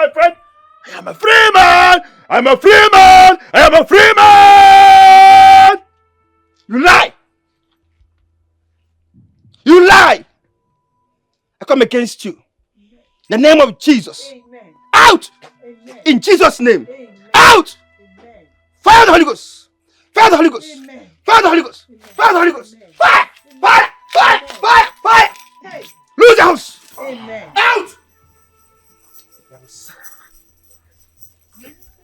my friend. I am a free man. I am a free man. I am a free man. You lie. You lie. I come against you. In the name of Jesus. Amen. Out. Amen. In Jesus' name. Amen. Out. Amen. Fire the Holy Ghost. Fire the Holy Ghost. Amen. Fire the Holy Ghost. Amen. Fire the Holy Ghost. Amen. Fire. Fire. Fire. Amen. Fire. Fire. Hey. Lose the house. Amen. Out.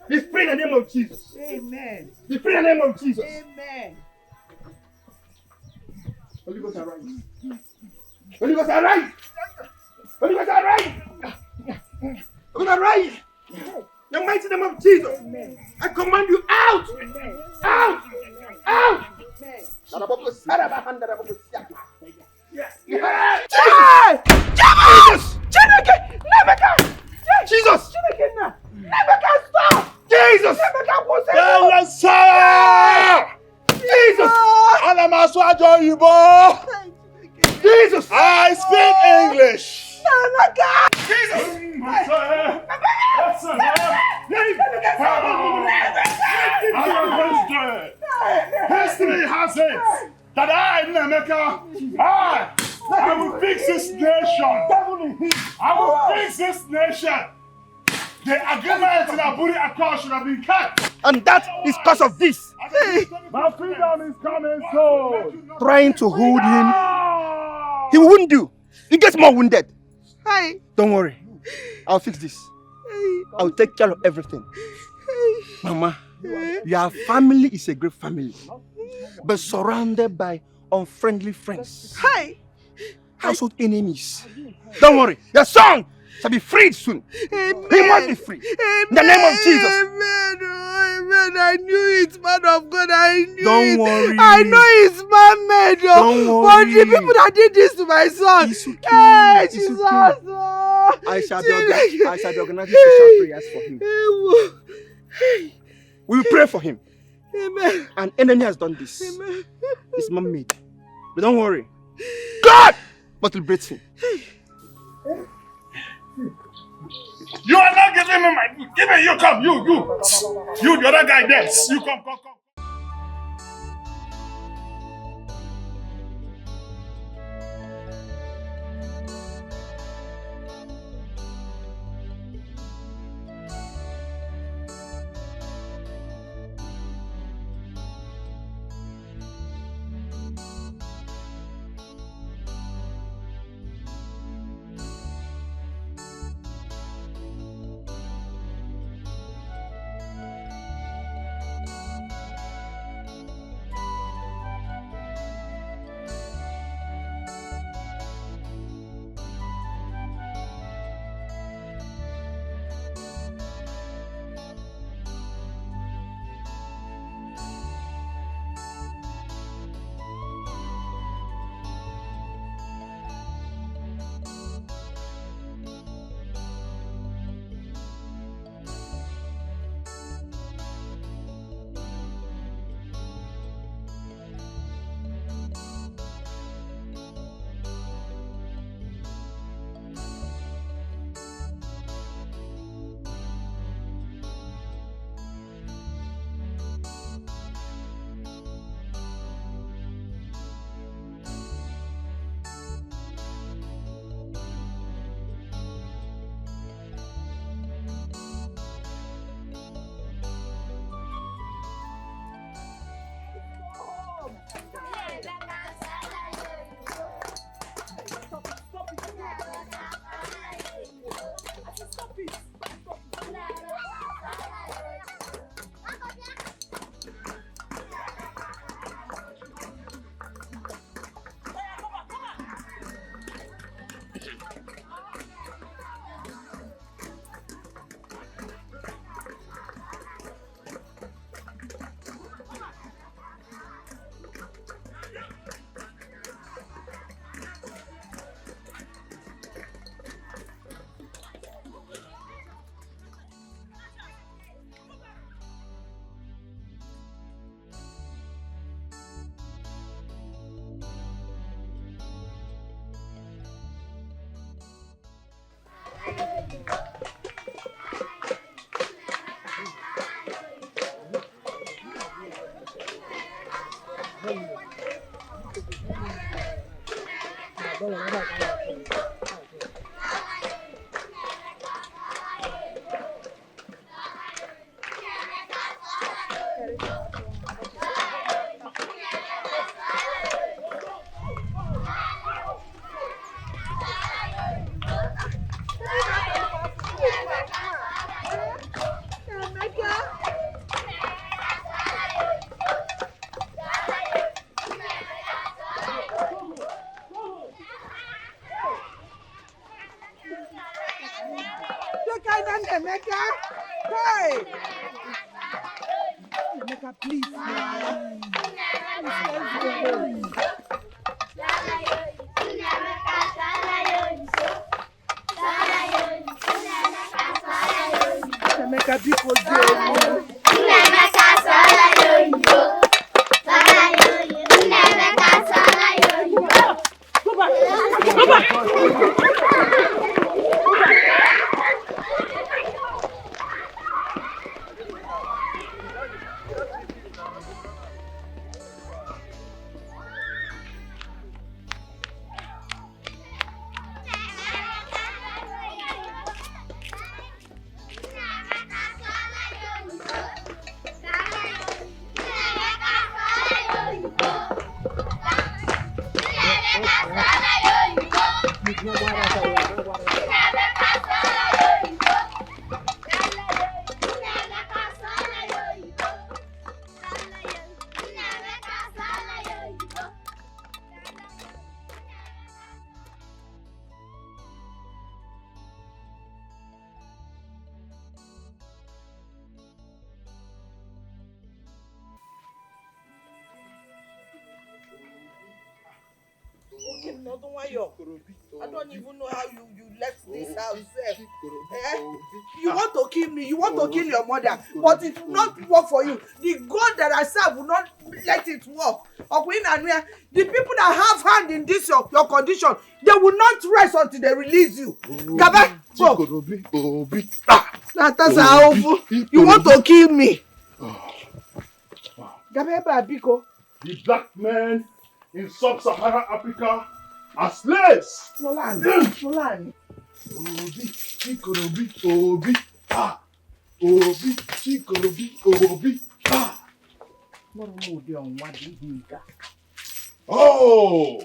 Be free in the name of Jesus. Amen. Be free in the name of Jesus. Amen. Holy Ghost arise. Holy Ghost arise. Holy Ghost arise. Holy Ghost arise. The mighty name of Jesus. Amen. I command you out. Amen. Out. Out. Amen. Yes. Jesus. Jesus. Stop. Jesus. Jesus. Jesus. I speak English. Jesus. History has it that I, Nemeka, I will fix this nation. I will fix this nation. The agreement in Aburi Accord should have been cut. And that is because of this. My freedom is coming soon. Trying to hold him. He will wound you. He gets more wounded. Hey. Don't worry. I'll fix this. I'll take care of everything. Mama, your family is a great family. But surrounded by unfriendly friends. Hey. Household enemies. Don't worry. Your son shall be freed soon. Amen. He must be free. Amen. In the name of Jesus. Amen. Oh, amen. I knew it, man of God. I knew Don't it. worry. I know it's man-made. Don't But worry. the people that did this to my son. It's okay. Hey, It's Jesus. okay. Oh. I shall be organizing special prayers for him. Hey. We will pray for him. Amen. An enemy has done this. Amen. It's man-made. But don't worry. God must liberate him. You are not giving me my food. Give me, you come, you, the other guy there. You come. China Nemeka. Hey! Nemeka, please. Nemeka, because I don't even know how you left this house. You want to kill me, you want to kill your mother, but it will not work for you. The God that I serve will not let it work. The people that have hand in this your condition, they will not rest until they release you. Gaba, go. That's how you want to kill me. Gaba, Biko. The black men in sub-Saharan Africa are slaves. Nolani. Oh,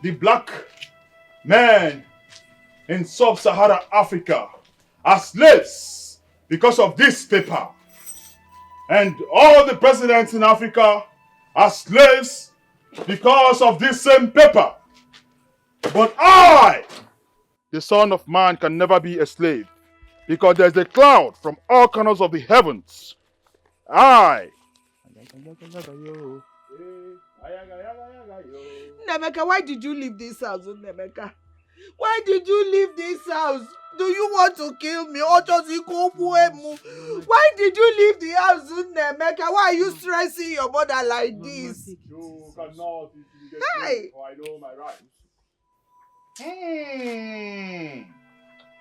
the black men in sub-Saharan Africa are slaves because of this paper. And all the presidents in Africa are slaves because of this same paper. But I, the Son of Man, can never be a slave because there's a cloud from all corners of the heavens. Nemeka, why did you leave this house, Nemeka? Why did you leave this house? Do you want to kill me or just why did you leave the house, Nemeka? Why are you stressing your mother like this? You cannot intimidate me, for I know my rights.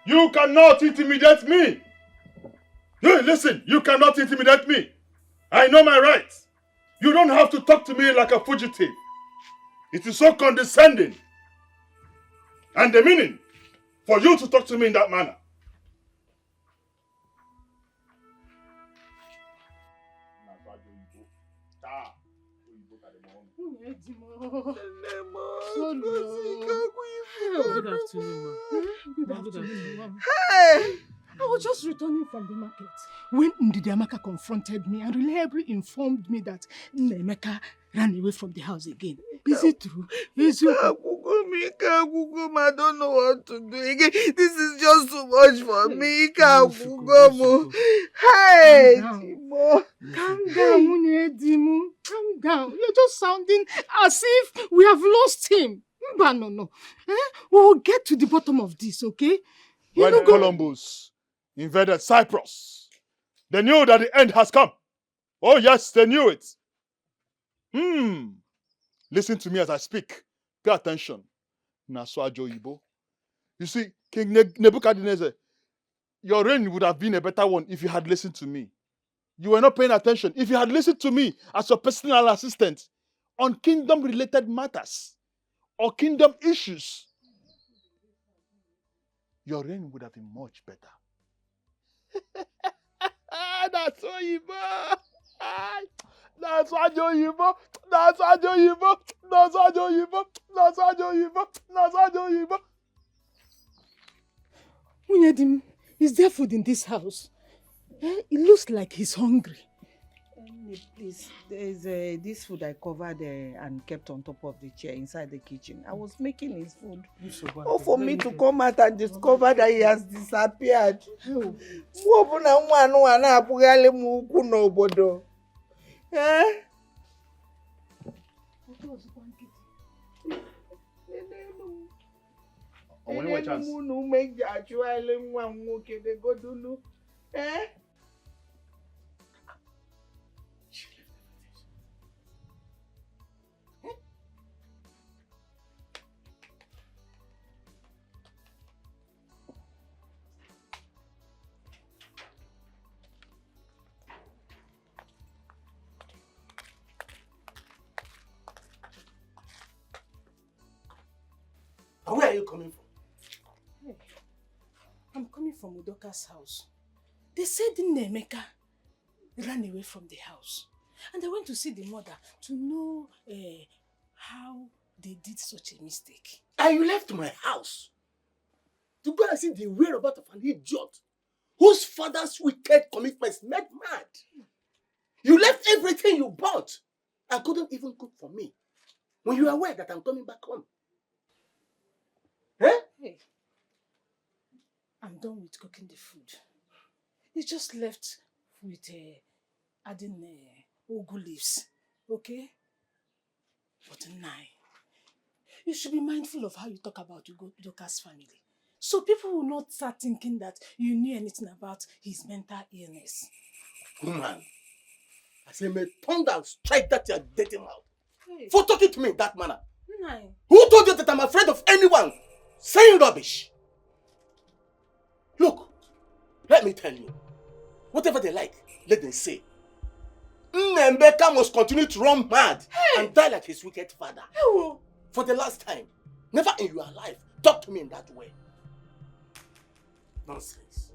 You cannot intimidate me. Hey, listen, you cannot intimidate me. I know my rights. You don't have to talk to me like a fugitive. It is so condescending. And the meaning for you to talk to me in that manner. Hey! I was just returning from the market when Ndidiamaka confronted me and reliably informed me that Nemeka ran away from the house again. Is it true? Is it? I don't know what to do again. This is just too much for me. Hey, Timo. Calm down, Dimu. Calm down. You're just sounding as if we have lost him. No. We'll get to the bottom of this, okay? When Columbus invaded Cyprus, they knew that the end has come. Oh yes, they knew it. Listen to me as I speak. Pay attention. Naswajo Ibo. You see, King Nebuchadnezzar, your reign would have been a better one if you had listened to me. You were not paying attention. If you had listened to me as your personal assistant on kingdom-related matters or kingdom issues, your reign would have been much better. That's what you want. That's what you want. That's what you want. That's what you want. That's what you want. That's what you want. Unyadim, is there food in this house? It looks like he's hungry. Please, there's this food I covered and kept on top of the chair inside the kitchen. I was making his food. Oh, for me to come out and discover that he has disappeared. Eh? What chance? Eh? Where are you coming from? Hey, I'm coming from Udoka's house. They said Nnemeka ran away from the house. And I went to see the mother to know how they did such a mistake. And you left my house to go and see the whereabouts of an idiot whose father's wicked commitments made mad. You left everything you bought and couldn't even cook for me when you are aware that I'm coming back home. Eh? Hey, I'm done with cooking the food. It's just left with adding ugu leaves, okay? But Nai, you should be mindful of how you talk about Udoka's family. So people will not start thinking that you knew anything about his mental illness. Woman, I say may thunder strike that your dirty mouth. Hey. For talking to me in that manner. Nai. Who told you that I'm afraid of anyone saying rubbish? Look, let me tell you, whatever they like, let them say. Nnemeka must continue to run mad and die like his wicked father. Hey. For the last time, never in your life talk to me in that way. Nonsense.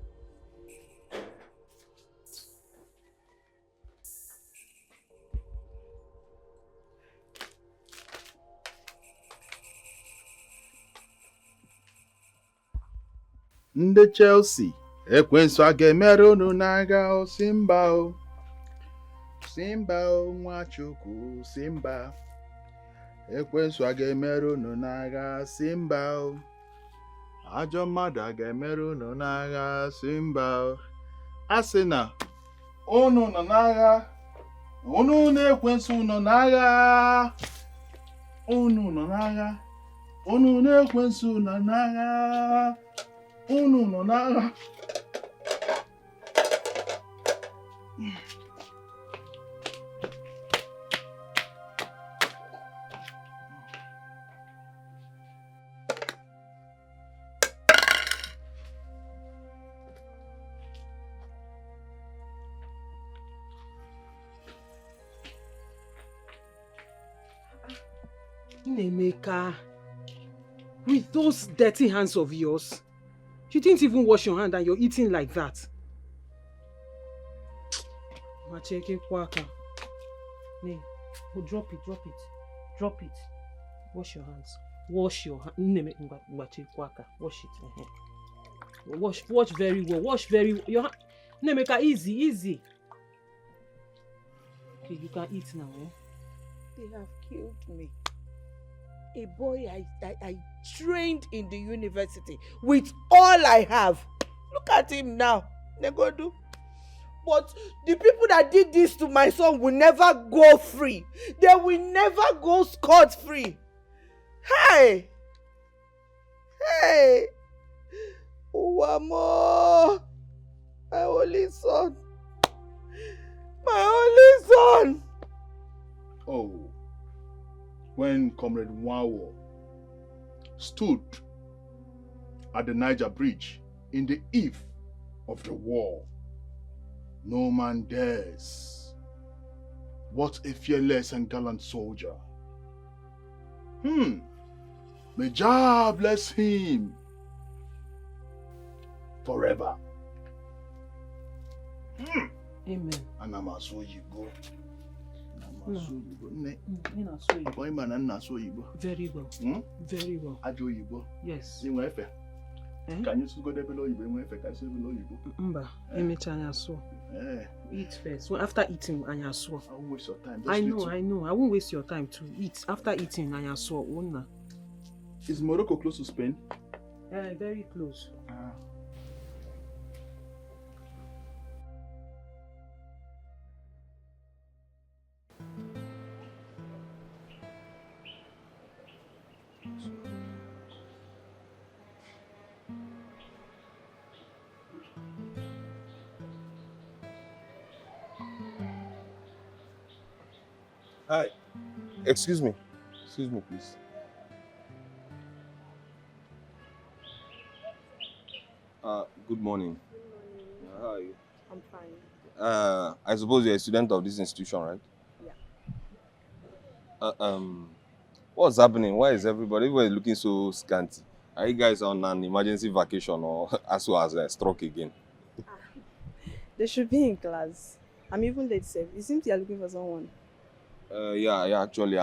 Ndị Chelsea ekwensu a ga-emere unu n'agha o Simba o Simba o Nwachukwu Simba ekwensu a ga-emere unu n'agha Simba o ajọ mmadụ a ga-emere unu n'agha Simba o a sị na unu nọ n'agha unu na-ekwensu nọ n'agha unu nọ n'agha unu na-ekwensu nọ n'agha unu nọ n'agha. Nnemeka, with those dirty hands of yours, you didn't even wash your hand and you're eating like that. Macheke kwaka. Nee, oh, drop it. Drop it. Wash your hands. Wash your hands. Macheke kwaka. Wash it. Wash very well. Wash very well. Your hand. Nnemeka, easy. Okay, you can eat now, eh? They have killed me. A boy I trained in the university with all I have. Look at him now. Negodu. But the people that did this to my son will never go free. They will never go scot-free. Hey! Uwamo! My only son. Oh, when Comrade Nwawo stood at the Niger Bridge in the eve of the war, no man dares. What a fearless and gallant soldier. May Jah bless him forever. Amen. And I'm a so you go. Very well. Very well. Ajo Yibo. Yes. Ka anyị sụgodo ebele oyibo enwe efe ka isi ebele oyibo. Mba, emecha anya sụọ. Eat first. Well, after eating, anya sụọ. I won't waste your time. I know. I won't waste your time to eat. After eating, anya sụọ. Wonna. Is Morocco close to Spain? Very close. Hi. Excuse me, please. Good morning. How are you? I'm fine. I suppose you're a student of this institution, right? Yeah. What's happening? Why is everybody looking so scanty? Are you guys on an emergency vacation or as well as a stroke again? They should be in class. I'm even late, sir. It seems you're looking for someone. Yeah. Actually,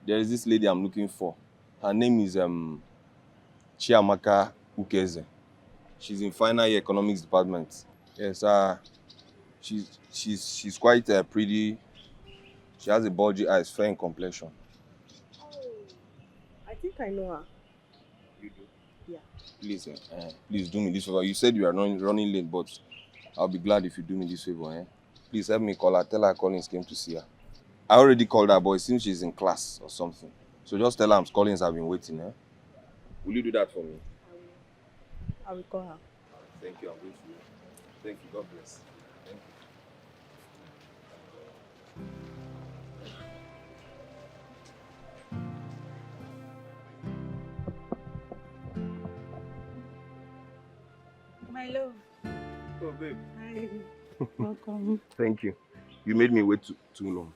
there is this lady I'm looking for. Her name is Chiamaka Ukeze. She's in final year economics department. Yes. She's quite pretty. She has a bulgy eyes, fair in complexion. Oh, I think I know her. You do? Yeah. Please do me this favor. You said you are running late, but I'll be glad if you do me this favor. Please help me call her. Tell her Collins came to see her. I already called her, but it seems she's in class or something. So just tell her Collins have been waiting. Will you do that for me? I will call her. Thank you. I'm grateful. Thank you. God bless. Thank My love. you. Oh, babe. Hi. Welcome. Thank you. You made me wait too long.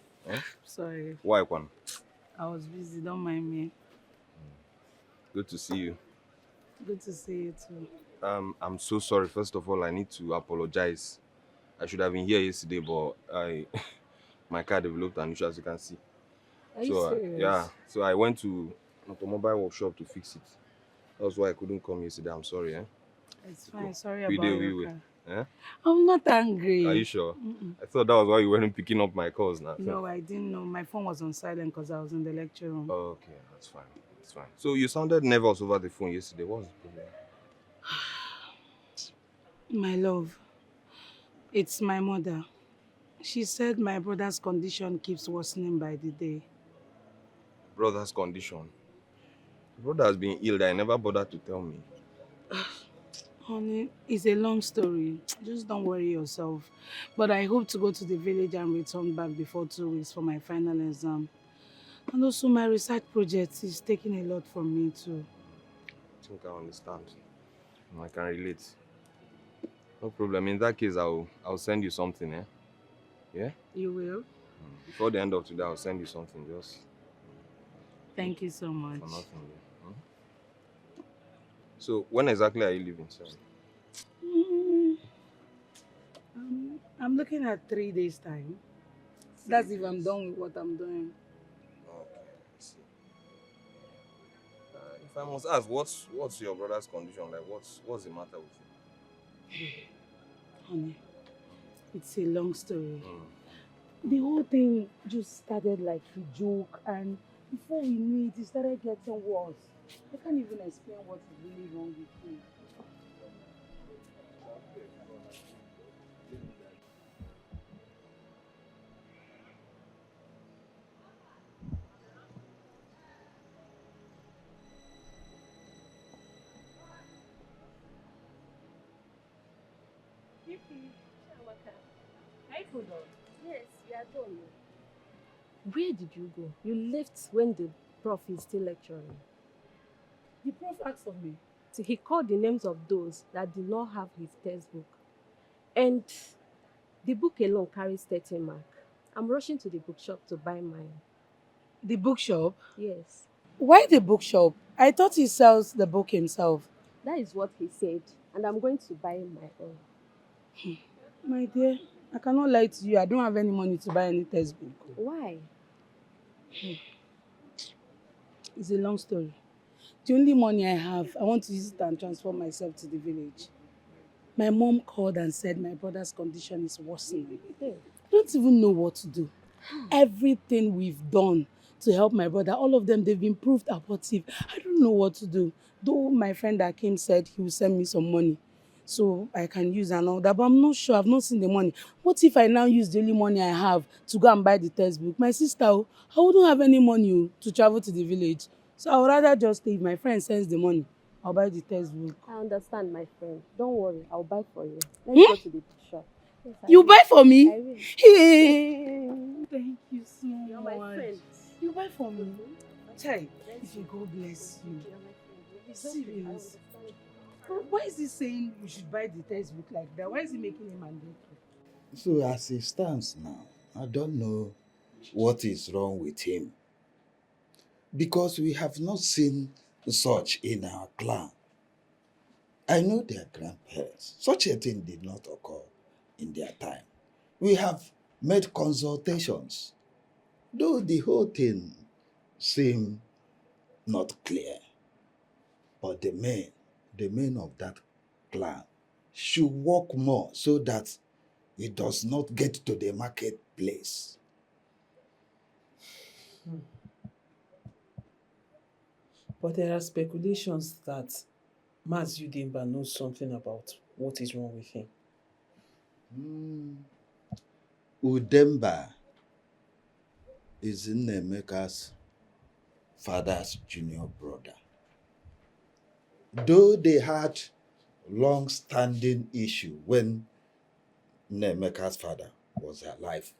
Sorry. Why, Kwan? I was busy. Don't mind me. Good to see you. Good to see you too. I'm so sorry. First of all, I need to apologize. I should have been here yesterday, but my car developed an issue, as you can see. Are you serious? Yeah. So I went to an automobile workshop to fix it. That's why I couldn't come yesterday. I'm sorry. It's fine. Sorry We about did, your we car. Eh? I'm not angry. Are you sure? Mm-mm. I thought that was why you weren't picking up my calls now. No, I didn't know. My phone was on silent because I was in the lecture room. Oh, okay, that's fine. That's fine. So you sounded nervous over the phone yesterday. What was the problem? My love, it's my mother. She said my brother's condition keeps worsening by the day. Brother's condition. Brother has been ill that I never bothered to tell me. Honey, it's a long story. Just don't worry yourself. But I hope to go to the village and return back before 2 weeks for my final exam. And also my research project is taking a lot from me too. I think I understand. I can relate. No problem. In that case, I'll send you something, Yeah? You will? Before the end of today, I'll send you something. Just Thank you so much. for nothing. So when exactly are you leaving? Sorry. I'm looking at 3 days' time. That's if I'm done with what I'm doing. Okay, I see. If I must ask, what's your brother's condition like? What's the matter with him? Honey, it's a long story. The whole thing just started like a joke, and before we knew it started getting worse. I can't even explain what is really wrong with him. Hi, Fudo. Yes, we are done. Where did you go? You left when the prof is still lecturing. The prof asked of me. So he called the names of those that did not have his textbook. And the book alone carries 30 mark. I'm rushing to the bookshop to buy mine. The bookshop? Yes. Why the bookshop? I thought he sells the book himself. That is what he said. And I'm going to buy my own. My dear, I cannot lie to you. I don't have any money to buy any textbook. Why? It's a long story. The only money I have, I want to use it and transfer myself to the village. My mom called and said my brother's condition is worsening. I don't even know what to do. Everything we've done to help my brother, all of them, they've been proved abortive. I don't know what to do. Though my friend that came said he will send me some money so I can use and all that, but I'm not sure. I've not seen the money. What if I now use the only money I have to go and buy the textbook? My sister, I wouldn't have any money to travel to the village. So I would rather just stay. If my friend sends the money, I'll buy the textbook. I understand, my friend. Don't worry, I'll buy for you. Let's go to the shop. Yes, You buy for me? I will. Hey, thank you so much. You're my friend. You buy for me? Chai, if you God bless you. Serious. Why is he saying you should buy the textbook like that? Why is he making it mandatory? So as it stands now, I don't know what is wrong with him. Because we have not seen such in our clan. I know their grandparents. Such a thing did not occur in their time. We have made consultations, though the whole thing seemed not clear. But the men of that clan should work more so that it does not get to the marketplace. But there are speculations that Maz Udemba knows something about what is wrong with him. Udemba is Nnemeka's father's junior brother. Though they had long-standing issue when Nnemeka's father was alive,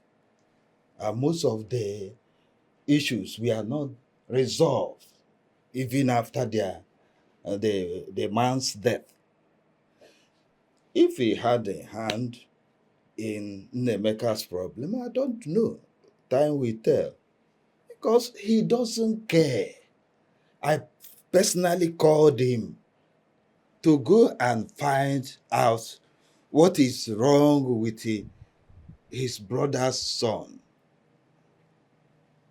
and most of the issues were not resolved even after the man's death. If he had a hand in Nnemeka's problem, I don't know. Time will tell. Because he doesn't care. I personally called him to go and find out what is wrong with his brother's son.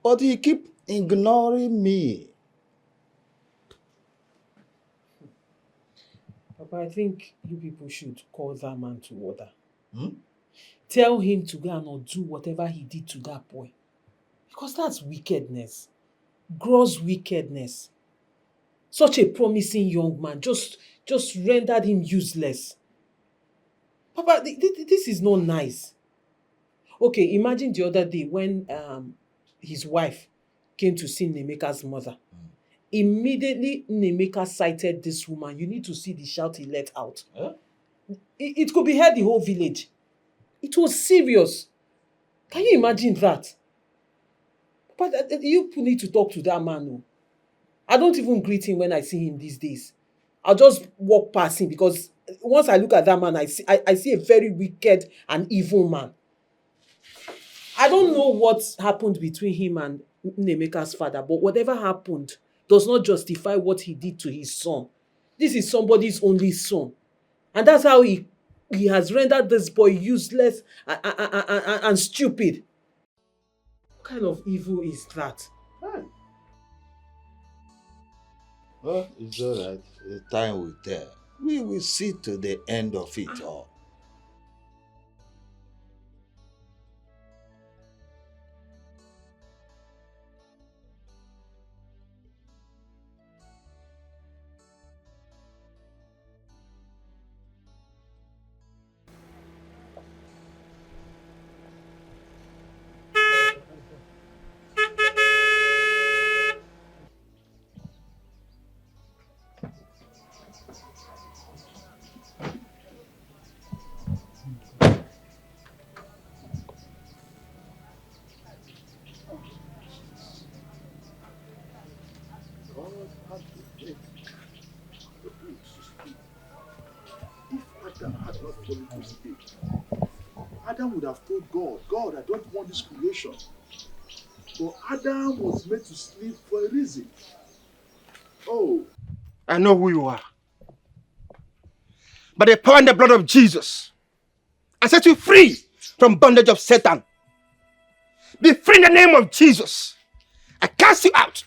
But he keep ignoring me. Papa, I think you people should call that man to order. Tell him to go and undo whatever he did to that boy. Because that's wickedness. Gross wickedness. Such a promising young man just rendered him useless. Papa, this is not nice. Okay, imagine the other day when his wife came to see Nnemeka's mother. Immediately, Nnemeka cited this woman. You need to see the shout he let out. Huh? It could be heard the whole village. It was serious. Can you imagine that? But you need to talk to that man. No? I don't even greet him when I see him these days. I'll just walk past him because once I look at that man, I see a very wicked and evil man. I don't know what happened between him and Nnemeka's father, but whatever happened does not justify what he did to his son. This is somebody's only son. And that's how he has rendered this boy useless and stupid. What kind of evil is that? Well, it's all right. The time will tell. We will see to the end of it all. Adam would have told God, God, I don't want this creation. But Adam was made to sleep for a reason. Oh. I know who you are. By the power and the blood of Jesus, I set you free from bondage of Satan. Be free in the name of Jesus. I cast you out.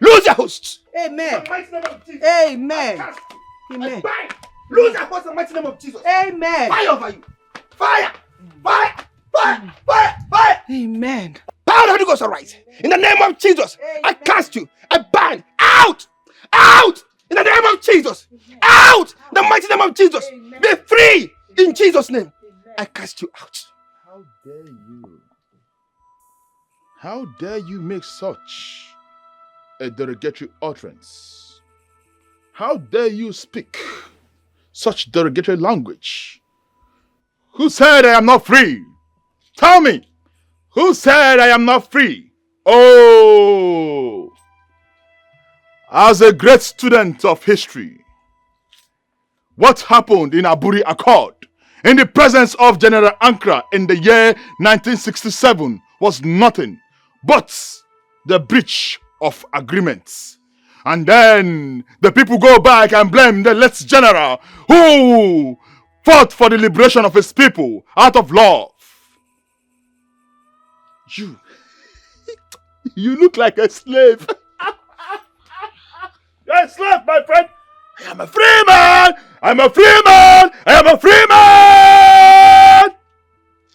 Lose your hosts. Amen. In the mighty name of Jesus. Amen. Amen. Amen. Lose your hosts in the mighty name of Jesus. Amen. Fire over you. Fire. Fire. Fire. Fire. Fire. Amen. Power of the Holy Ghost arise. In the name of Jesus. I Amen. cast you. I bind. Out. Out. In the name of Jesus. Out. In the mighty name of Jesus. Amen. Be free. In Jesus' name. I cast you out. How dare you? How dare you make such a derogatory utterance? How dare you speak such derogatory language? Who said I am not free? Tell me, who said I am not free? Oh, as a great student of history, what happened in Aburi Accord in the presence of General Ankara in the year 1967 was nothing but the breach of agreements. And then the people go back and blame the late general who fought for the liberation of his people out of love. You look like a slave. You're a slave, my friend. I am a free man. I'm a free man. I am a free man.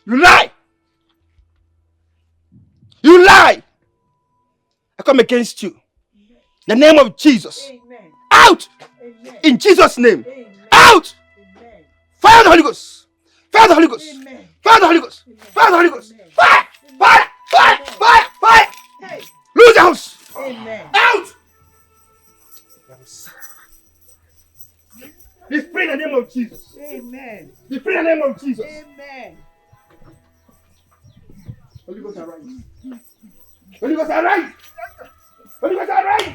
You lie. You lie. I come against you. In the name of Jesus. Amen. Out. Amen. In Jesus' name. Amen. Out. Amen. Fire the Holy Ghost. Fire the Holy Ghost. Amen. Fire the Holy Ghost. Fire the Holy Ghost. Amen. Fire. Fire. Fire. Fire. Fire. Hey. Lose your house. Amen. Out. Be free in the name of Jesus. Amen. Be free in the name of Jesus. Amen. Holy Ghost arise. Holy Ghost arise. Holy Ghost arise.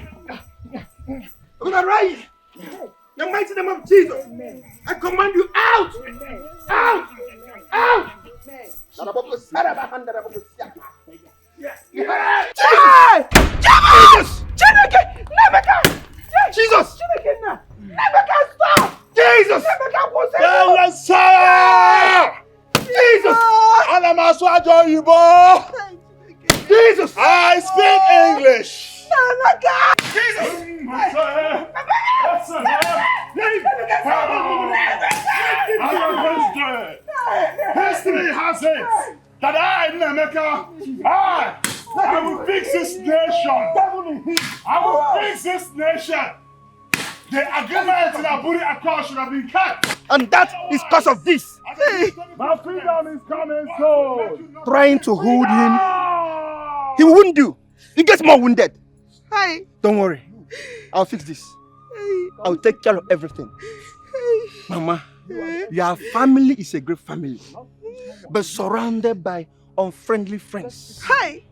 Holy Ghost arise. In the mighty name of Jesus. Amen. I command you out. Amen. Out. Out. Amen. Jesus! Jesus! Jesus! Jesus! Jesus! I speak English. History has it that I, Nemeka, I will fix this nation. I will fix this nation. The agreement in Aburi Accord should have been cut. And that is because of this. My freedom is coming soon. Trying to hold him. He will wound you. He gets more wounded. Hi. Don't worry. I'll fix this. I'll take care of everything. Mama, your family is a great family, but surrounded by unfriendly friends. Hi.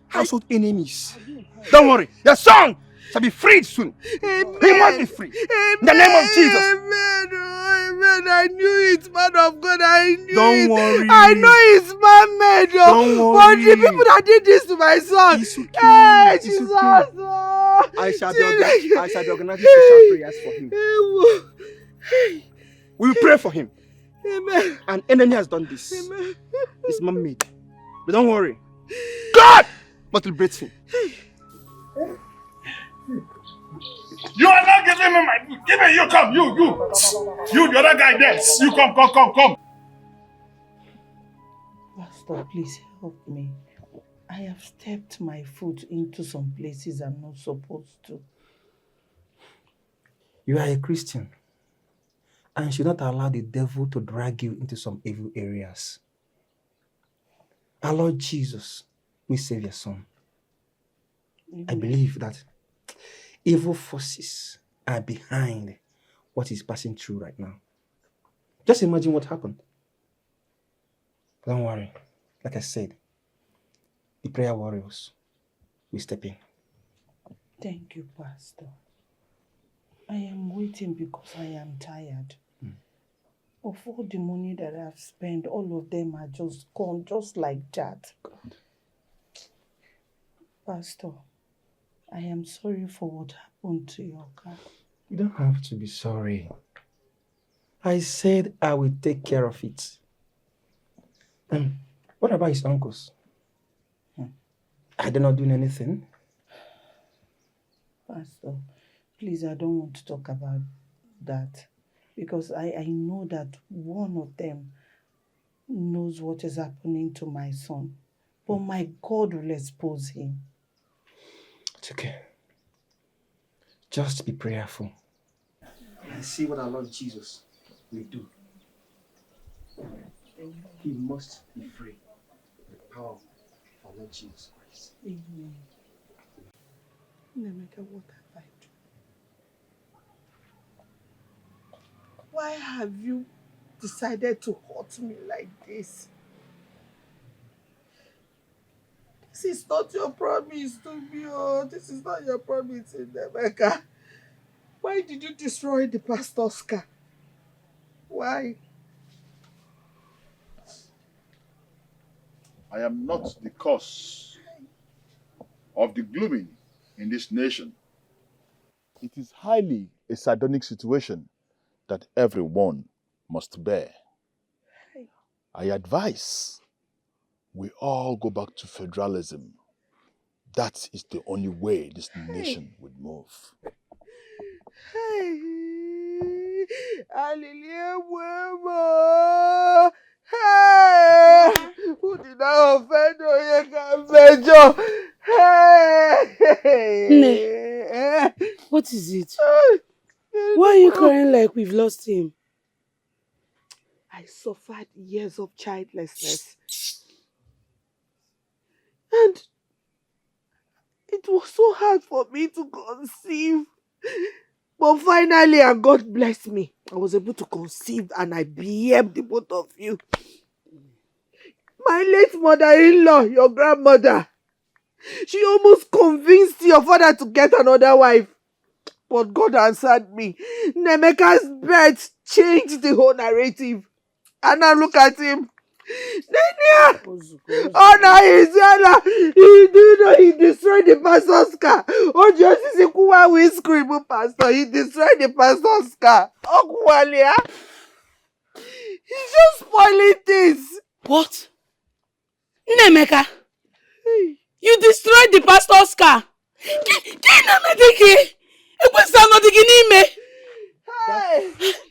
Household enemies. Don't worry. Your son shall be freed soon. Amen. He must be free. In the name of Jesus. Amen. Oh, amen. I knew it, man of God. I knew Don't it. worry. I know it's man-made. Don't But the worry. people that did this to my son. It's okay. Hey, It's Jesus. okay. Oh. I shall be organizing special prayers for him. We will pray for him. Amen. An enemy has done this. Amen. It's man-made. But don't worry. God must liberate him. You are not giving me my. Give me. You come. You, the other guy there. You come. Pastor, please help me. I have stepped my foot into some places I'm not supposed to. You are a Christian and should not allow the devil to drag you into some evil areas. Our Lord Jesus will save your son. I believe that evil forces are behind what he's passing through right now. Just imagine what happened. Don't worry. Like I said, the prayer warriors will step in. Thank you, Pastor. I am waiting because I am tired. Of all the money that I've spent, all of them are just gone, just like that. God. Pastor, I am sorry for what happened to your car. You don't have to be sorry. I said I will take care of it. What about his uncles? Are they not doing anything? Pastor, please, I don't want to talk about that because I know that one of them knows what is happening to my son. But my God will expose him. It's okay. Just be prayerful and see what our Lord Jesus will do. He must be free with the power of our Lord Jesus Christ. Amen. Nemeka, what have I done? Why have you decided to hurt me like this? This is not your promise to me. Oh, this is not your promise, Nemeka. Why did you destroy the pastor's car? Why? I am not the cause of the glooming in this nation. It is highly a sardonic situation that everyone must bear. I advise we all go back to federalism. That is the only way this nation would move. Hey, Aliliemwemo. Hey, who did I offend? Hey, Nne, what is it? Why are you crying like we've lost him? I suffered years of childlessness. And it was so hard for me to conceive. But finally, and God bless me, I was able to conceive and I behaved the both of you. My late mother-in-law, your grandmother, she almost convinced your father to get another wife. But God answered me. Nemeka's birth changed the whole narrative. And now look at him. Nenia! Oh no, he destroyed the pastor's car. Oh, just is a we scream, pastor. He destroyed the pastor's car. Oh, Kuwalia. He's just spoiling things. What? Nemeka, you destroyed the pastor's car. That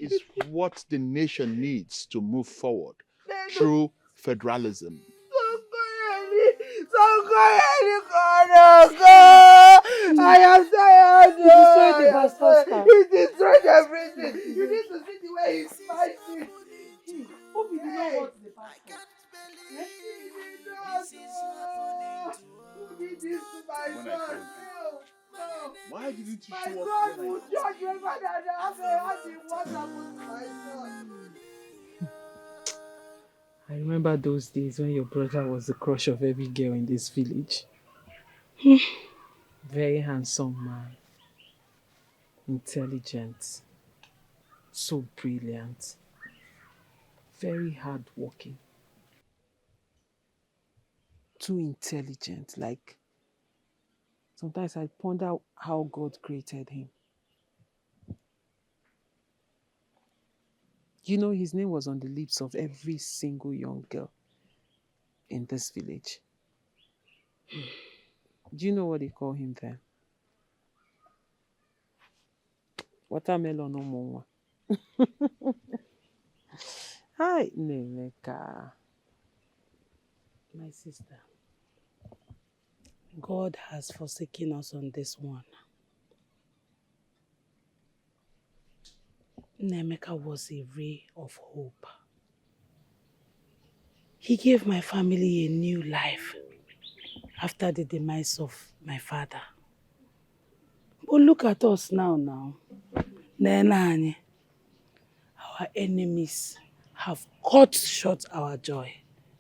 is what the nation needs to move forward through federalism. I am tired. He destroyed the pastor's car. He destroyed everything. You need to see the way he smashed it. Hope he did not hurt the pastor. Who did this to my son? No. Why didn't you My show son up when will judge me for that. What happened to my son? I remember those days when your brother was the crush of every girl in this village. Very handsome man. Intelligent. So brilliant. Very hardworking. Too intelligent. Like, sometimes I ponder how God created him. You know, his name was on the lips of every single young girl in this village. Do you know what they call him then? Watermelon no more. Hi, Nemeka. My sister, God has forsaken us on this one. Nemeka was a ray of hope. He gave my family a new life after the demise of my father. But look at us now. Nenani, our enemies have cut short our joy.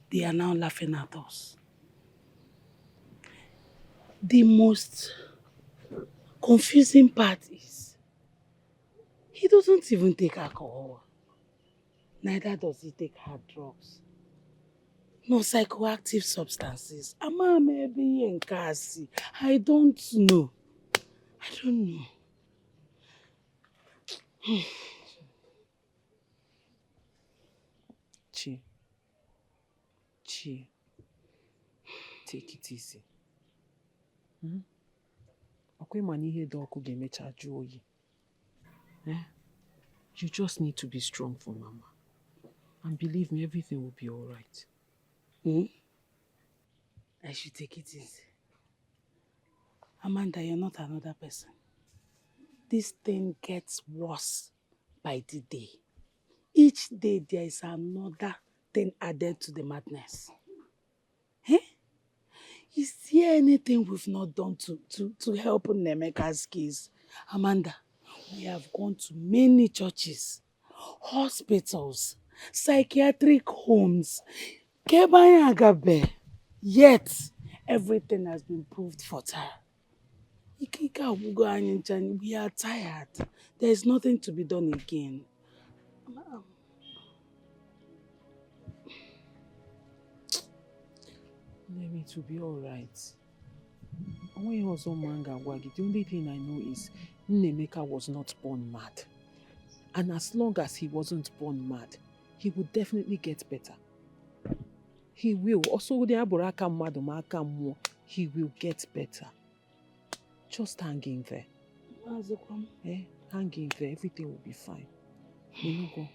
They are now laughing at us. The most confusing part is he doesn't even take alcohol. Neither does he take hard drugs. No psychoactive substances. Ama maybe in Kasi. I don't know. Chi, take it easy. You just need to be strong for Mama. And believe me, everything will be all right. I should take it easy. Amanda, you're not another person. This thing gets worse by the day. Each day there is another thing added to the madness. Is there anything we've not done to help Nemeka's case? Amanda, we have gone to many churches, hospitals, psychiatric homes, Kebayagabe. Yet, everything has been proved fertile. We are tired. There is nothing to be done again. Maybe it will be all right. When he was on Manga Wagi, the only thing I know is Nemeka was not born mad. And as long as he wasn't born mad, he would definitely get better. He will. Also, he will get better. Just hang in there. Hang in there. Everything will be fine. You go.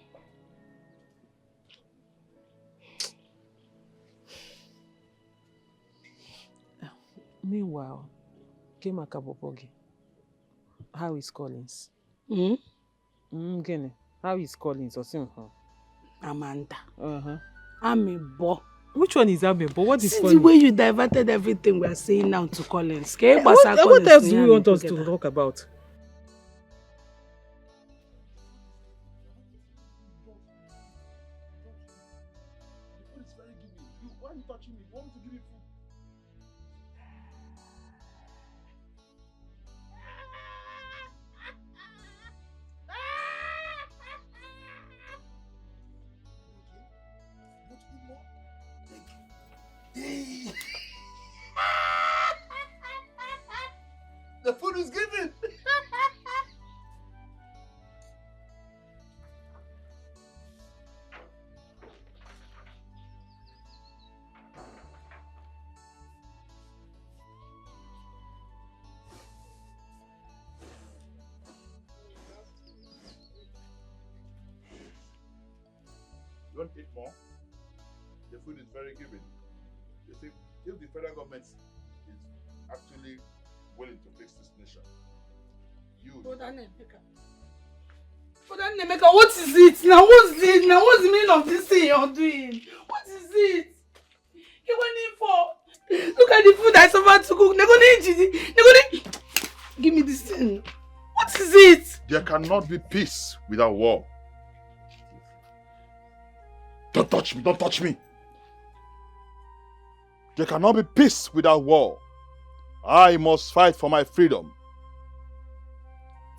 Meanwhile, Kemaka Bobogi, how is Collins? How is Collins? Amanda. Amebo. Which one is Amebo? What is funny? The way you diverted everything we are saying now to Collins. What else do you want us to talk about? Why are you touching me? You want me to give you food? The food is given. You want to eat more? The food is very giving. You see, if the federal government is actually willing to fix this nation, Nemeka, what is it now? What's it now? What's the meaning of this thing you're doing? What is it? You went in for? Look at the food I suffered to cook. Give me this thing. What is it? there cannot be peace without war. Don't touch me, don't touch me. There cannot be peace without war. I must fight for my freedom.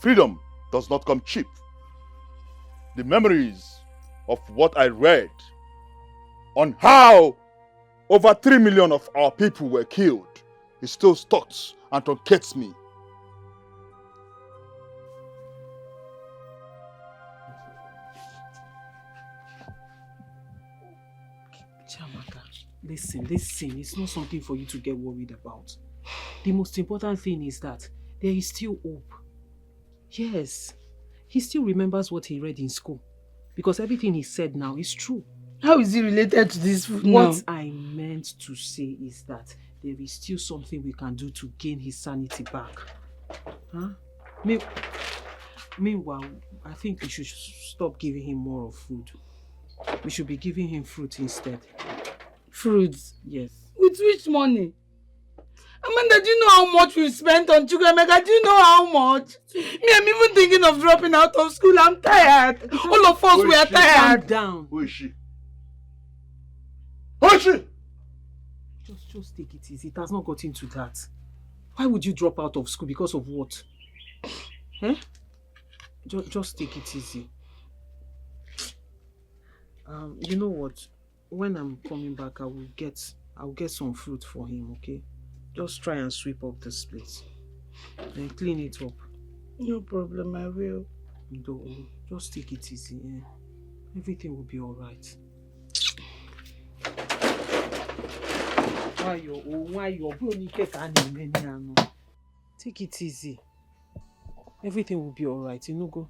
Freedom does not come cheap. The memories of what I read on how over 3 million of our people were killed is still stuck and truncates me. Chamaka, listen, it's not something for you to get worried about. The most important thing is that there is still hope. Yes, he still remembers what he read in school. Because everything he said now is true. How is it related to this food now? What I meant to say is that there is still something we can do to gain his sanity back. Huh? Meanwhile, I think we should stop giving him more of food. We should be giving him fruit instead. Fruits? Yes. With which money? Amanda, do you know how much we spent on Chukwemeka? Do you know how much? Me, I'm even thinking of dropping out of school. I'm tired. All of us, we are tired. Calm down. Who is she? Who is she? Just take it easy. It has not got into that. Why would you drop out of school? Because of what? Eh? Just take it easy. You know what? When I'm coming back, I'll get some fruit for him, okay? Just try and sweep up this place. Then clean it up. No problem, I will. Don't. Just take it easy, eh? Everything will be alright. Why you're Take it easy. Everything will be alright, you know, go.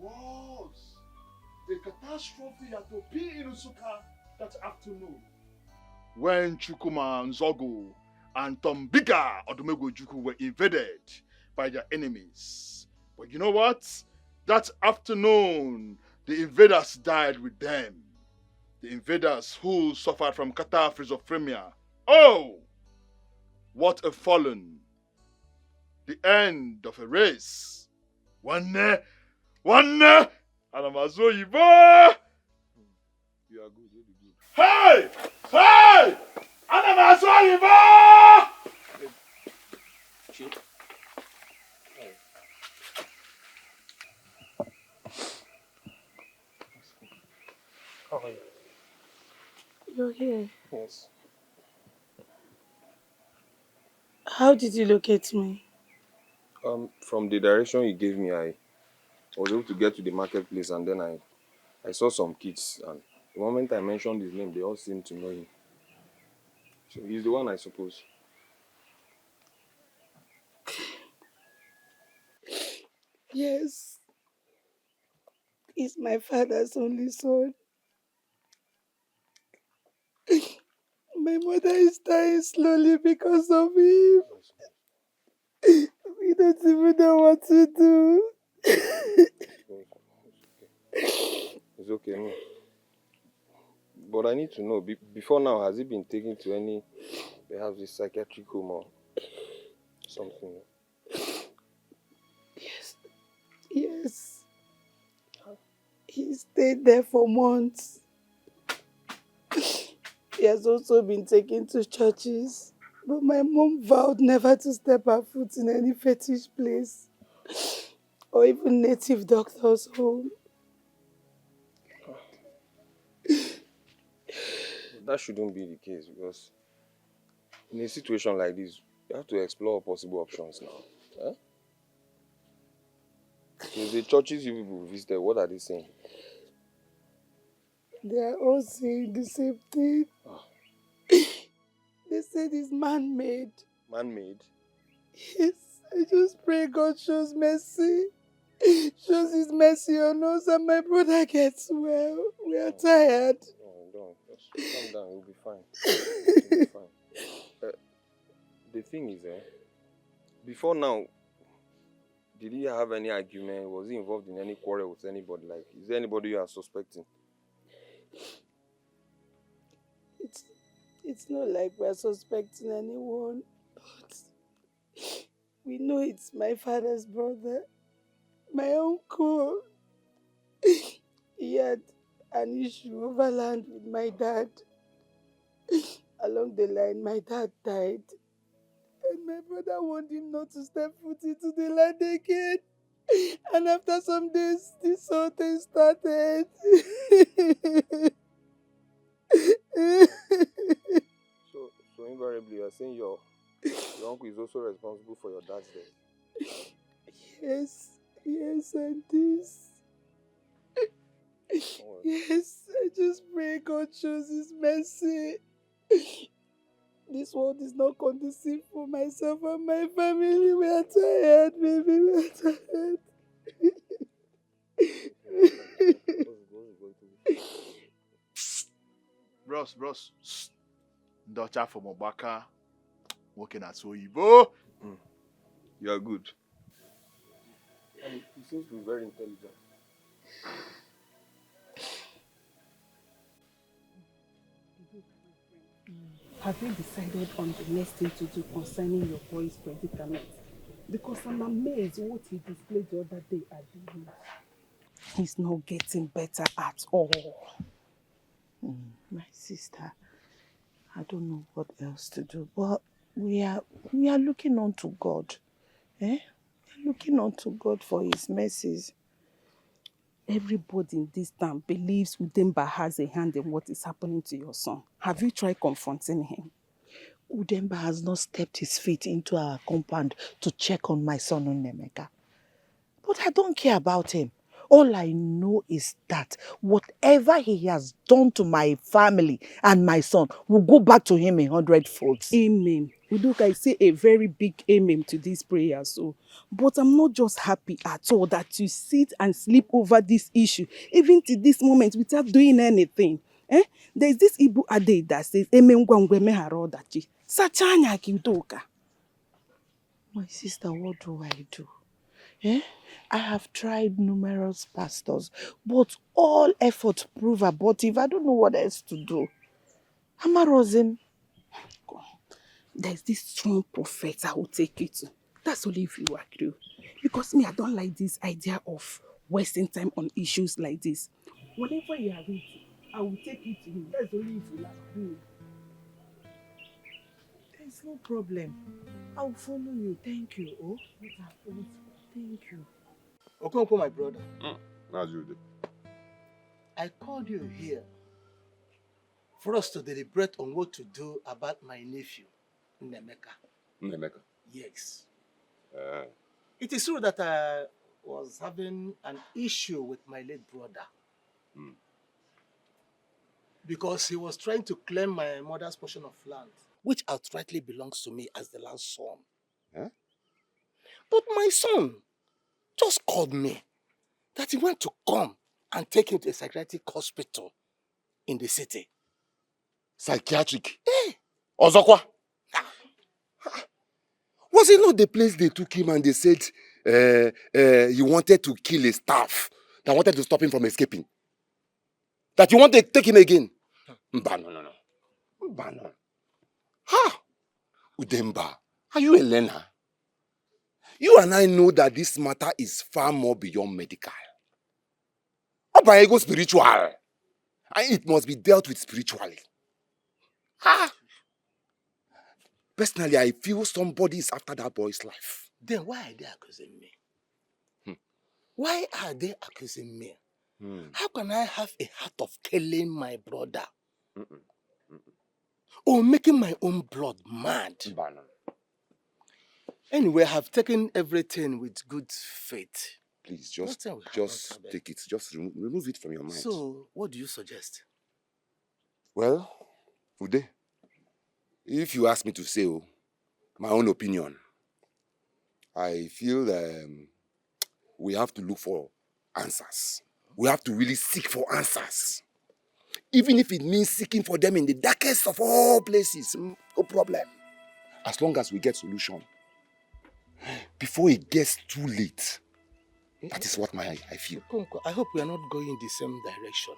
Was a catastrophe at Opi Inusuka that afternoon when Chukuma Nzogo and Tombiga Odumego Juku were invaded by their enemies. But you know what? That afternoon, the invaders died with them. The invaders who suffered from catarrh schizophrenia. Oh! What a fallen. The end of a race. One Anamazo Yibo! You are good, really good. Hey! Hey! Anamazo Yibo! How are you? You're here. Yes. How did you locate me? From the direction you gave me, I was able to get to the marketplace, and then I saw some kids, and the moment I mentioned his name, they all seemed to know him. So he's the one, I suppose. Yes. He's my father's only son. My mother is dying slowly because of him. We don't even know what to do. It's okay, no. But I need to know, before now, has he been taken to any, perhaps a psychiatric home or something? Yes. He stayed there for months. He has also been taken to churches. But my mom vowed never to step her foot in any fetish place or even native doctor's home. That shouldn't be the case, because in a situation like this, you have to explore possible options now. Eh? So the churches you people visited, what are they saying? They are all saying the same thing. Oh. They said it's man-made. Man-made? Yes, I just pray God shows mercy. Shows his mercy on us and my brother gets well. We are tired. Don't. Just calm down, you'll be fine. You'll be fine. The thing is, before now, did he have any argument? Was he involved in any quarrel with anybody? Like, is there anybody you are suspecting? It's not like we're suspecting anyone, but we know it's my father's brother, my uncle. He had an issue over land with my dad. Along the line, my dad died. And my brother warned him not to step foot into the land again. And after some days, this whole thing started. So invariably, you are saying your uncle is also responsible for your dad's death? Yes, and this. Yes, I just pray God shows His mercy. This world is not conducive for myself and my family. We are tired, baby. We are tired. Bros. Daughter from Obaka working at Soyibo. You are good. And you seem to be very intelligent. Have you decided on the next thing to do concerning your boy's predicament? Because I'm amazed what he displayed the other day at the room. He's not getting better at all. My sister, I don't know what else to do, but we are looking on to God. We are looking on to God for His mercies. Everybody in this town believes Udemba has a hand in what is happening to your son. Have you tried confronting him? Udemba has not stepped his feet into our compound to check on my son Nnemeka. But I don't care about him. All I know is that whatever he has done to my family and my son will go back to him 100-fold. Amen. Udoka, I say a very big amen to this prayer. But I'm not just happy at all that you sit and sleep over this issue, even to this moment, without doing anything. There's this Igbo adage that says, Amen gwangwe meharo dachi. Sachanya ki Udoka. My sister, what do I do? I have tried numerous pastors, but all efforts prove abortive. I don't know what else to do. Amarozim. There's this strong prophet I will take you to. That's only if you agree. Because me, I don't like this idea of wasting time on issues like this. Whenever you are ready, I will take you to him. That's only if you agree. There's no problem. I'll follow you. Thank you. Oh, thank you. Okonkwo, my brother. As you do. I called you here for us to deliberate on what to do about my nephew, Nnemeka. Nnemeka? Yes. It is true that I was having an issue with my late brother. Because he was trying to claim my mother's portion of land, which outrightly belongs to me as the last son. But my son just called me that he went to come and take him to a psychiatric hospital in the city. Psychiatric? Ozokwa? Was it not the place they took him and they said he wanted to kill a staff that wanted to stop him from escaping? That you want to take him again? Mba, no. Mba, no. Ha! Udemba, are you a learner? You and I know that this matter is far more beyond medical. Or ego spiritual. And it must be dealt with spiritually. Ha! Personally, I feel somebody is after that boy's life. Then why are they accusing me? Why are they accusing me? How can I have a heart of killing my brother? Or making my own blood mad? Anyway, I have taken everything with good faith. Please, just take it. Just remove it from your mind. So, what do you suggest? Well, Ude, if you ask me to say my own opinion, I feel we have to look for answers. We have to really seek for answers. Even if it means seeking for them in the darkest of all places, no problem. As long as we get solution. Before it gets too late. That is what I feel. I hope we are not going in the same direction.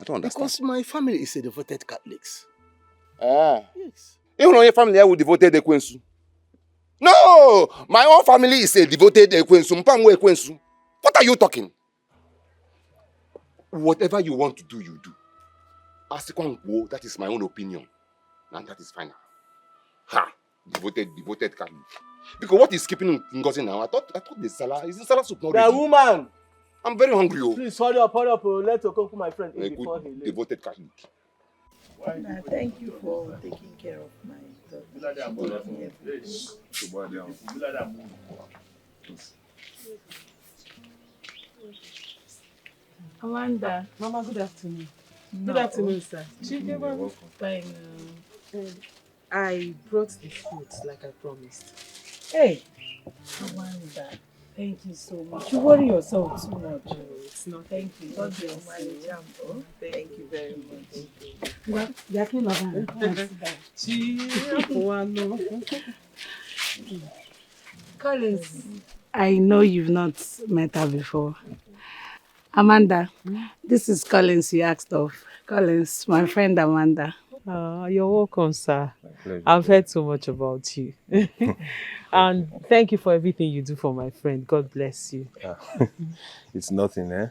I don't understand. Because my family is a devoted Catholics. Yes. Even your family will devoted Ekwensu. No! My own family is a devoted Ekwensu. What are you talking? Whatever you want to do, you do. That is my own opinion. And that is final. Ha! Devoted Catholic. Because what is keeping Ngozi now? I thought the salad is the salad soup not ready. The woman! I'm very hungry. Please hurry up. Let Okonkwo, my friend, eat before he leaves. Devoted Catholic. Thank you for taking care of my daughter. Amanda. Mama, good afternoon. Good afternoon, sir. Welcome. Fine. I brought the food like I promised. Hey, Amanda. Thank you so much. You worry yourself too much. No, it's not. Thank you. God bless you. Thank you very much. Collins, I know you've not met her before. Amanda, this is Collins you asked of. Collins, my friend Amanda. You're welcome, sir. Pleasure. I've heard so much about you. And thank you for everything you do for my friend. God bless you. It's nothing, eh?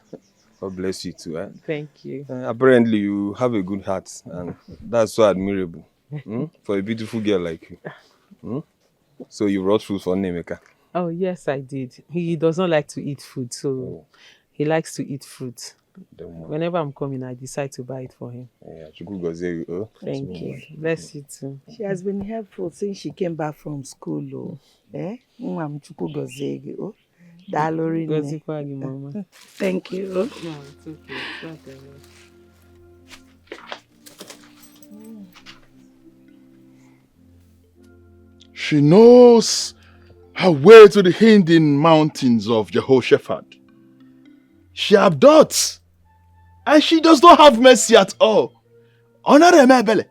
God bless you too, eh? Thank you. Apparently, you have a good heart, and that's so admirable for a beautiful girl like you. So you brought food for Nemeka. Oh, yes, I did. He does not like to eat food, so he likes to eat fruit. Whenever I'm coming, I decide to buy it for him. Yeah, oh. Thank you. Bless you too. She has been helpful since she came back from school. Oh. Mama. Thank you. No, it's okay. It's not enough. She knows her way to the hidden mountains of Jehoshaphat. She abducts, and she does not have mercy at all. Honor Mebele.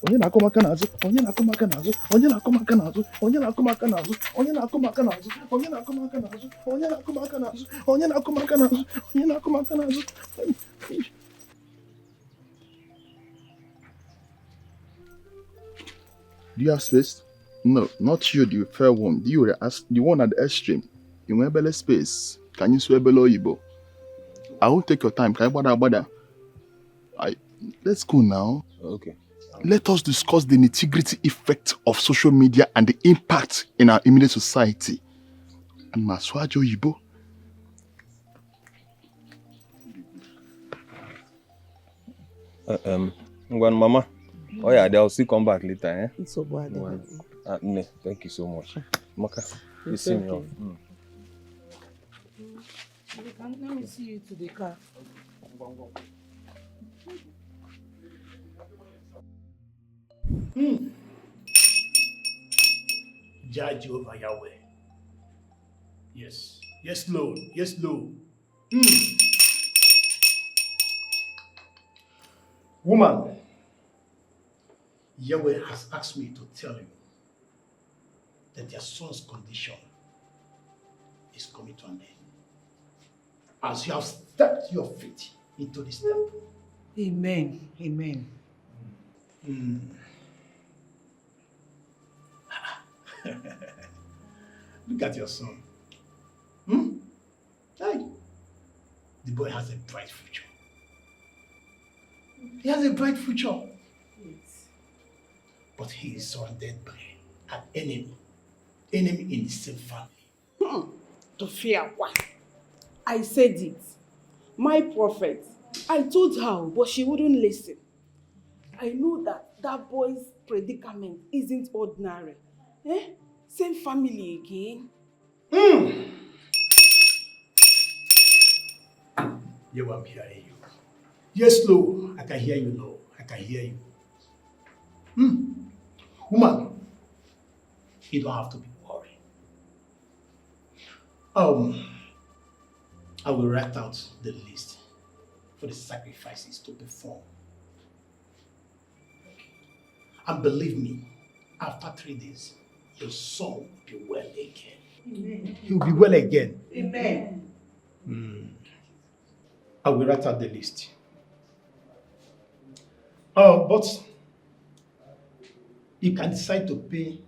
Onye na-akụ maka n'azụ, onye na-akụ maka n'azụ, onye na-akụ maka n'azụ, onye na-akụ maka n'azụ, onye na-akụ maka n'azụ, onye na-akụ maka n'azụ, onye na-akụ maka n'azụ, onye na-akụ maka n'azụ, onye na-akụ maka n'azụ. Do you have space? No, not you, the fair one. You the one at the extreme. You want belly space. Can you swear below Igbo? I won't take your time. Can you bother? Let's go now. Okay. Let us discuss the nitty-gritty effect of social media and the impact in our immediate society. And Maswajo Igbo. Mama. Oh yeah, they'll still come back later, eh? It's so bad. Ne, thank you so much. Maka, you see me off. Let me see you to the car. Judge over Yahweh. Yes. Yes, Lord. Yes, Lord. Woman, Yahweh has asked me to tell you that your son's condition is coming to an end. As you have stepped your feet into this temple. Amen. Amen. Look at your son. Hey. The boy has a bright future. He has a bright future. Yes. But he is surrounded by an enemy. Enemy in the same family. To fear what? I said it. My prophet. I told her, but she wouldn't listen. I know that boy's predicament isn't ordinary. Same family again. Yo, I'm hearing you. Yes, Lord. I can hear you, Lord. I can hear you. Woman, you don't have to be worried. I will write out the list for the sacrifices to perform. And believe me, after 3 days, your son will be well again. Amen. He will be well again. Amen. I will write out the list. But you can decide to pay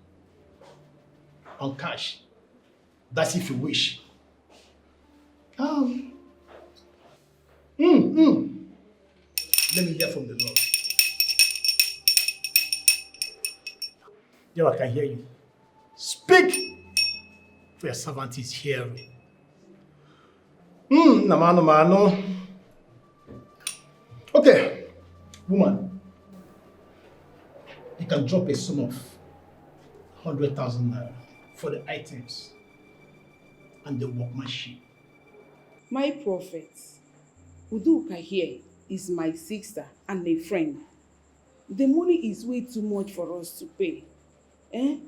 on cash. That's if you wish. Let me hear from the Lord. Yeah, I can hear you. Speak, for your servant is hearing. Namano. Okay, woman, you can drop a sum of 100,000 naira for the items and the workmanship. My prophet, Uduka here is my sister and a friend. The money is way too much for us to pay.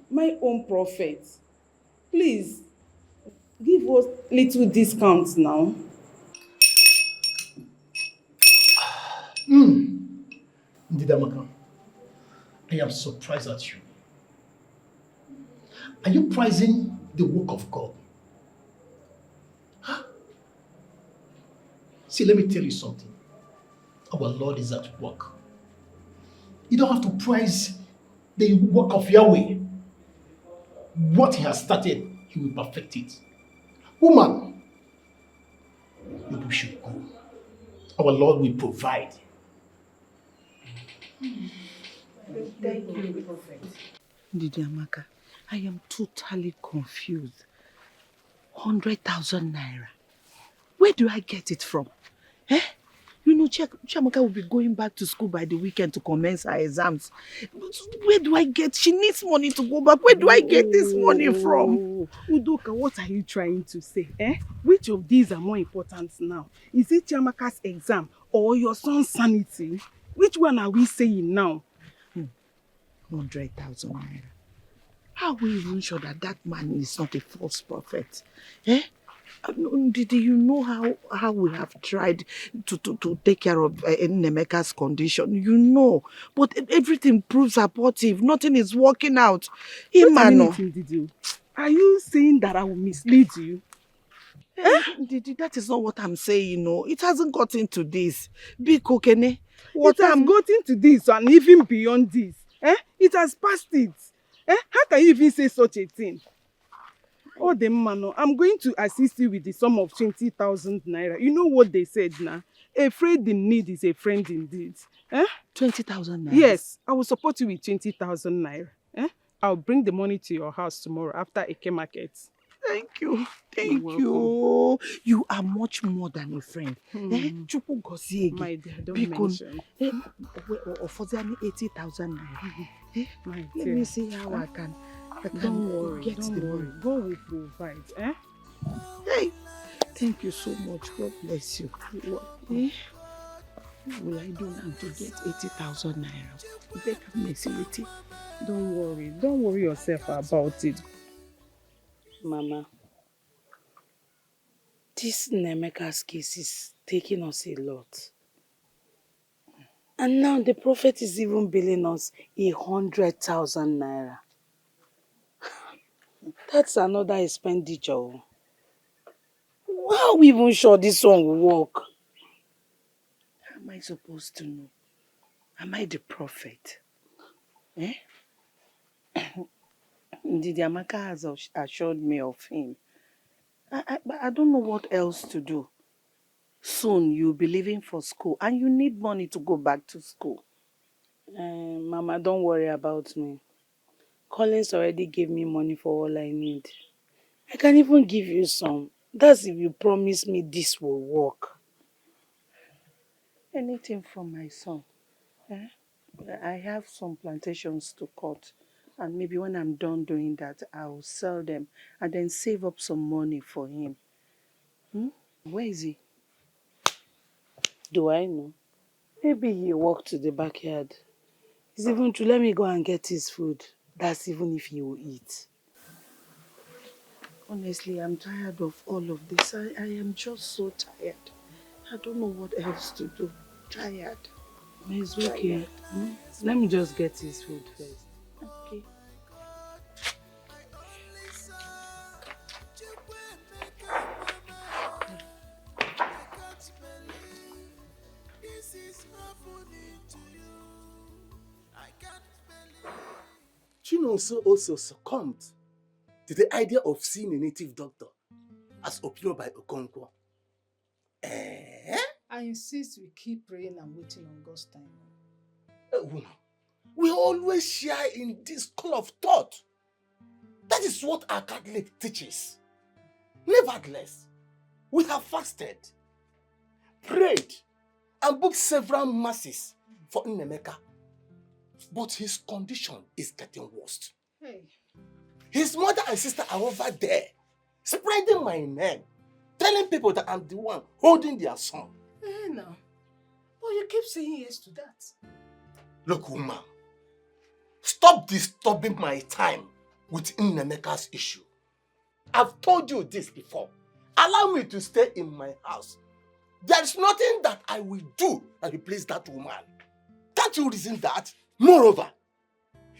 My own prophet, please give us little discounts now. Ndidamaka, I am surprised at you. Are you prizing the work of God? Huh? See, let me tell you something. Our Lord is at work. You don't have to prize the work of Yahweh. What he has started, he will perfect it. Woman, you should go. Our Lord will provide. Thank you, prophet. Ndidiamaka, I am totally confused. 100,000 naira. Where do I get it from? Eh? You know, Chiamaka will be going back to school by the weekend to commence her exams. Where do I get? She needs money to go back. Where do I get this money from? Udoka, what are you trying to say? Which of these are more important now? Is it Chiamaka's exam or your son's sanity? Which one are we saying now? 100,000 naira. How are we even sure that that man is not a false prophet? Eh? Did you know how we have tried to take care of Nemeka's condition? You know, but everything proves abortive. Nothing is working out. Imano. Are you saying that I will mislead you? That is not what I'm saying, no. It hasn't gotten to this. Big Kokene. It has gotten to this and even beyond this. It has passed it. How can you even say such a thing? Oh, the man, I'm going to assist you with the sum of 20,000 naira. You know what they said now? A friend in need is a friend indeed. 20,000 naira? Yes, I will support you with 20,000 naira. I'll bring the money to your house tomorrow after Eke market. Thank you. Thank you. You are much more than a friend. My dear, don't mention. For 80,000 naira. Let dear. me see how I can Don't worry, get the money. God will provide. Hey, thank you so much. God bless you. What will I do now to get 80,000 naira? Don't worry yourself about it. Mama, this Nemeka's case is taking us a lot. And now the prophet is even billing us 100,000 naira. That's another expenditure. How are we even sure this one will work? How am I supposed to know? Am I the prophet? Ndidiamaka has assured me of him. I don't know what else to do. Soon you'll be leaving for school and you need money to go back to school. Mama, don't worry about me. Collins already gave me money for all I need. I can even give you some. That's if you promise me this will work. Anything from my son. I have some plantations to cut. And maybe when I'm done doing that, I'll sell them and then save up some money for him. Where is he? Do I know? Maybe he walked to the backyard. It's even true. Let me go and get his food. That's even if he will eat. Honestly, I'm tired of all of this. I am just so tired. I don't know what else to do. Tired. It's okay. Let me just get his food first. Okay. Chinonso also succumbed to the idea of seeing a native doctor, as opined by Okonkwo. I insist we keep praying and waiting on God's time. Woman, we always share in this school of thought. That is what our Catholic teaches. Nevertheless, we have fasted, prayed, and booked several masses for Nemeka. But his condition is getting worse. Hey. His mother and sister are over there spreading my name, telling people that I'm the one holding their son. No. But you keep saying yes to that. Look, woman, stop disturbing my time with Nnemeka's issue. I've told you this before. Allow me to stay in my house. There's nothing that I will do that replace that woman. Can't you reason that? Moreover,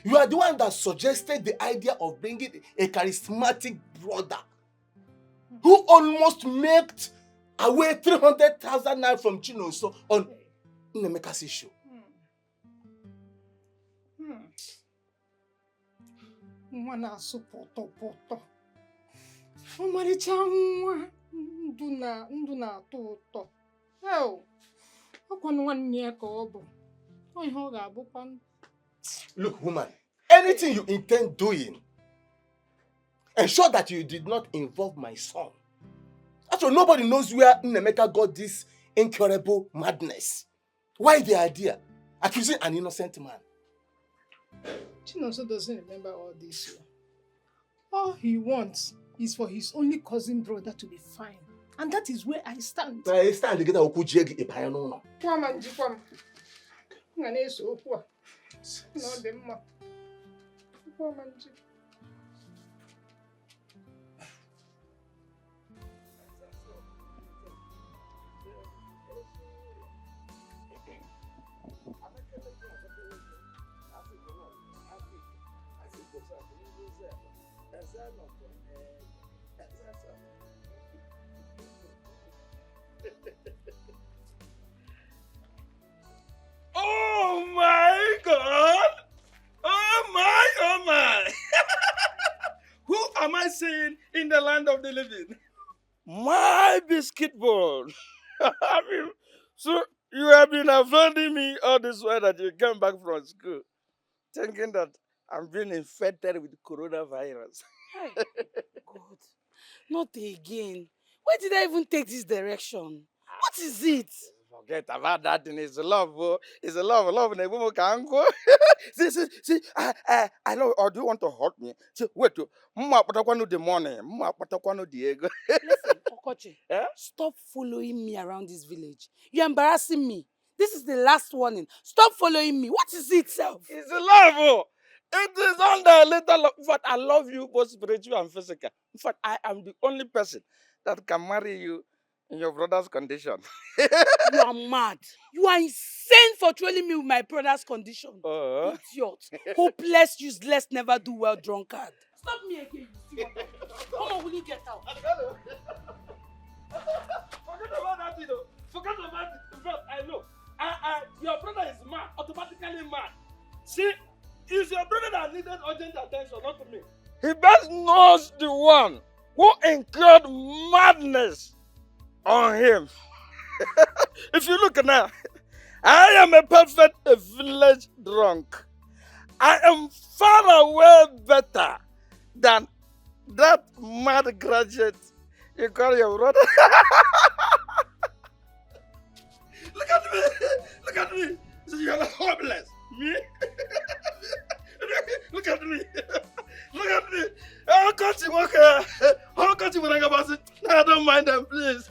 you are the one that suggested the idea of bringing a charismatic brother who almost made away 300,000 naira from Chinonso on Nnemeka's issue. Nwa na-asụ pọtọpọtọ. Ọmarịcha nwa ndụ na-atọ ụtọ. Ọkwa nwanne ya ka ọ bụ. Ọ ihe ọ ga-abụkwa. Look, woman, anything you intend doing, ensure that you did not involve my son. After all, nobody knows where Nnemeka got this incurable madness. Why the idea? Accusing an innocent man. Chinonso doesn't remember all this. All he wants is for his only cousin brother to be fine. And that is where I stand. I stand together with Kujegi Epayano. Kwam. Ngane so okwu a. No dị mma. Kwamanji. Oh my God! Oh my! Who am I seeing in the land of the living? My biscuit ball. So you have been offending me all this while that you came back from school, thinking that I'm being infected with coronavirus. Hey, God, not again. Why did I even take this direction? What is it? Forget about that thing. It's love, oh. It's love. Love in a woman can go. See, I know. Or do you want to hurt me? See, wait, Mama Patakwano the money. Mama Patakwano Diego. Listen, Okoche, stop following me around this village. You're embarrassing me. This is the last warning. Stop following me. What is it, self? It's love, oh. It is undiluted love. In fact, I love you both spiritual and physical. In fact, I am the only person that can marry you in your brother's condition. You are mad. You are insane for trolling me with my brother's condition. Idiot. Hopeless, useless, never do well, drunkard. Stop me again. You see what? Come on, will you get out? Forget about that, you know. Forget about it. In fact, I know. Your brother is mad, automatically mad. See, it's your brother that needed urgent attention, not me. He best knows the one who incurred madness on him. If you look now, I am a perfect village drunk. I am far away better than that mad graduate you call your brother. Look at me. Look at me. You are hopeless. Me? Look at me. Look at me. How can't you walk here? How can't you walk about it? I don't mind them, please.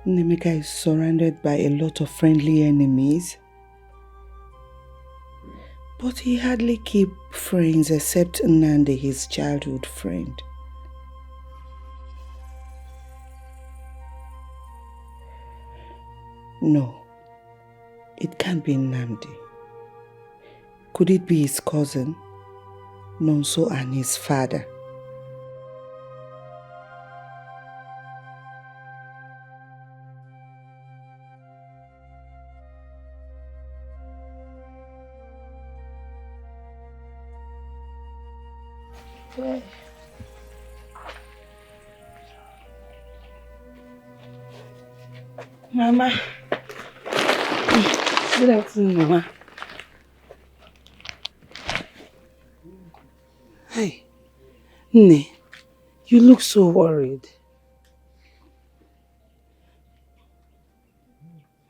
Nnemeka is surrounded by a lot of friendly enemies. But he hardly keeps friends except Nnamdi, his childhood friend. No, it can't be Nnamdi. Could it be his cousin, Nonso, and his father? Mama. Good afternoon, Mama. Hi. Nne, you look so worried.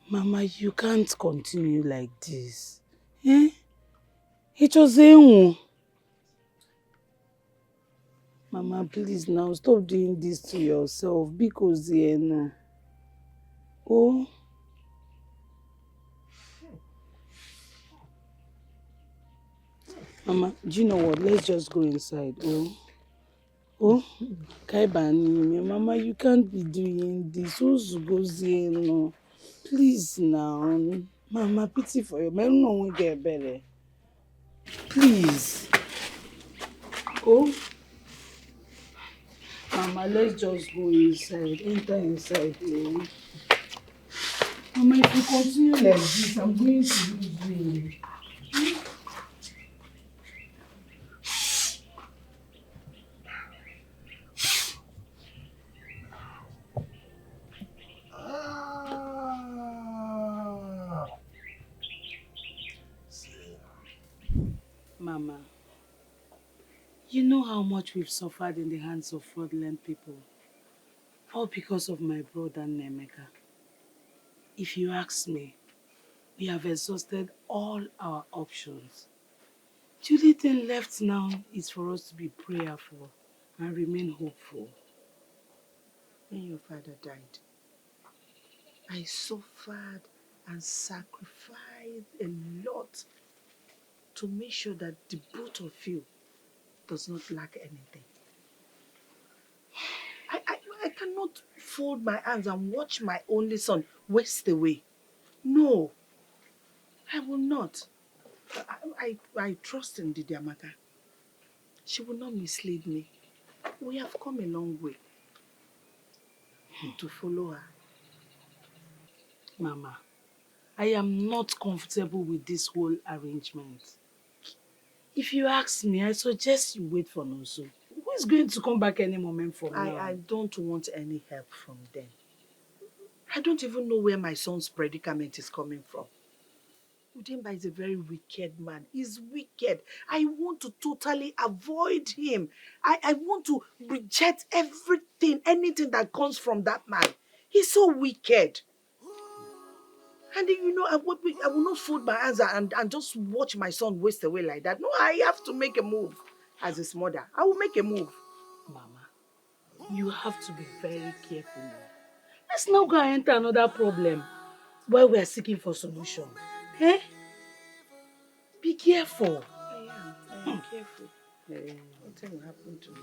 Mama, you can't continue like this. Eh? It was a Mama, please now stop doing this to yourself because no. Oh. Mama, do you know what? Let's just go inside. Oh, Kaibani, Mama, you can't be doing this. No. Please now. Mama, pity for you. Maybe no one get better. Please. Oh. Mama, let's just go inside. Enter inside. Oh. Mama, if you continue like this, I'm going to lose you. Mama, you know how much we've suffered in the hands of fraudulent people. All because of my brother Nemeka. If you ask me, we have exhausted all our options. The only thing left now is for us to be prayerful and remain hopeful. When your father died, I suffered and sacrificed a lot to make sure that the both of you does not lack anything. I cannot fold my hands and watch my only son waste away. No, I will not. I trust in Didi Amaka. She will not mislead me. We have come a long way to follow her. Mama, I am not comfortable with this whole arrangement. If you ask me, I suggest you wait for Nonso. Who is going to come back any moment from now? I don't want any help from them. I don't even know where my son's predicament is coming from. Udemba is a very wicked man. He's wicked. I want to totally avoid him. I want to reject everything, anything that comes from that man. He's so wicked. And you know, I will not fold my hands and just watch my son waste away like that. No, I have to make a move as his mother. I will make a move. Mama, you have to be very careful now. Let's not go and enter another problem while we are seeking for solution. Eh? Be careful. I am careful. Nothing will happen to me.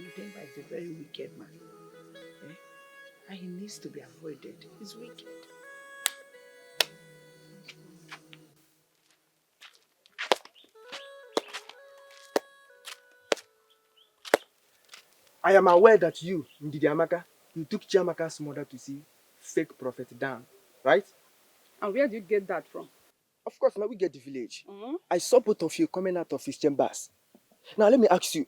Udemba is a very wicked man. Eh? And he needs to be avoided. He's wicked. I am aware that you, Ndidi Amaka, you took Chiamaka's mother to see fake Prophet Dan, right? And where did you get that from? Of course, now we get the village. I saw both of you coming out of his chambers. Now let me ask you,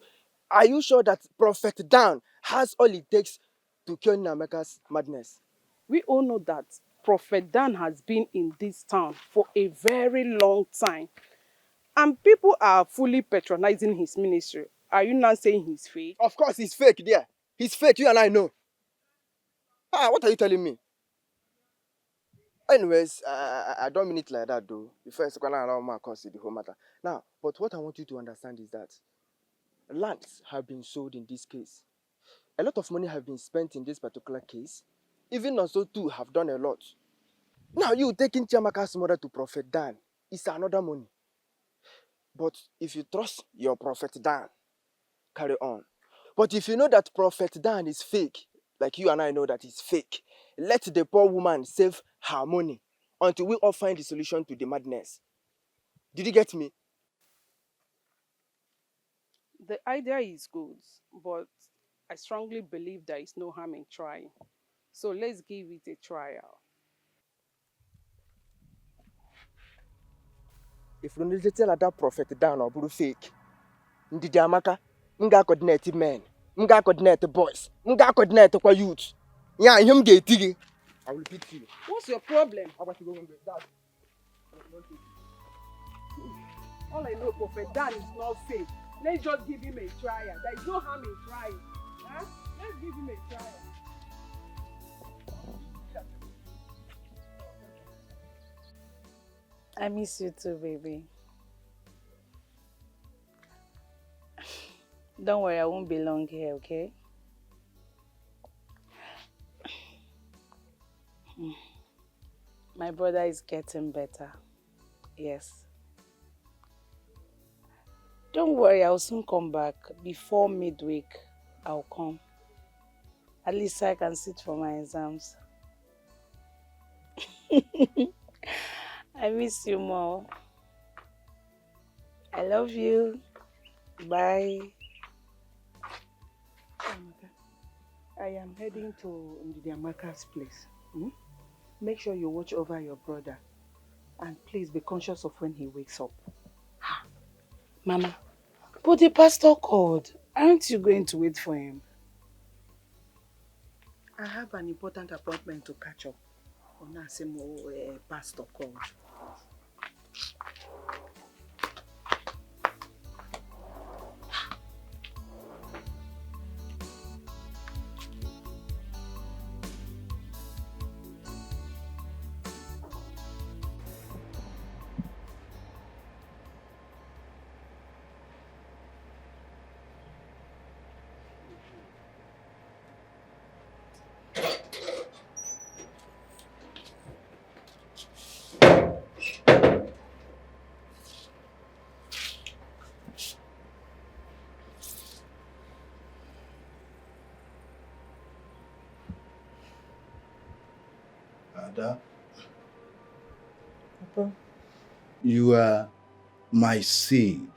are you sure that Prophet Dan has all it takes to cure Nameka's madness? We all know that Prophet Dan has been in this town for a very long time. And people are fully patronizing his ministry. Are you not saying he's fake? Of course he's fake there. He's fake, you and I know. What are you telling me? Anyways, I don't mean it like that though. Before I allow my consider the whole matter. Now, but what I want you to understand is that lands have been sold in this case. A lot of money have been spent in this particular case. Even also too have done a lot. Now you taking Chiamaka's mother to Prophet Dan is another money. But if you trust your Prophet Dan, carry on. But if you know that Prophet Dan is fake, like you and I know that he's fake, let the poor woman save her money until we all find the solution to the madness. Did you get me? The idea is good, but I strongly believe there is no harm in trying. So let's give it a trial. If you tell that Prophet Dan or Buru fake, Ndidi Amaka, nga coordinate men, nga coordinate boys, nga coordinate kwa youth. Yeah, him get tigi. I will repeat to you. What's your problem? How about you go with that? All I know, Prophet Dan is not fake. Let's just give him a trial. There is no harm in trying. Huh? Let's give him a trial. I miss you too, baby. Don't worry, I won't be long here, okay? My brother is getting better. Yes. Don't worry, I'll soon come back. Before midweek, I'll come. At least I can sit for my exams. I miss you more. I love you. Bye. I am heading to Ndidiamaka's place. Make sure you watch over your brother. And please be conscious of when he wakes up. Mama, but the pastor called. Aren't you going to wait for him? I have an important appointment to catch up. Onasimo pastor called. Ada, Papa, you are my seed.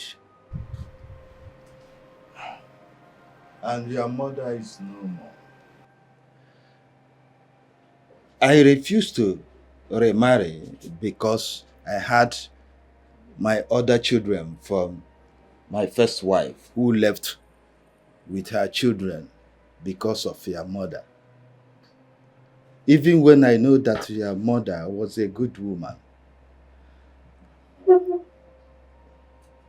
And your mother is no more. I refused to remarry because I had my other children from my first wife who left with her children because of your mother. Even when I know that your mother was a good woman.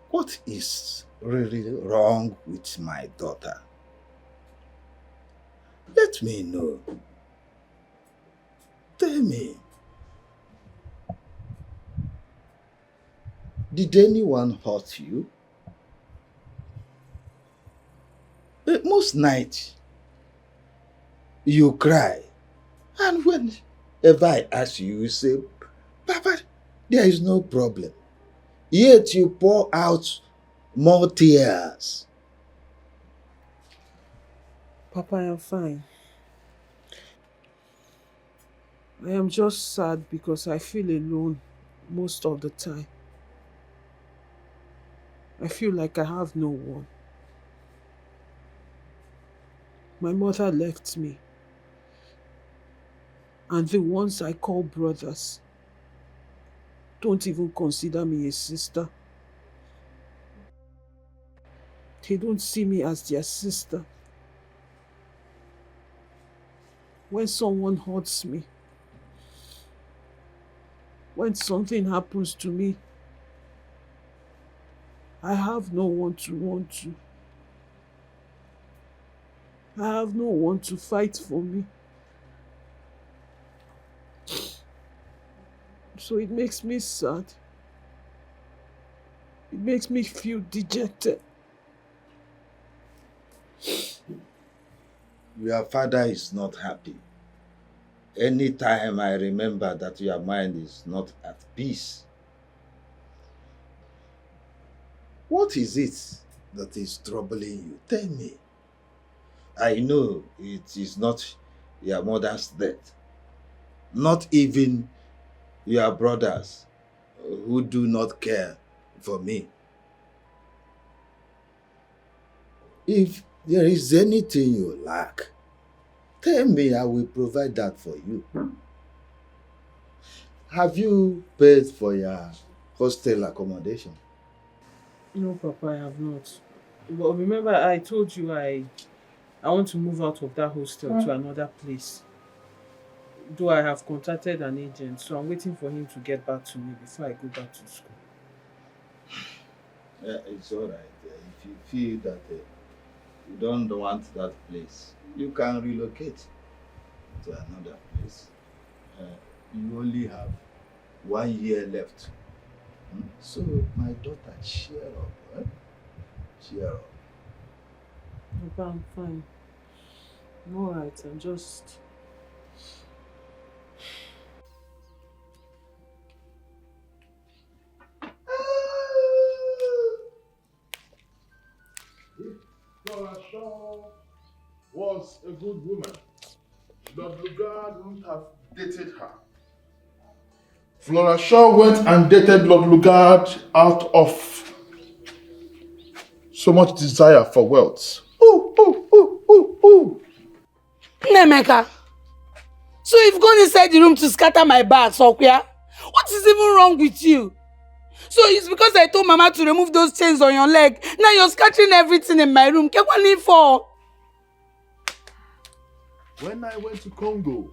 What is really wrong with my daughter? Let me know. Tell me. Did anyone hurt you? Most nights, you cry. And whenever I ask you, you say, Papa, there is no problem. Yet you pour out more tears. Papa, I am fine. I am just sad because I feel alone most of the time. I feel like I have no one. My mother left me. And the ones I call brothers don't even consider me a sister. They don't see me as their sister. When someone hurts me, when something happens to me, I have no one to run to. I have no one to fight for me. So it makes me sad. It makes me feel dejected. Your father is not happy. Anytime I remember that your mind is not at peace. What is it that is troubling you? Tell me. I know it is not your mother's death. Not even your brothers who do not care for me. If there is anything you lack, tell me, I will provide that for you. Have you paid for your hostel accommodation? No, Papa, I have not. But remember, I told you I want to move out of that hostel to another place. Though I have contacted an agent, so I'm waiting for him to get back to me before I go back to school. Yeah, it's all right. If you feel that you don't want that place, you can relocate to another place. You only have 1 year left So, my daughter, cheer up. Eh? Cheer up. Papa, I'm fine. I'm alright. I'm just... Flora Shaw was a good woman. Lord Lugard wouldn't have dated her. Flora Shaw went and dated Lord Lugard out of so much desire for wealth. Nemeka, so you've gone inside the room to scatter my bags, Okwia? What is even wrong with you? So it's because I told Mama to remove those chains on your leg. Now you're scattering everything in my room. Kekwani for? When I went to Congo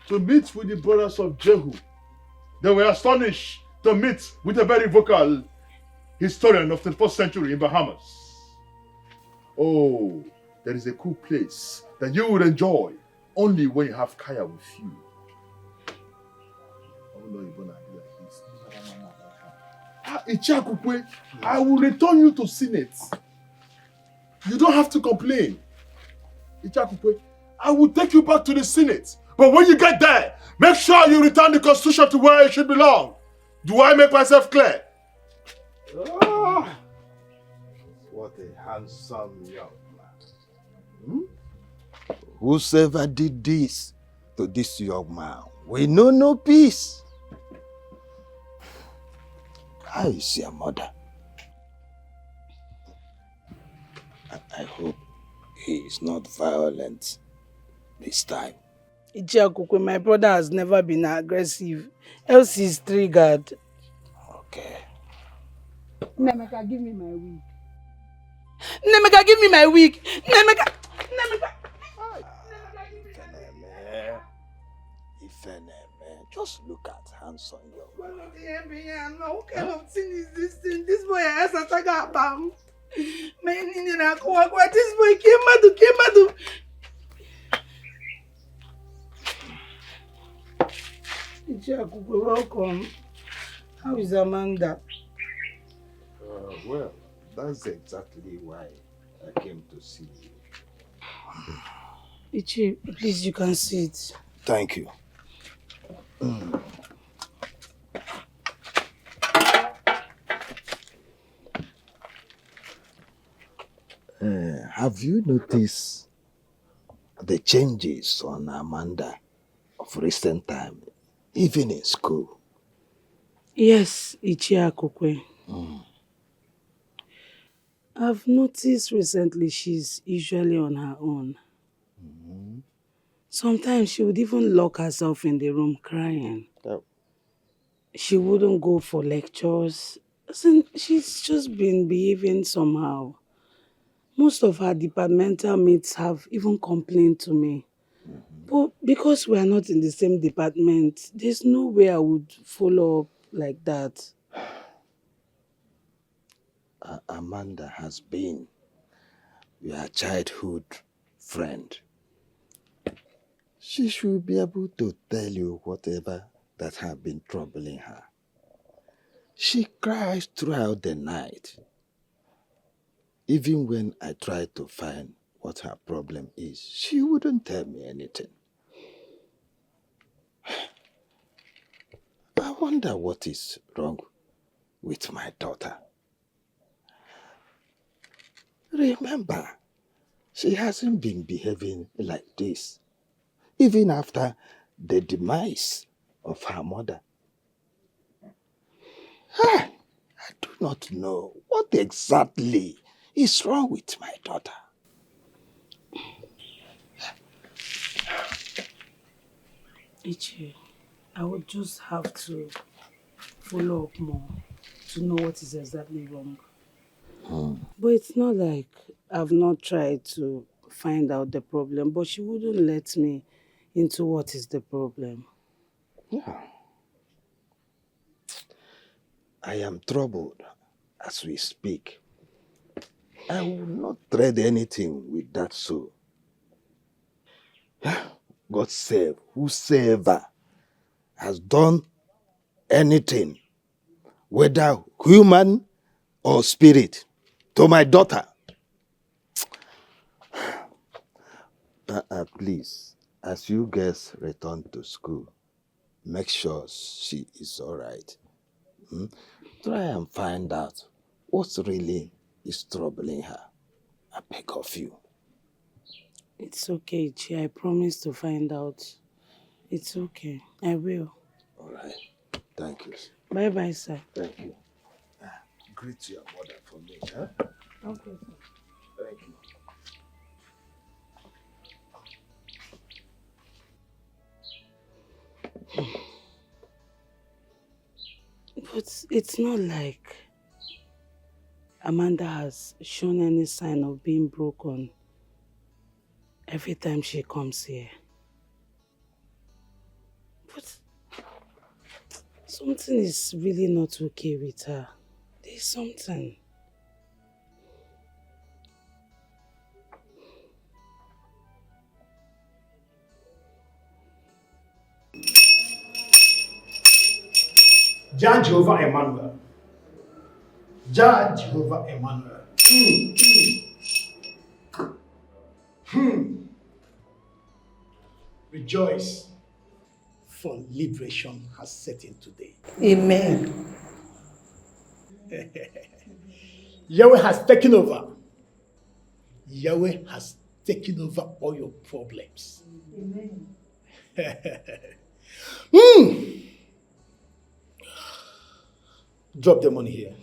to meet with the brothers of Jehu, they were astonished to meet with a very vocal historian of the 21st century in Bahamas. Oh, there is a cool place that you would enjoy only when you have Kaya with you. Oh no, you're gonna be like this. Ichakukwe, I will return you to Senate. You don't have to complain. Ichakukwe, I will take you back to the Senate. But when you get there, make sure you return the Constitution to where it should belong. Do I make myself clear? Oh, what a handsome young man. Whosoever did this to this young man, we know no peace. How is your mother? I hope he is not violent this time. Ichiakukwe, my brother has never been aggressive. Else he's triggered. Okay. Nemeka, give me my wig. Nemeka, give me my wig. Nemeka. Ifeneme, just look at handsome young man. What kind of thing is this thing? This boy has a saga bam. This boy came. Ichiakukwe, welcome. How is Amanda? Well, that's exactly why I came to see you. Ichi, please, you can sit. Thank you. Have you noticed the changes on Amanda of recent time, even in school? Yes, Ichiakukwe. I've noticed recently she's usually on her own. Sometimes she would even lock herself in the room crying. Oh. She wouldn't go for lectures. She's just been behaving somehow. Most of her departmental mates have even complained to me. But because we are not in the same department, there's no way I would follow up like that. Amanda has been your childhood friend. She should be able to tell you whatever that has been troubling her. She cries throughout the night. Even when I try to find what her problem is, she wouldn't tell me anything. I wonder what is wrong with my daughter. Remember, she hasn't been behaving like this, even after the demise of her mother. I do not know what exactly is wrong with my daughter. Ichi, I would just have to follow up more to know what is exactly wrong. But it's not like I've not tried to find out the problem, but she wouldn't let me into what is the problem. Yeah. I am troubled as we speak. I will not trade anything with that soul. God save whosoever has done anything whether human or spirit, to my daughter. Please, as you guys return to school, make sure she is all right. Try and find out what really is troubling her. I beg of you. It's okay, Chi. I promise to find out. It's okay. I will. All right. Thank you. Bye-bye, sir. Thank you. Greet your mother for me, huh? Okay, sir. Thank you. But it's not like Amanda has shown any sign of being broken every time she comes here. But something is really not okay with her. There's something. Jah Jehovah Emmanuel. Jah Jehovah Emmanuel. Rejoice, for liberation has set in today. Amen. Yahweh has taken over. Yahweh has taken over all your problems. Amen. Drop the money here.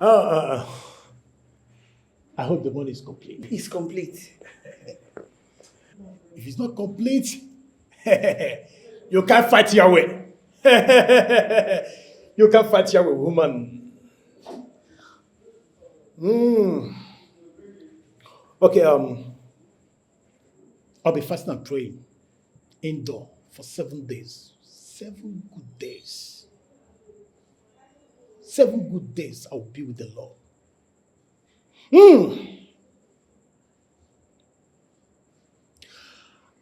I hope the money is complete. It's complete. If it's not complete, you can't fight Yahweh. You can't fight Yahweh, woman. Okay, I'll be fasting and praying indoor for 7 days. 7 good days. 7 good days I'll be with the Lord.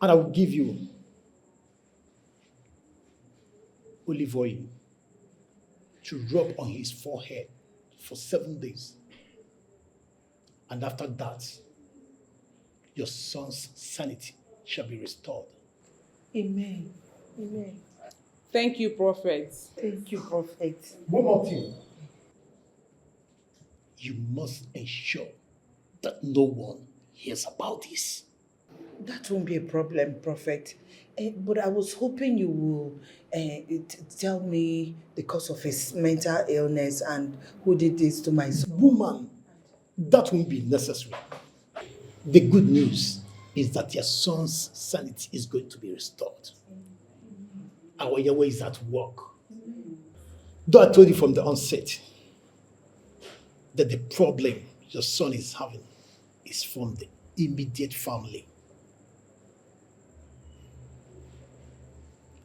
And I will give you olive oil to rub on his forehead for 7 days. And after that, your son's sanity shall be restored. Amen. Amen. Thank you, Prophet. Thank you, Prophet. One more thing. You must ensure that no one hears about this. That won't be a problem, Prophet. But I was hoping you will tell me the cause of his mental illness and who did this to my son. Woman, that won't be necessary. The good news is that your son's sanity is going to be restored. Our Yahweh is at work. Though I told you from the onset that the problem your son is having is from the immediate family.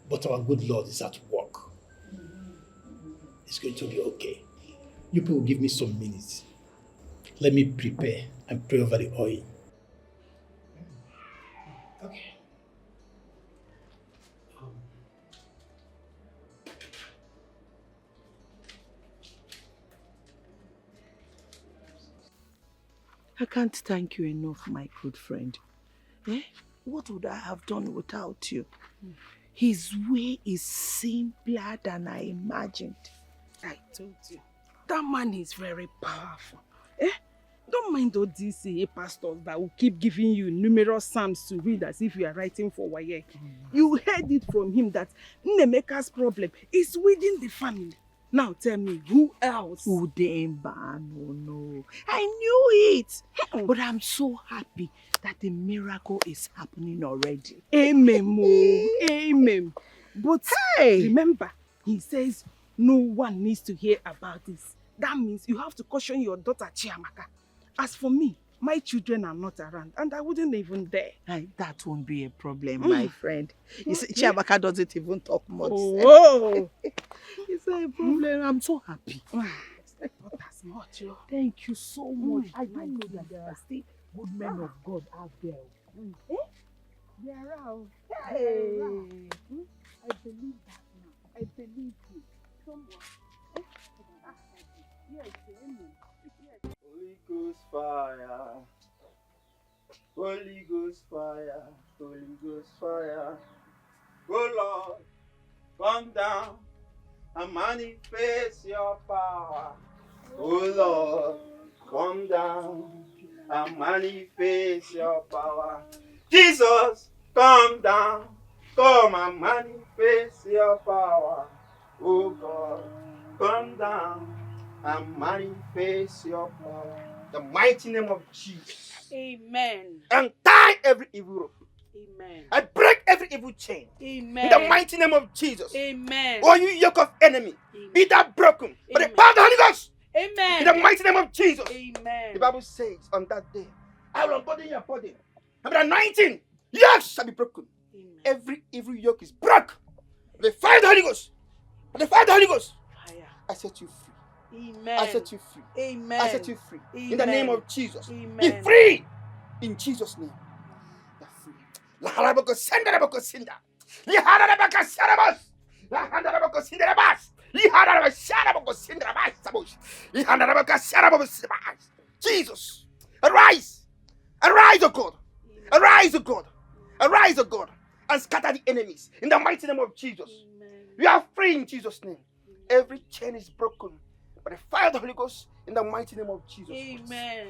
But our good Lord is at work. It's going to be okay. You people give me some minutes. Let me prepare and pray over the oil. Okay. I can't thank you enough, my good friend. What would I have done without you? His way is simpler than I imagined. I told you. That man is very powerful. Don't mind all these pastors that will keep giving you numerous psalms to read as if you are writing for Waye. You heard it from him that Nnemeka's problem is within the family. Now tell me, who else? Udemba, no. I knew it. But I'm so happy that the miracle is happening already. Amen. Amen. But remember, he says no one needs to hear about this. That means you have to caution your daughter Chiamaka. As for me, my children are not around and I wouldn't even dare. That won't be a problem, my friend. You see, Chiamaka doesn't even talk much. Oh. It's not a problem. I'm so happy. Not as much. Thank you so much. I don't know that there are still good men of God out there. There are. Hey. I believe that now. I believe you. Someone. Yes, amen. Yes. Holy Ghost fire. Holy Ghost fire. Holy Ghost fire. Oh Lord, come down and manifest your power. Oh Lord, come down and manifest your power. Jesus, come down, come and manifest your power. Oh God, come down and manifest your power. The mighty name of Jesus. Amen. And tie every evil rope. Amen. I break every evil chain. Amen. In the mighty name of Jesus. Amen. Oh, you yoke of enemy, be that broken by the Amen. power of the Holy Ghost. Amen. In the mighty name of Jesus. Amen. The Bible says on that day, I will unburden your body. And the anointing, yokes shall be broken. Amen. Every evil yoke is broken. The fire of the Holy Ghost. The fire of the Holy Ghost. Fire. I set you free. Amen. I set you free. Amen. I set you free. Amen. In the name of Jesus. Amen. Be free. In Jesus' name. You're free. La haraboko senda raboko sinda. Li harabaka sarabas. La haraboko sinda rabas. Li harabaka saraboko sinda rabas. Sabush. Li harabaka saraboko sinda. Jesus. Arise. Arise, O God. Arise, O God. Arise, O God. And scatter the enemies. In the mighty name of Jesus. Amen. You are free in Jesus' name. Every chain is broken by the fire of the Holy Ghost in the mighty name of Jesus. Amen.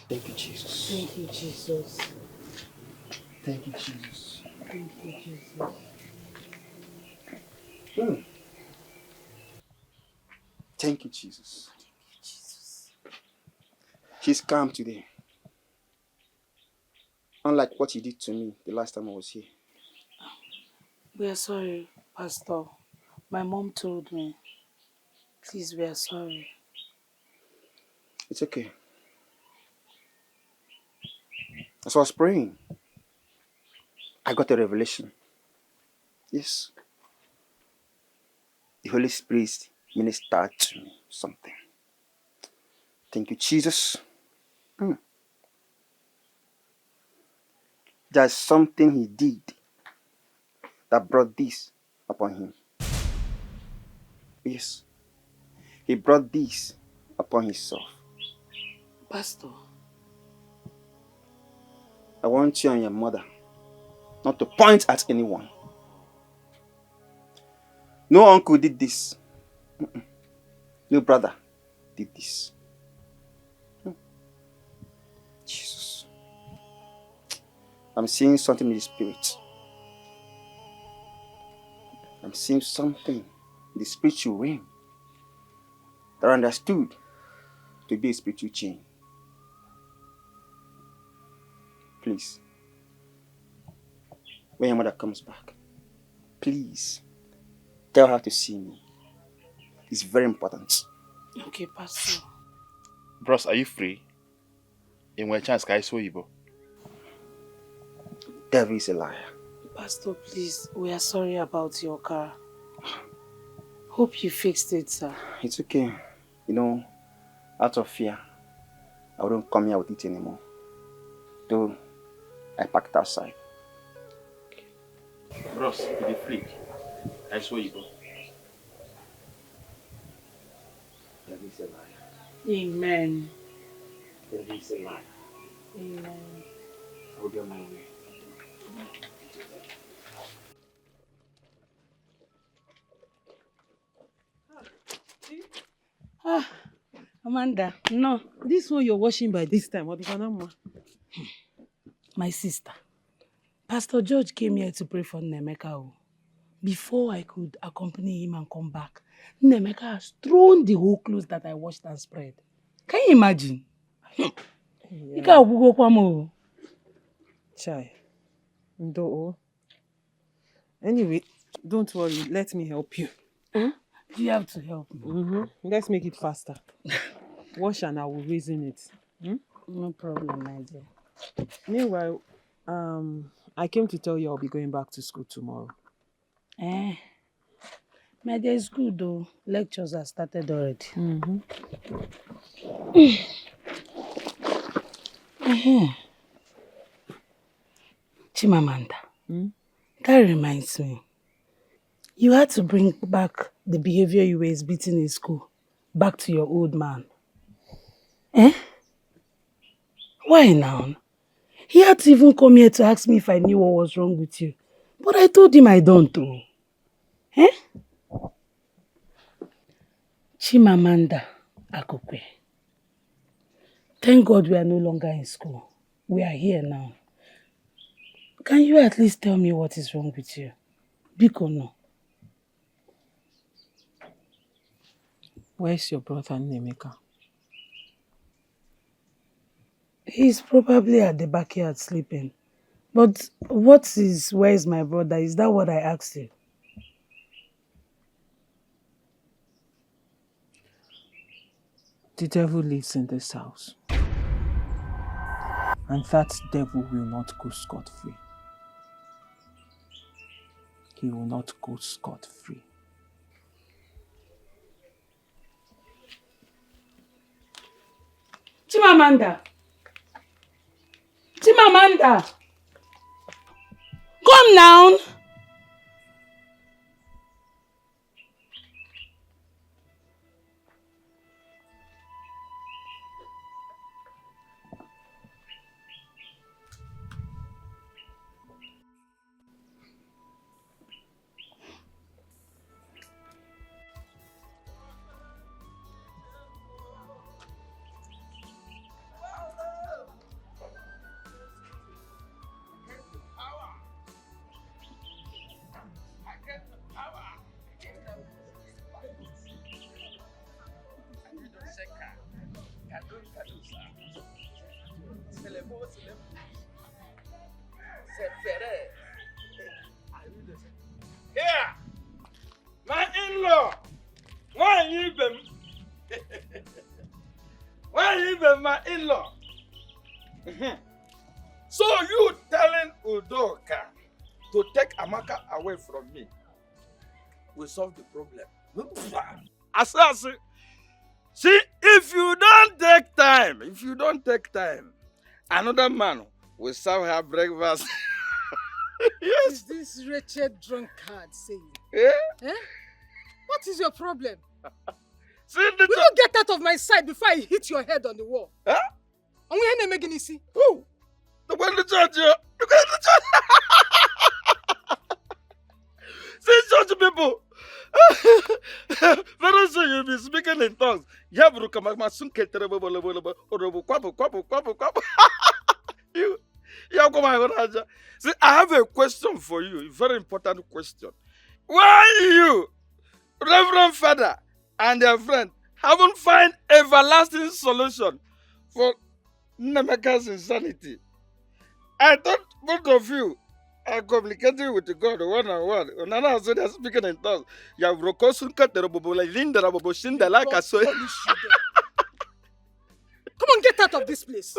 Thank you, Jesus. Thank you, Jesus. Thank you, Jesus. Thank you, Jesus. Thank you, Jesus. He's calm today. Unlike what he did to me the last time I was here. We are sorry, Pastor. My mom told me. Please, we are sorry. It's okay. As I was praying, I got a revelation. Yes. The Holy Spirit ministered to me something. Thank you, Jesus. There's something he did that brought this upon him. Yes. He brought this upon himself. Pastor. I want you and your mother not to point at anyone. No uncle did this. No brother did this. Jesus. I'm seeing something in the spirit. I'm seeing something in the spiritual realm that I understood to be a spiritual chain. Please, when your mother comes back, please tell her to see me. It's very important. Okay, Pastor. Bros, are you free? In my chance, can I show you? Devil is a liar. Pastor, please, we are sorry about your car. Hope you fixed it, sir. It's okay. You know, out of fear, I wouldn't come here with it anymore. Though I packed outside. Bros, you be free. I show you. Devil is a liar. Amen. Devil is a liar. Amen. I will be on my way. Amanda, no. This one you're washing by this time. What My sister. Pastor George came here to pray for Nemeka. Before I could accompany him and come back, Nemeka has thrown the whole clothes that I washed and spread. Can you imagine? Yeah. Chai. Ndo. Anyway, don't worry. Let me help you. Huh? You have to help me. Let's make it faster. Wash and I will reason it. No problem, my dear. Meanwhile, I came to tell you I'll be going back to school tomorrow. My dear, it's good though. Lectures are started already. Chimamanda, that reminds me. You had to bring back the behavior you were exhibiting in school back to your old man. Eh? Why now? He had to even come here to ask me if I knew what was wrong with you. But I told him I don't know. Eh? Chimamanda Akokwe. Thank God we are no longer in school. We are here now. Can you at least tell me what is wrong with you? Biko no. Where's your brother Nemeka? He's probably at the backyard sleeping. But where is my brother? Is that what I asked you? The devil lives in this house. And that devil will not go scot-free. He will not go scot-free. Chimamanda! Chimamanda! Come down! Here, my in-law. Why even? Why even my in-law? So you telling Udoka to take Amaka away from me will solve the problem. Asasi, see, if you don't take time, another man will serve her breakfast. Yes. Is this wretched drunkard saying? Eh? Eh? What is your problem? See, will you get out of my sight before I hit your head on the wall? Huh? And we ain't making it see. Who? The one to judge you. You going to judge. See, church people. Very soon you'll be speaking in tongues. You see, I have a question for you, a very important question. Why you, Reverend Father, and their friend haven't found everlasting solution for Nemeka's insanity? I thought both of you are communicating with God one-on-one. Nana also they are speaking in tongues. You have Come on, get out of this place.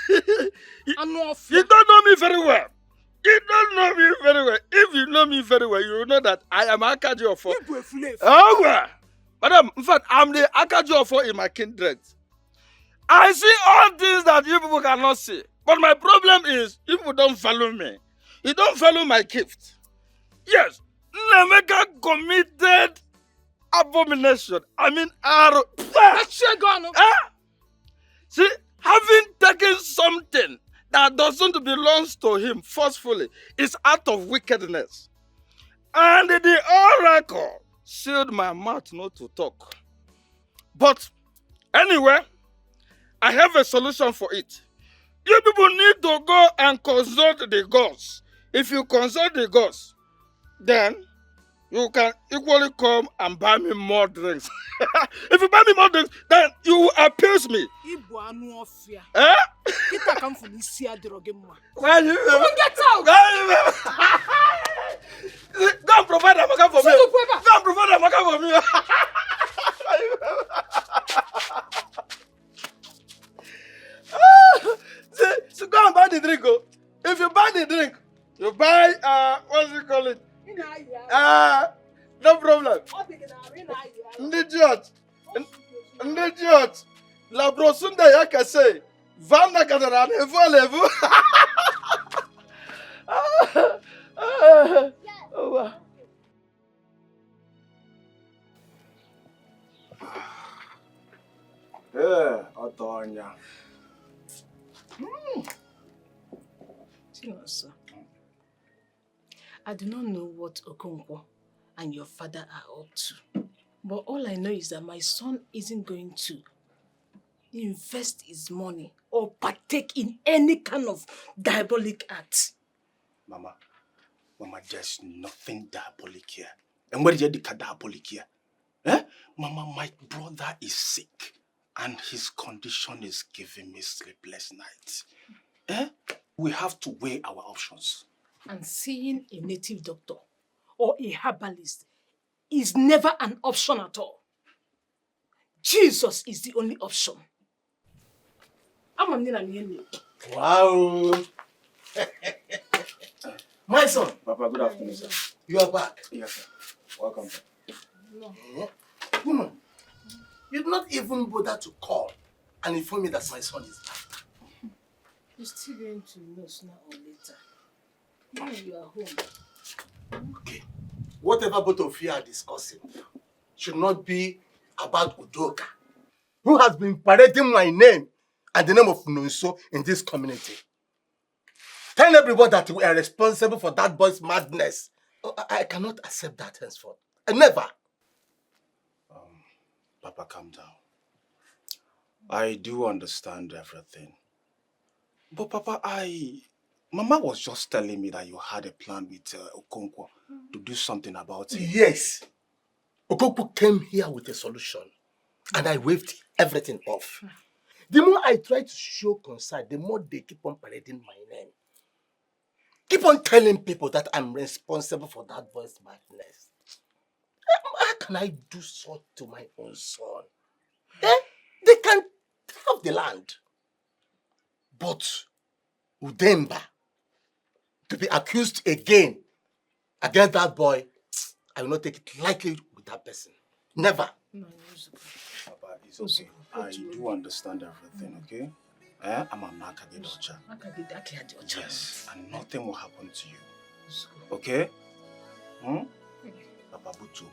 You don't know me very well. You don't know me very well. If you know me very well, you will know that I am Akajiofo. Oh, well. Madam, in fact, I'm the Akajiofo in my kindred. I see all things that you people cannot see. But my problem is, you people don't follow me. You don't follow my gift. Yes, Nemeka committed abomination. I mean, see, having taken something that doesn't belong to him forcefully is out of wickedness. And the oracle sealed my mouth not to talk. But anyway, I have a solution for it. You people need to go and consult the gods. If you consult the gods, then you can equally come and buy me more drinks. If you buy me more drinks, then you will appease me. Eh? Why you? Come on, get out! Go and provide a maca for me. Go and provide a maca for me. So go and buy the drink. Oh. If you buy the drink, you buy what's it call it? No problem. Ndidiot. La brosunda ya kase. Vana kadara nevu levu. Otonya. Chinonso, I do not know what Okonkwo and your father are up to. But all I know is that my son isn't going to invest his money or partake in any kind of diabolic act. Mama, there's nothing diabolic here. And where did you get diabolic here? Eh? Mama, my brother is sick. And his condition is giving me sleepless nights. Eh? We have to weigh our options. And seeing a native doctor or a herbalist is never an option at all. Jesus is the only option. Wow! My son! Papa, good afternoon, sir. You are back. Yes, sir. Welcome, sir. No. Woman, you did not even bother to call and inform me that my son is back. You're still going to know sooner or later. Now you are home. Okay. Whatever both of you are discussing should not be about Udoka, who has been parading my name and the name of Nonso in this community. Tell everyone that we are responsible for that boy's madness. Oh, I cannot accept that henceforth. Never. Papa, calm down. I do understand everything. But Papa, Mama was just telling me that you had a plan with Okonkwo to do something about it. Yes. Okonkwo came here with a solution and I waved everything off. The more I try to show concern, the more they keep on parading my name. Keep on telling people that I'm responsible for that boy's madness. How can I do so to my own son? Eh? They can have the land. But Udemba, to be accused again against that boy, I will not take it lightly with that person. Never. No, Papa, it's okay. I do understand everything, okay? I'm a Makagedocha. Yes, and nothing will happen to you. Okay? Papa, Butu.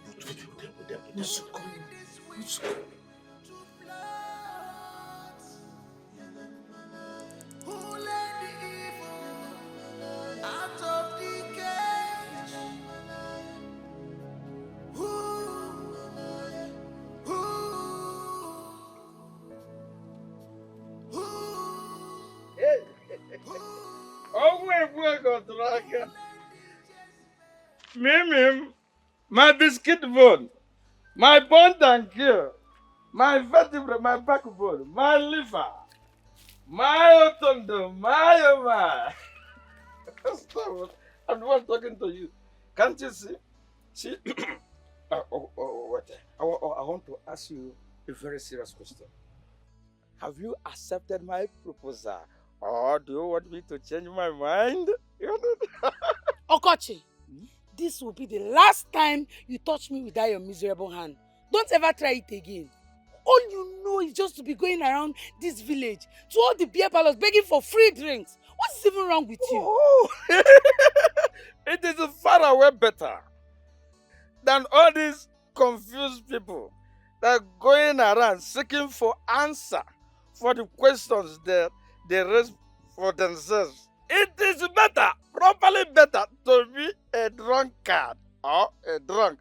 Mimim, my biscuit bone, my bone and kill, my vertebrae, my backbone, my liver, my otondo, my Stop. I'm the one talking to you. Can't you see? See? Wait. I want to ask you a very serious question. Have you accepted my proposal? Or do you want me to change my mind? Okochi, this will be the last time you touch me with that your miserable hand. Don't ever try it again. All you know is just to be going around this village to all the beer parlors begging for free drinks. What is even wrong with you? Oh, it is far away better than all these confused people that are going around seeking for answer for the questions that they raise for themselves. It is better, properly better, to be a drunkard or a drunk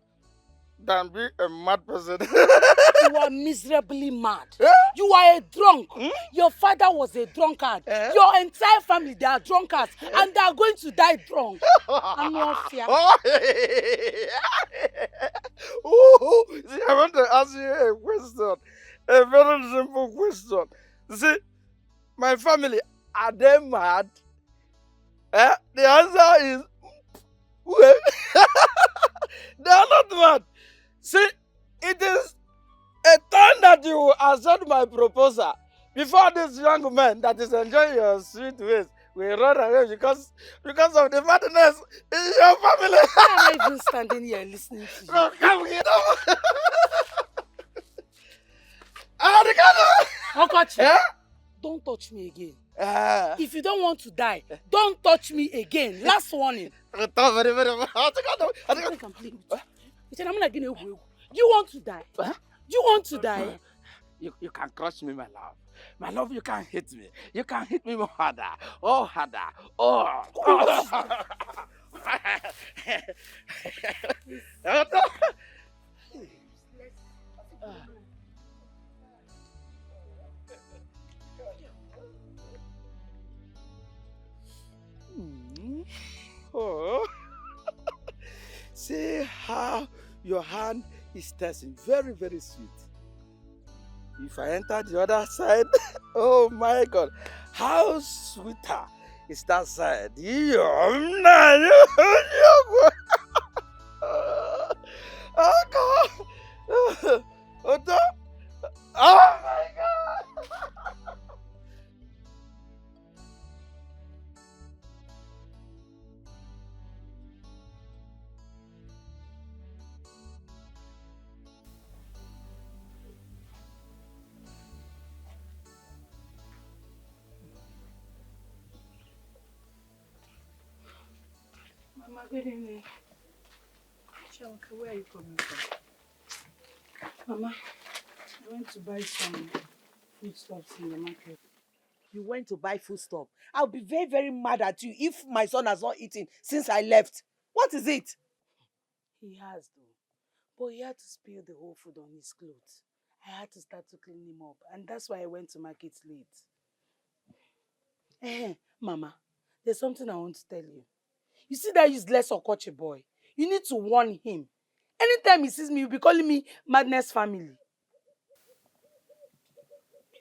than be a mad person. You are miserably mad. You are a drunk. Your father was a drunkard. Your entire family, they are drunkards. And they are going to die drunk. I'm not fear. See, I want to ask you a question. A very simple question. See, my family, are they mad? The answer is, well, they are not mad. See, it is a time that you will accept my proposal before this young man that is enjoying your sweet ways will run away because of the madness in your family. Why am I even standing here listening to you? No, come here. Okochi, don't touch me again. If you don't want to die, don't touch me again. Last warning. I think I'm playing with you. You said I'm not getting away. You want to die? You want to die? You can crush me, my love. My love, you can hit me. You can hit me more harder. Oh, harder. Oh. Oh. See how your hand is tasting. Very, very sweet. If I enter the other side, oh my God, how sweeter is that side? Oh God! Oh my God! Mama, good evening. Shamaka, where are you coming from? Mama, I went to buy some foodstuffs in the market. You went to buy foodstuff. I'll be very, very mad at you if my son has not eaten since I left. What is it? He has though. But he had to spill the whole food on his clothes. I had to start to clean him up. And that's why I went to market late. Mama, there's something I want to tell you. You see that useless Okoche boy? You need to warn him. Anytime he sees me, he'll be calling me Madness Family.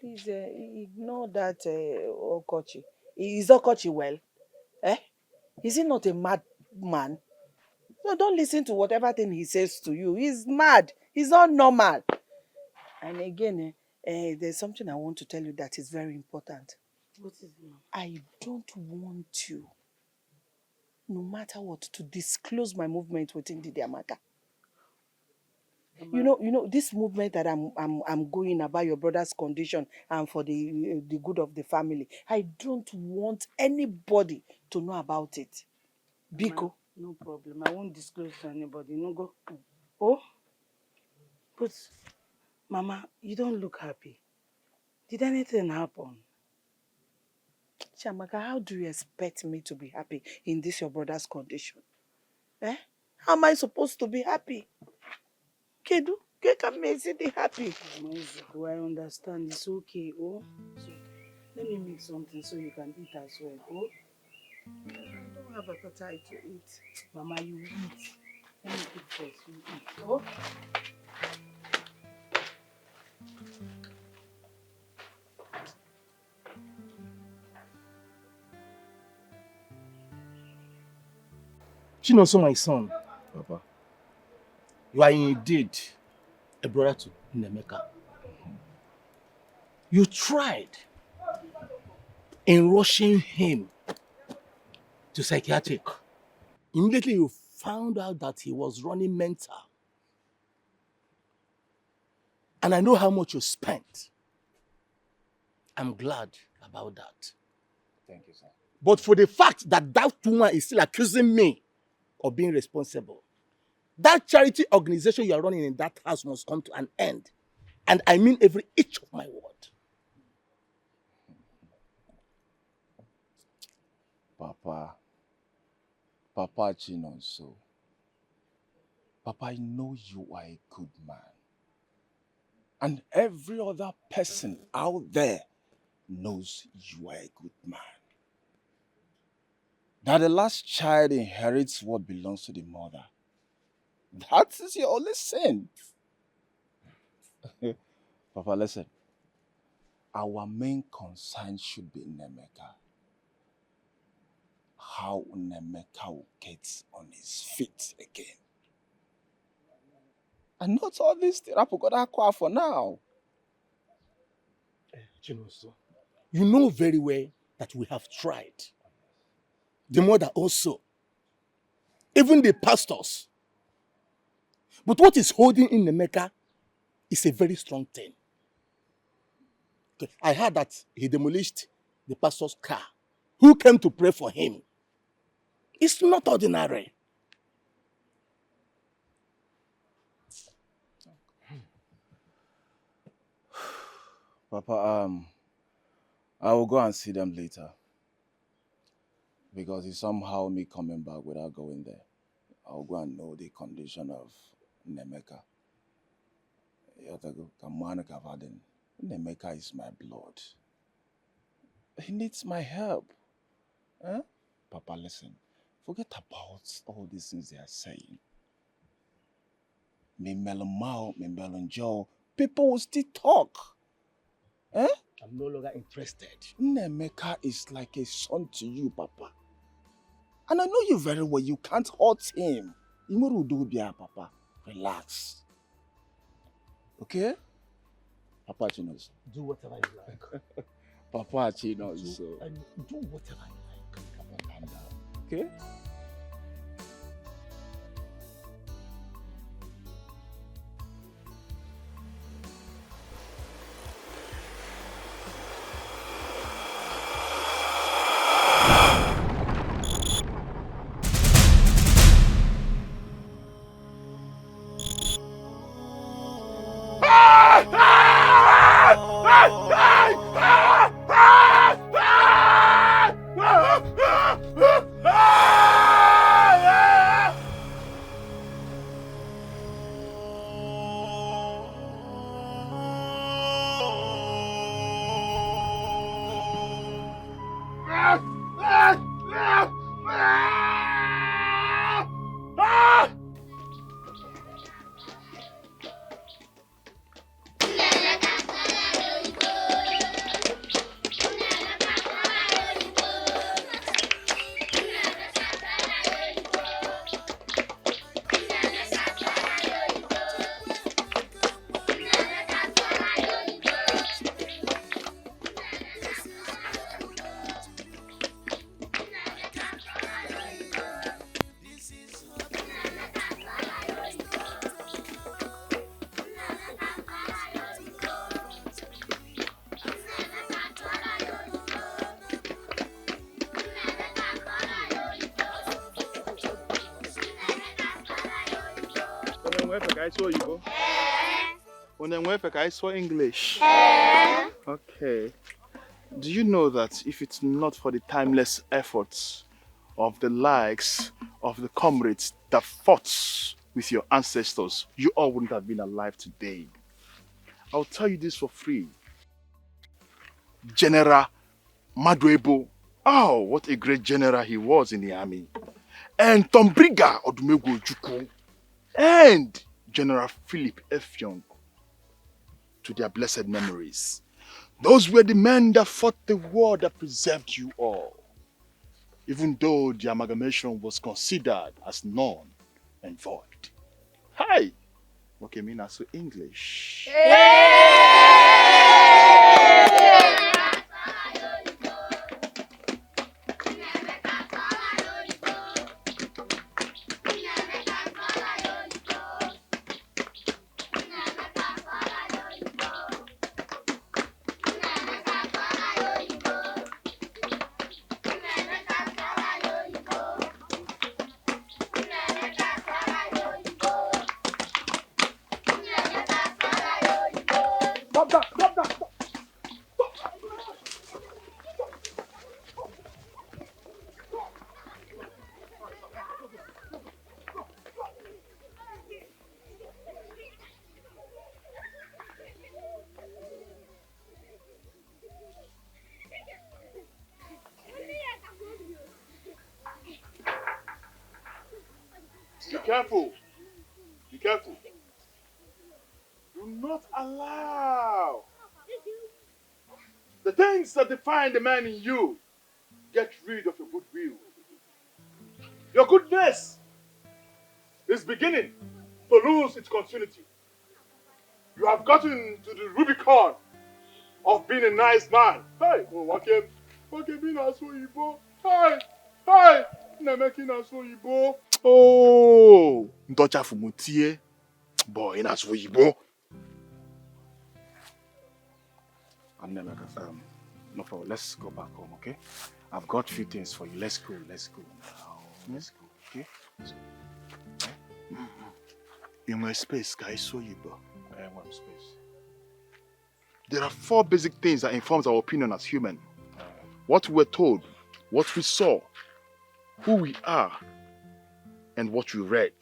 Please ignore that Okoche. Is Okoche well? Is he not a mad man? No, don't listen to whatever thing he says to you. He's mad. He's not normal. And again, there's something I want to tell you that is very important. What is it, Mama? I don't want you, no matter what, to disclose my movement within the Amaka. You know this movement that I'm going about your brother's condition and for the good of the family. I don't want anybody to know about it. Biko. No problem. I won't disclose to anybody. No go. Oh, but Mama, you don't look happy. Did anything happen? Chamaka, how do you expect me to be happy in this your brother's condition? How am I supposed to be happy? Kedu, can me see the happy? Do I understand? It's okay, oh. So, let me make something so you can eat as well, oh. I don't have appetite to eat. Mama, you eat. Let me eat first. You eat, oh. Chinoso, my son. Papa. You are indeed a brother to Nemeka. You tried in rushing him to psychiatric. Immediately you found out that he was running mental. And I know how much you spent. I'm glad about that. Thank you, sir. But for the fact that that woman is still accusing me of being responsible, that charity organization you are running in that house must come to an end. And I mean every inch of my word. Papa Chinonso. Papa, I know you are a good man. And every other person out there knows you are a good man. That the last child inherits what belongs to the mother. That is your only sin. Papa, listen. Our main concern should be Nemeka. How Nemeka will get on his feet again. And not all this Rapugoda for now. Chinoso, you know very well that we have tried. The mother also. Even the pastors. But what is holding in Nemeka is a very strong thing. Okay. I heard that he demolished the pastor's car. Who came to pray for him? It's not ordinary. Papa, I will go and see them later. Because it's somehow me coming back without going there. I'll go and know the condition of Nemeka. Nemeka is my blood. He needs my help. Huh? Papa, listen. Forget about all these things they are saying. Me Melomao, me Melonjo, people will still talk. Eh? I'm no longer interested. Nemeka is like a son to you, Papa. And I know you very well. You can't hurt him. Papa. Relax. Okay? Papa knows. Do whatever you like. Papa knows. Do whatever you like. Papa, calm down. Okay? I saw English. Okay. Do you know that if it's not for the timeless efforts of the likes of the comrades that fought with your ancestors, you all wouldn't have been alive today? I'll tell you this for free. General Maduebo. Oh, what a great general he was in the army. And Tombriga Odumegwu Ojukwu. And General Philip Effiong. To their blessed memories. Those were the men that fought the war that preserved you all. Even though the amalgamation was considered as null and void. Hi! Okay, mean as English. Be careful. Be careful. Do not allow the things that define the man in you get rid of your goodwill. Your goodness is beginning to lose its continuity. You have gotten to the Rubicon of being a nice man. Hey, being a so Hi, hi, making a so Oh, Ntocha Fumutie, boy, in a so No problem. Let's go back home, okay? I've got a few things for you. Let's go now. Let's go, okay? Let's go. In my space, guys, so you go. One space. There are 4 basic things that informs our opinion as human. What we're told, what we saw, who we are, and what we read.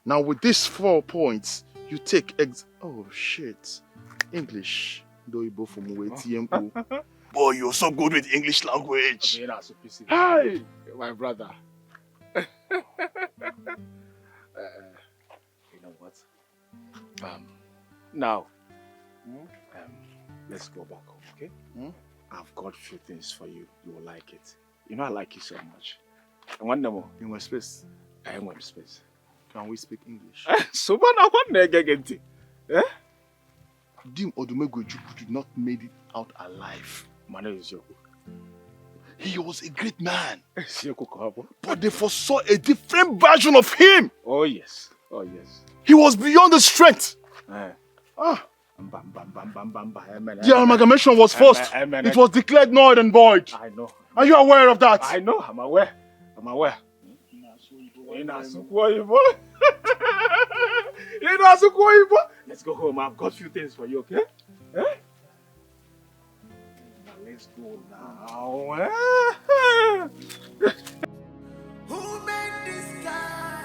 Now with these 4 points, you take oh shit. English. Boy, you're so good with English language. Hi, my brother. You know what? Now, let's go back home, okay? I've got a few things for you. You will like it. You know I like you so much. And one more. In my space. I want space. Can we speak English? So what eh? Dim Odumegwu did not made it out alive. He was a great man. But they foresaw a different version of him. Oh yes. Oh yes. He was beyond the strength. The amalgamation was forced. It was declared null and void. I know. Are you aware of that? I know. I'm aware. Let's go home. I've got a few things for you, okay? Eh? Let's go now. Who made this sky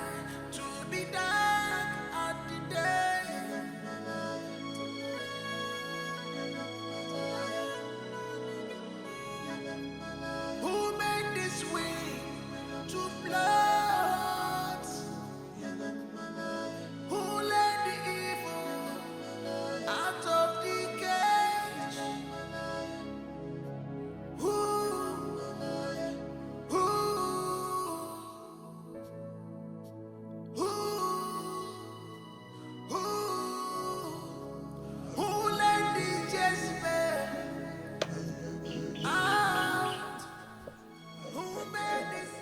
to be dark at the day? Who made this wind to blow? Who let the evil out of the cage? Who let the Jezebel out? Who made this?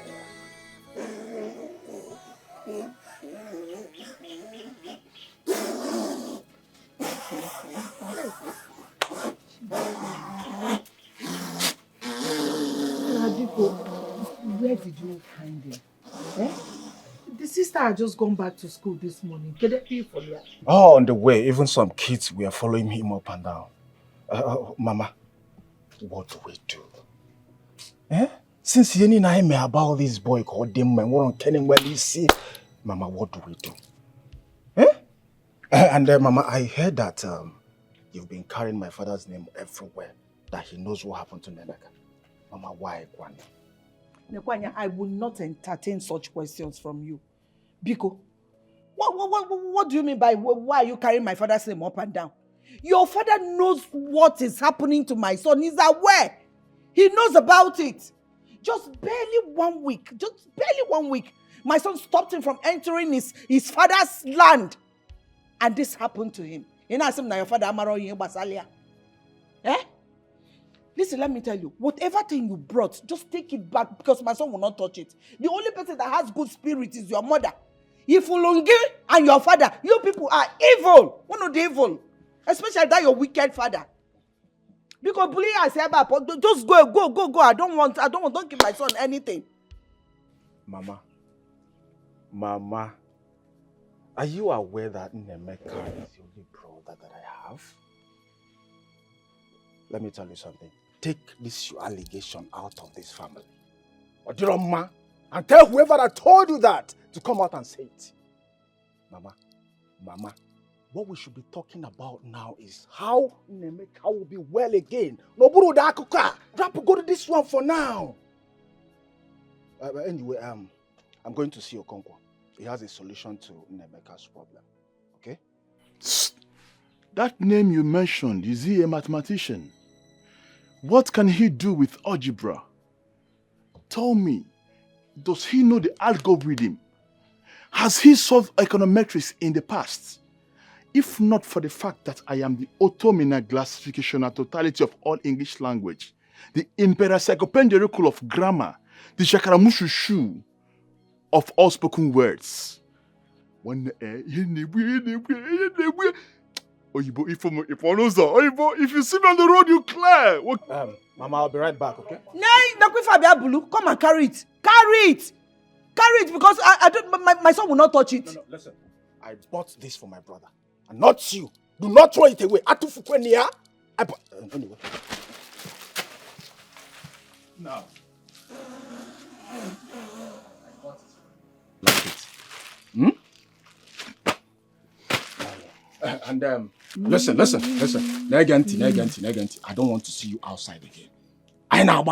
Where did you find him? Eh? The sister had just gone back to school this morning. Can they pay for you? Oh, on the way, even some kids were following him up and down. Mama, what do we do? Eh? Since you didn't know me about this boy called them and what on well you see, Mama, what do we do? Eh? And then, Mama, I heard that you've been carrying my father's name everywhere, that he knows what happened to Neneka. Mama, why, Kwanya? Nekwanya, I will not entertain such questions from you. Biko, what do you mean by why are you carrying my father's name up and down? Your father knows what is happening to my son. He's aware. He knows about it. Just barely 1 week. My son stopped him from entering his father's land. And this happened to him. You know, I said, your father Amaro Basalia. Eh? Listen, let me tell you, whatever thing you brought, just take it back because my son will not touch it. The only person that has good spirit is your mother. Ifulungi and your father, you people are evil. One of the evil. Especially that your wicked father. Because bully I say about just go. I don't want, don't give my son anything. Mama, are you aware that Nemeka is the only brother that I have? Let me tell you something. Take this allegation out of this family. Odiroma, and tell whoever that told you that to come out and say it. Mama, what we should be talking about now is how Nemeka will be well again. Noburu da akuka. Go to this one for now. Anyway, I'm going to see Okonkwo. He has a solution to Nemeka's problem. Okay? That name you mentioned, is he a mathematician? What can he do with algebra? Tell me, does he know the algorithm? Has he solved econometrics in the past? If not for the fact that I am the automina classification totality of all English language, the imperasecopenderical of grammar, the shakaramushushu of all spoken words. Oyibo, if you see me on the road, you clear. Mama, I'll be right back, okay? Nay, Nakwi, come and carry it. Carry it. Carry it because I don't. My son will not touch it. No, listen. I bought this for my brother, and not you. Do not throw it away. Anyway. Now. Like it. And listen. Neganti. I don't want to see you outside again. I know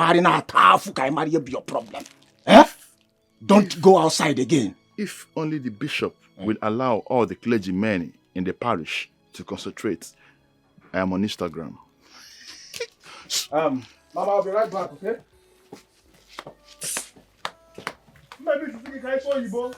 be your problem. Don't go outside again. If only the bishop will allow all the clergymen in the parish to concentrate. I am on Instagram. Mama, I'll be right back, okay? Maybe you think I saw you, boy.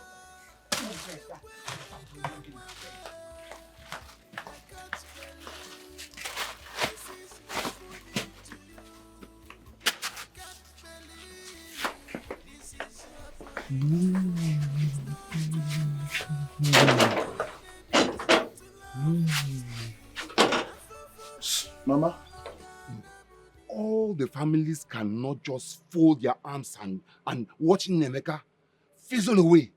Mama, all the families cannot just fold their arms and watch Nemeka fizzle away,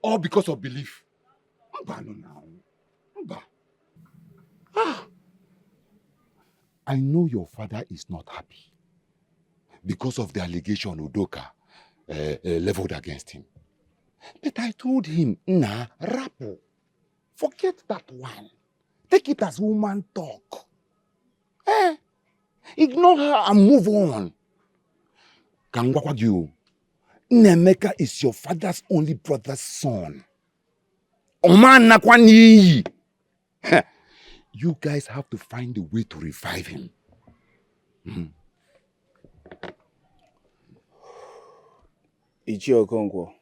all because of belief. I know your father is not happy because of the allegation Udoka leveled against him. But I told him, nah, Rapo, forget that one. Take it as woman talk. Ignore her and move on. Kangwakwagyu, Nemeka is your father's only brother's son. Oman nakwani. You guys have to find a way to revive him. Ichi Okonkwo,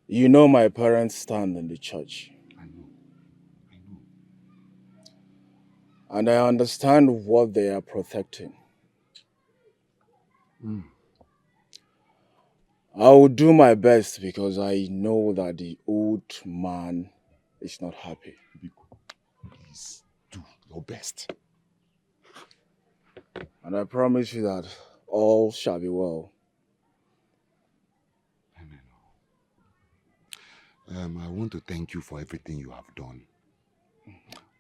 you know my parents stand in the church. I know. And I understand what they are protecting. I will do my best because I know that the old man is not happy. Please do your best. And I promise you that all shall be well. I want to thank you for everything you have done.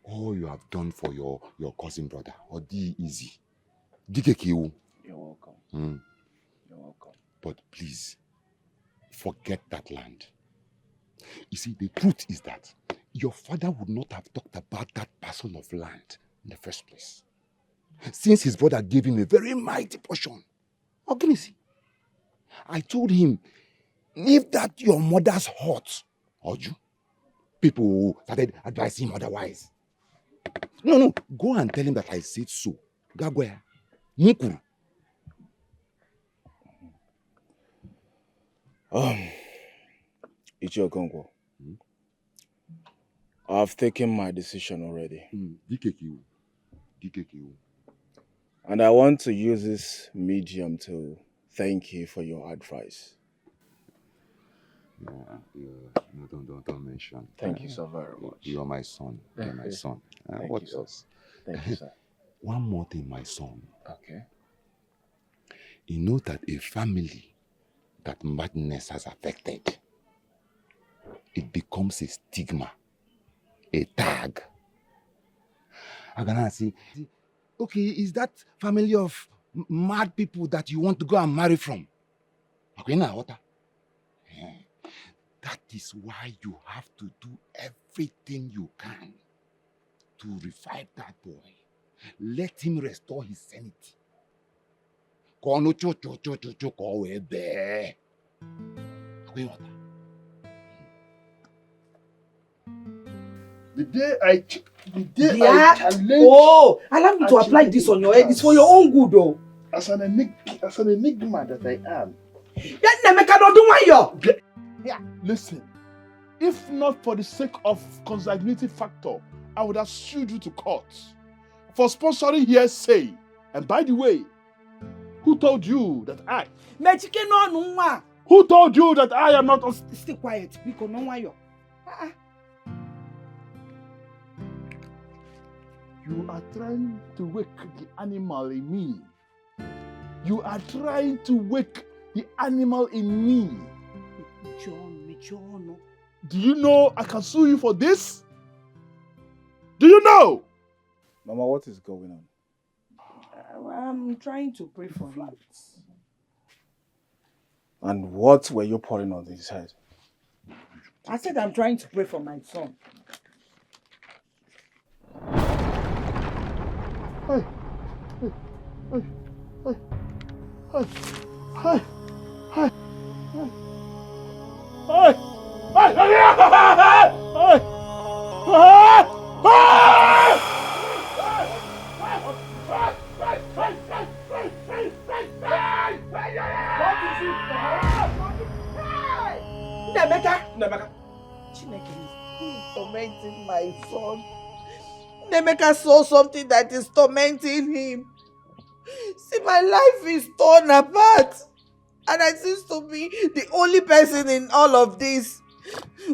All you have done for your cousin brother. Odi easy. You're welcome. You're welcome. But please, forget that land. You see, the truth is that your father would not have talked about that parcel of land in the first place, since his brother gave him a very mighty portion. Ogunisi, I told him, leave that your mother's hut. Oju. People started advising him otherwise. No, go and tell him that I said so. Gagwea. Mukuru. Ichi Okonkwo, I've taken my decision already. DKQ. And I want to use this medium to thank you for your advice. No, don't mention. Thank you so very much. You are my son. You're my son. What else? Thank you, sir. One more thing, my son. Okay. You know that a family that madness has affected, it becomes a stigma, a tag. I'm gonna say, okay, is that family of mad people that you want to go and marry from? Okay, now what? That is why you have to do everything you can to revive that boy. Let him restore his sanity. The day I challenge. Oh, allow me to apply this on your head. It's for your own good, though. As an enigma that I am. Yeah, listen. If not for the sake of consanguinity factor, I would have sued you to court for sponsoring hearsay. And by the way, who told you that I? Who told you that I am not? Stay quiet, because no one. You are trying to wake the animal in me. You are trying to wake the animal in me. John. Do you know I can sue you for this? Do you know? Mama, what is going on? I'm trying to pray for him. And what were you pouring on his head? I said I'm trying to pray for my son. Hey, hey, hey, hey, hey, hey, hey, Nemeka! Chineke is tormenting my son. Nemeka saw something that is tormenting him. See, my life is torn apart. And I seem to be the only person in all of this.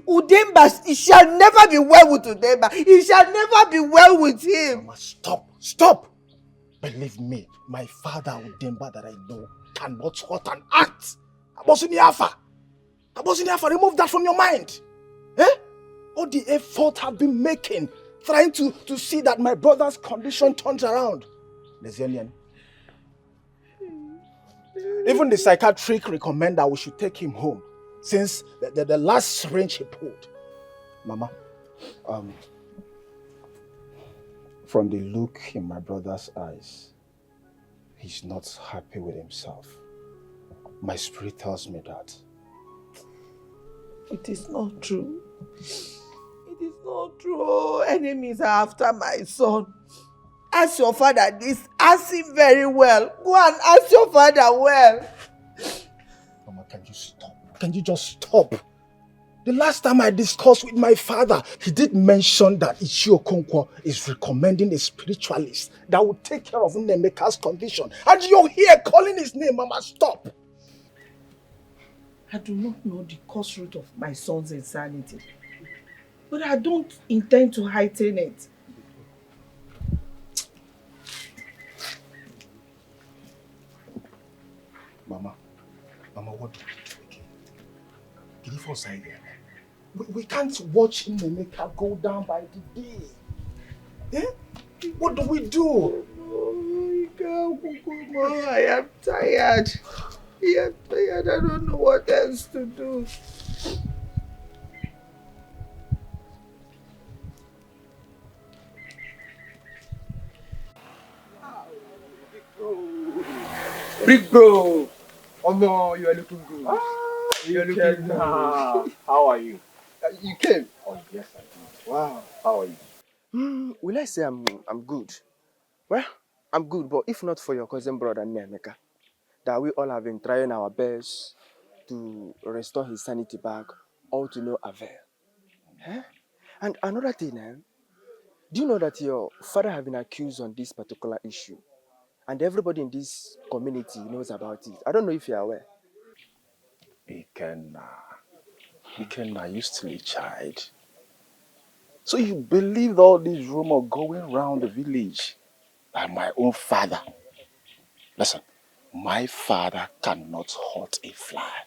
Udemba, it shall never be well with Udemba. It shall never be well with him. Mama, stop. Believe me, my father Udemba that I know cannot hurt an ant. Abosiniafa, remove that from your mind. All the effort I've been making, trying to see that my brother's condition turns around. Lezenian. Even the psychiatric recommend that we should take him home since the last syringe he pulled. Mama, from the look in my brother's eyes, he's not happy with himself. My spirit tells me that. It is not true. It is not true. Oh, enemies are after my son. Ask your father this. Ask him very well. Go and ask your father well. Mama, can you stop? Can you just stop? The last time I discussed with my father, he did mention that Ichio Okonkwo is recommending a spiritualist that will take care of Nemeka's condition. And you're here calling his name, Mama, stop. I do not know the cause root of my son's insanity. But I don't intend to heighten it. Mama, what do we do again? Get it for side there. We can't watch Nemeka go down by the day. What do we do? I am tired. I don't know what else to do. Big bro! Omo, you are looking good. You are looking good. How are you? You came? Oh, yes, I did. Wow. How are you? Will I say I'm good? Well, I'm good, but if not for your cousin brother Nemeka, that we all have been trying our best to restore his sanity back, all to no avail. And another thing, do you know that your father has been accused on this particular issue? And everybody in this community knows about it. I don't know if you're aware. Ikenna, you still a child. So you believed all this rumor going around the village by my own father? Listen, my father cannot hurt a fly.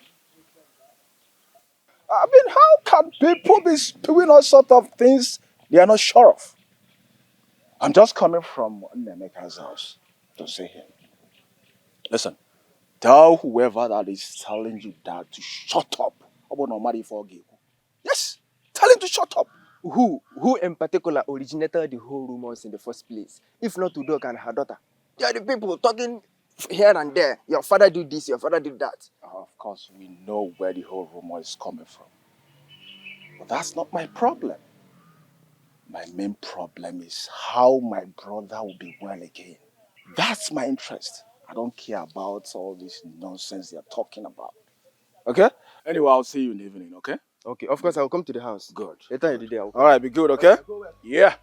I mean, how can people be spewing all sorts of things they are not sure of? I'm just coming from Nemeka's house to see him. Listen, tell whoever that is telling you that to shut up. Yes, tell him to shut up. Who in particular originated the whole rumors in the first place? If not Udok and her daughter. They are the people talking here and there. Your father did this, your father did that. Of course, we know where the whole rumor is coming from. But that's not my problem. My main problem is how my brother will be well again. That's my interest. I don't care about all this nonsense they're talking about. Okay? Anyway, I'll see you in the evening, okay? Okay, of course, I'll come to the house. Good. Later in the day, I'll come. All right, be good, okay? Yeah.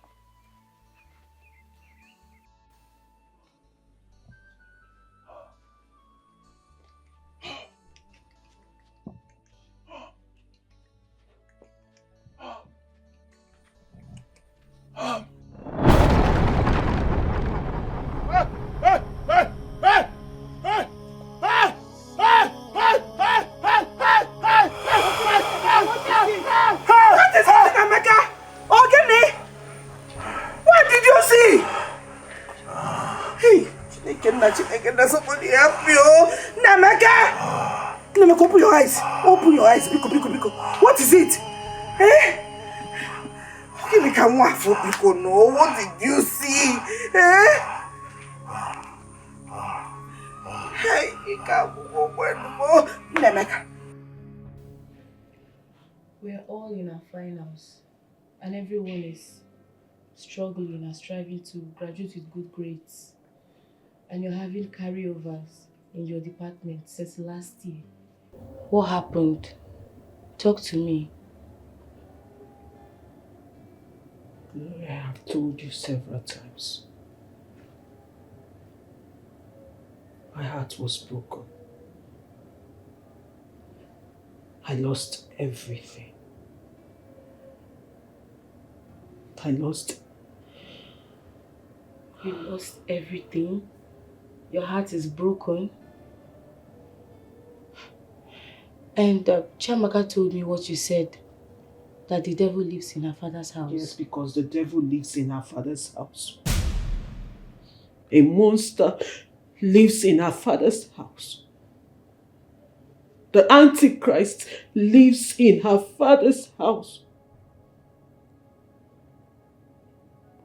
Can somebody help me? Oh, Namaka! Namaka, open your eyes. Open your eyes. Biko. What is it? Eh? Okay, can one for Biko. No, what did you see? Eh? Hey, you can't go more. Namaka. We are all in our finals, and everyone is struggling and striving to graduate with good grades. And you're having carryovers in your department since last year. What happened? Talk to me. I have told you several times. My heart was broken. I lost everything. I lost. You lost everything? Your heart is broken? And Chiamaka told me what you said, that the devil lives in her father's house. Yes, because the devil lives in her father's house. A monster lives in her father's house. The Antichrist lives in her father's house.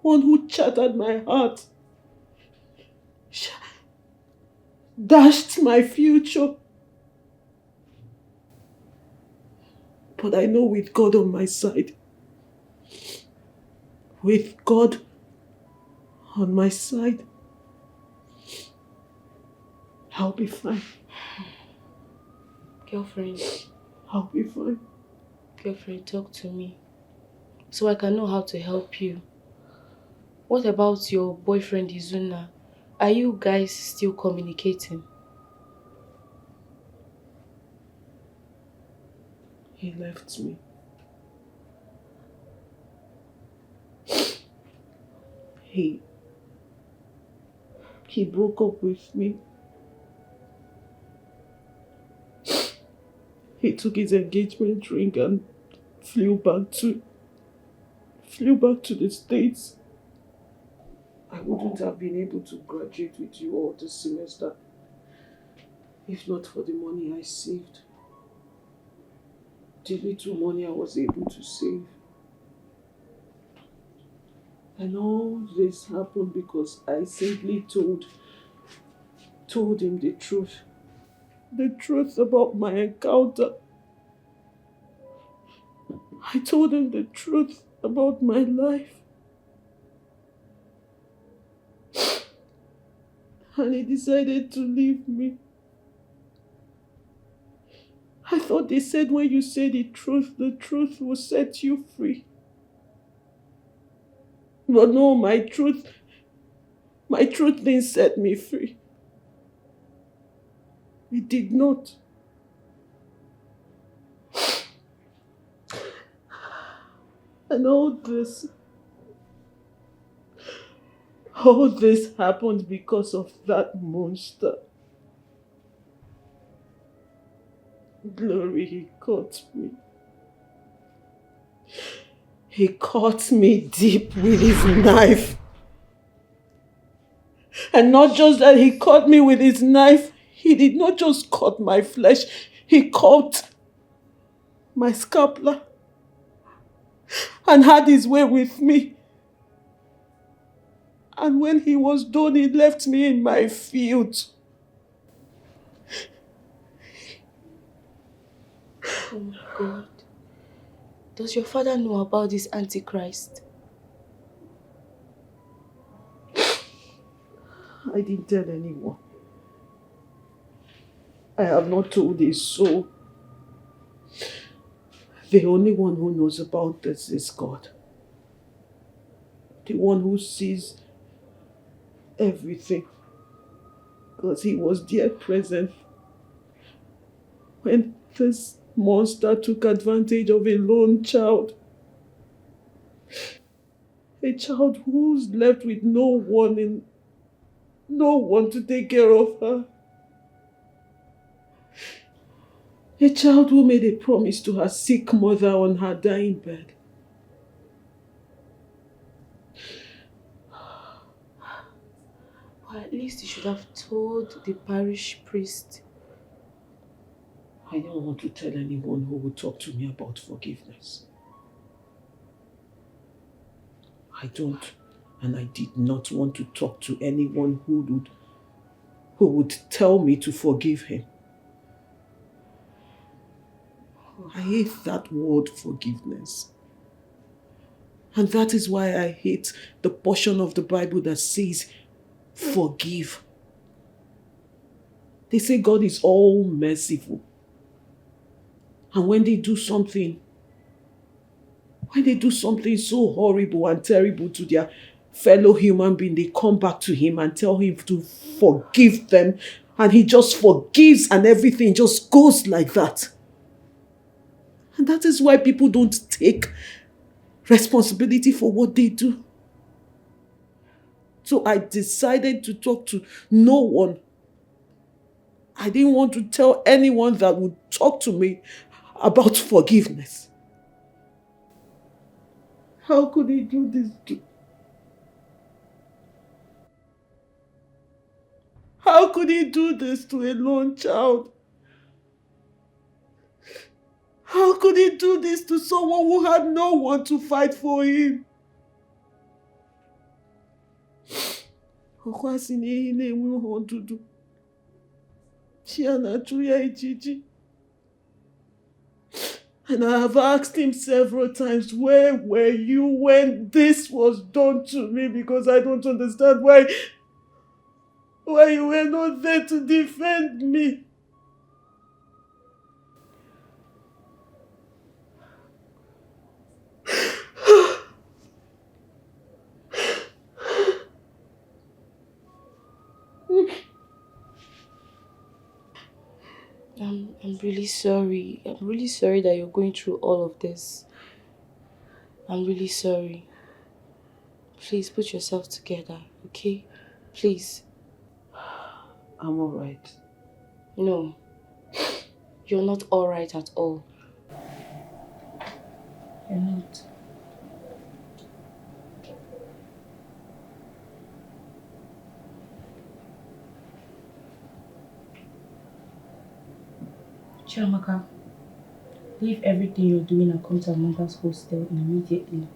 One who shattered my heart, dashed my future. But I know with God on my side, with God on my side, I'll be fine. Girlfriend. I'll be fine. Girlfriend, talk to me, so I can know how to help you. What about your boyfriend Izuna? Are you guys still communicating? He left me. He broke up with me. He took his engagement ring and flew back to the States. I wouldn't have been able to graduate with you all this semester if not for the money I saved. The little money I was able to save. And all this happened because I simply told him the truth. The truth about my encounter. I told him the truth about my life. And he decided to leave me. I thought they said when you say the truth will set you free. But no, my truth didn't set me free. It did not. And all this happened because of that monster. Glory, he caught me. He caught me deep with his knife. And not just that, he caught me with his knife. He did not just cut my flesh, he cut my scapula and had his way with me. And when he was done, he left me in my field. Oh my God. Does your father know about this Antichrist? I didn't tell anyone. I have not told his soul. The only one who knows about this is God. The one who sees everything. Because he was there present when this monster took advantage of a lone child. A child who's left with no one to take care of her. A child who made a promise to her sick mother on her dying bed. Well, at least you should should have told the parish priest. I don't want to tell anyone who would talk to me about forgiveness. I don't, and I did not want to talk to anyone who would tell me to forgive him. I hate that word forgiveness. And that is why I hate the portion of the Bible that says forgive. They say God is all merciful. And when they do something so horrible and terrible to their fellow human being, they come back to him and tell him to forgive them. And he just forgives and everything just goes like that. And that is why people don't take responsibility for what they do. So I decided to talk to no one. I didn't want to tell anyone that would talk to me about forgiveness. How could he do this How could he do this to a lone child? How could he do this to someone who had no one to fight for him? And I have asked him several times, where were you when this was done to me? Because I don't understand why you were not there to defend me. I'm really sorry. I'm really sorry that you're going through all of this. I'm really sorry. Please put yourself together, okay? Please. I'm alright. No. You're not alright at all. You're not. Chiamaka, leave everything you're doing and come to Amanda's hostel immediately.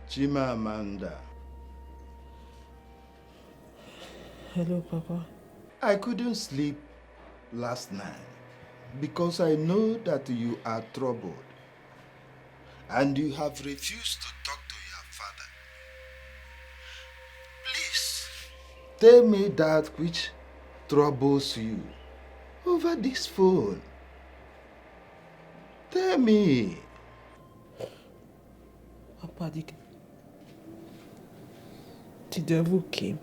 Chimamanda. Hello, Papa. I couldn't sleep last night because I know that you are troubled and you have refused to talk to your father. Please, tell me that which troubles you over this phone. Tell me. Papa, the devil came.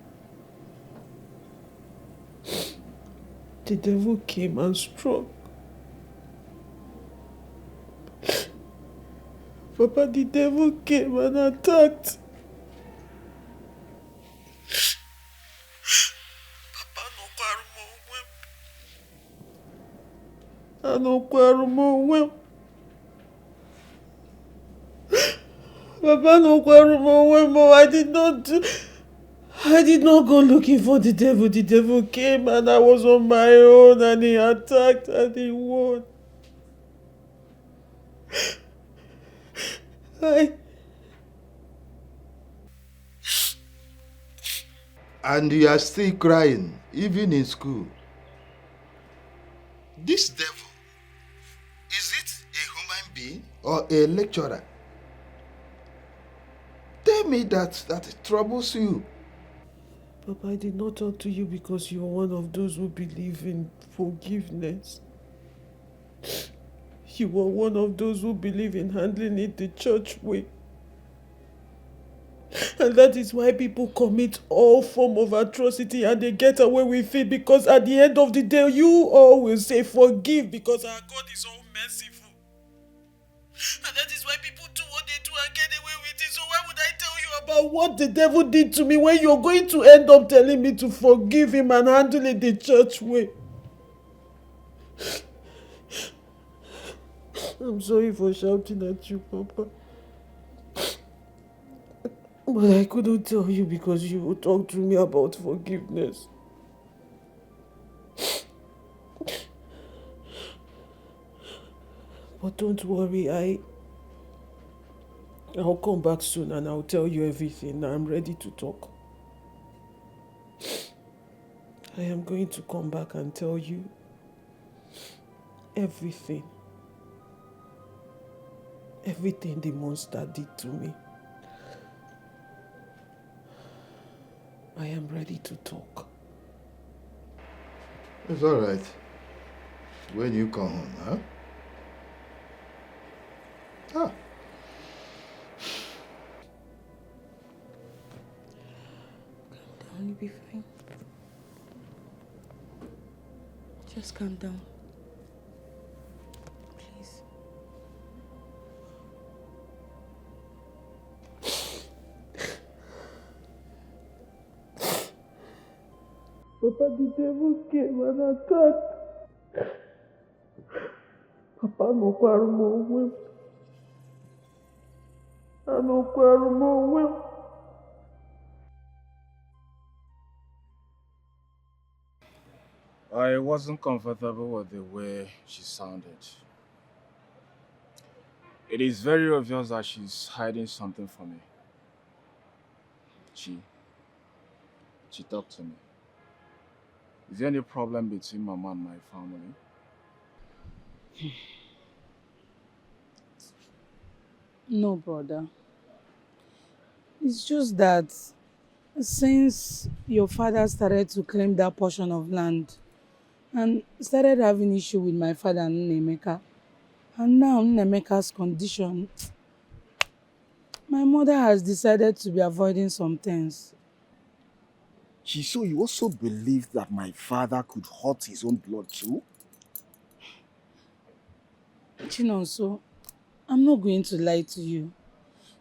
The devil came and struck. Papa, the devil came and attacked. Papa, no quarrel. Papa, no quarrel. I did not go looking for the devil. The devil came and I was on my own and he attacked and he won. And you are still crying, even in school. This devil, is it a human being or a lecturer? me that troubles you. Papa, I did not talk to you because you are one of those who believe in forgiveness. You are one of those who believe in handling it the church way. And that is why people commit all form of atrocity and they get away with it, because at the end of the day, you all will say forgive because our God is all merciful. And that is why people do what they do and get away with it. So why would I tell you about what the devil did to me when you're going to end up telling me to forgive him and handle it the church way? I'm sorry for shouting at you, Papa. But I couldn't tell you because you would talk to me about forgiveness. But don't worry, I'll come back soon and I'll tell you everything. I'm ready to talk. I am going to come back and tell you everything. Everything the monster did to me. I am ready to talk. It's all right. When you come home, huh? Ah. Calm down, you'll be fine. Just calm down. Please. Papa, the devil came and attacked. Papa, no quarrel. I no quarrel. I wasn't comfortable with the way she sounded. It is very obvious that she's hiding something from me. She talked to me. Is there any problem between Mama and my family? No, brother. It's just that since your father started to claim that portion of land and started having issue with my father and Nnemeka, and now Nnemeka's condition, my mother has decided to be avoiding some things. So you also believe that my father could hurt his own blood too? Chinonso, I'm not going to lie to you.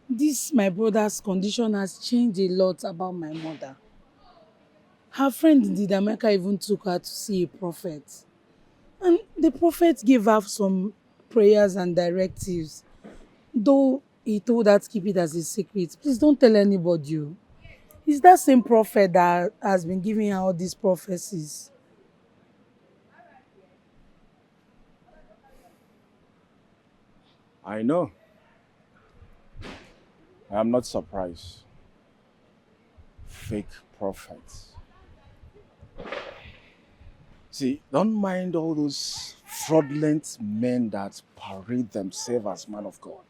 This, my brother's condition has changed a lot about my mother. Her friend Didameka even took her to see a prophet. And the prophet gave her some prayers and directives. Though he told her to keep it as a secret. Please don't tell anybody. It's that same prophet that has been giving her all these prophecies. I know. I am not surprised. Fake prophets. See, don't mind all those fraudulent men that parade themselves as man of God.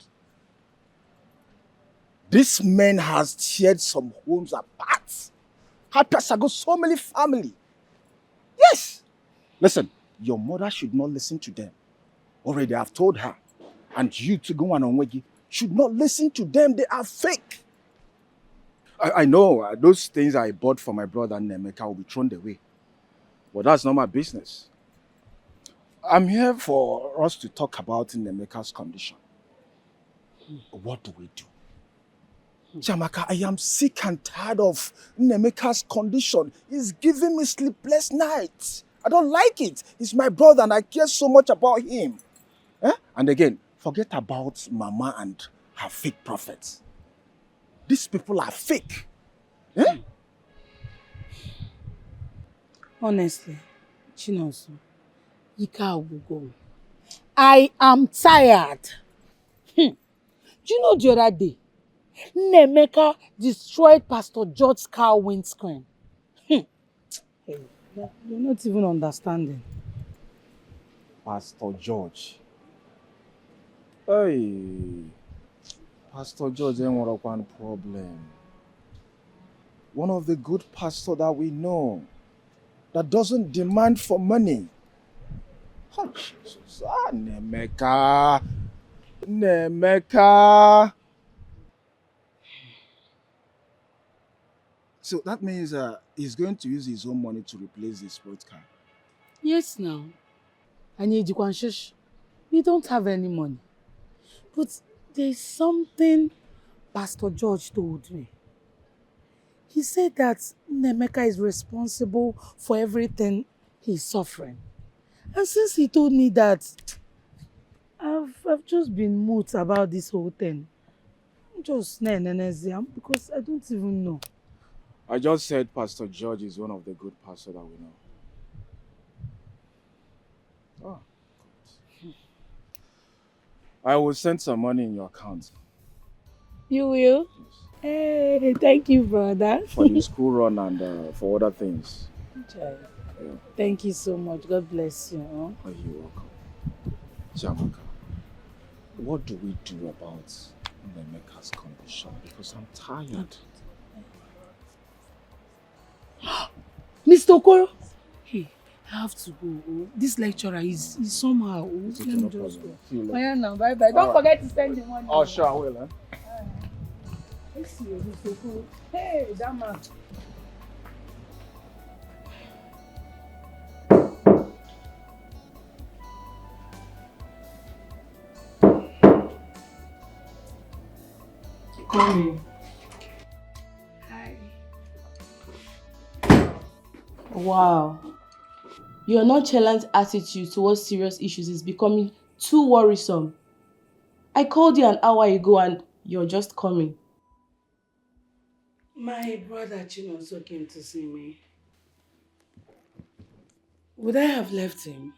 This man has teared some homes apart. Had got so many family. Yes. Listen, your mother should not listen to them. Already I've told her. And you to go on Onwegi should not listen to them. They are fake. I know those things I bought for my brother Nnemeka will be thrown away. But that's not my business. I'm here for us to talk about Nnemeka's condition. What do we do? Jamaka, I am sick and tired of Nnemeka's condition. It's giving me sleepless nights. I don't like it. He's my brother and I care so much about him. And again, forget about Mama and her fake prophets. These people are fake. Honestly, Chinonso, Ika Ogugo, I am tired. Do you know the other day, Nnemeka destroyed Pastor George's car windscreen? Hey, you're not even understanding. Pastor George. Hey, Pastor George ain't one problem. One of the good pastors that we know that doesn't demand for money. Oh, Jesus. Ah, Nemeka. Nemeka. So that means he's going to use his own money to replace the sports car. Yes, now. And Yejikwanshish, we don't have any money. But there's something Pastor George told me. He said that Nemeka is responsible for everything he's suffering. And since he told me that, I've just been mute about this whole thing. Just because I don't even know. I just said Pastor George is one of the good pastors that we know. Oh, good. I will send some money in your account. You will? Yes. Hey, thank you, brother. For the school run and for other things. Yeah. Thank you so much. God bless you. Oh, you're welcome. Jamaka, what do we do about Nemeka's condition? Because I'm tired. Mr. Okoro! Hey, I have to go. Oh. This lecturer is somehow. Oh. Let me just go. Oh, yeah, now. Bye-bye. Don't forget to send the money. Oh, sure, I will. Let's see you, Mr. Okoro. Hey, that man. Come in. Hi. Wow. Your nonchalant attitude towards serious issues is becoming too worrisome. I called you an hour ago and you're just coming. My brother Chinonso came to see me. Would I have left him?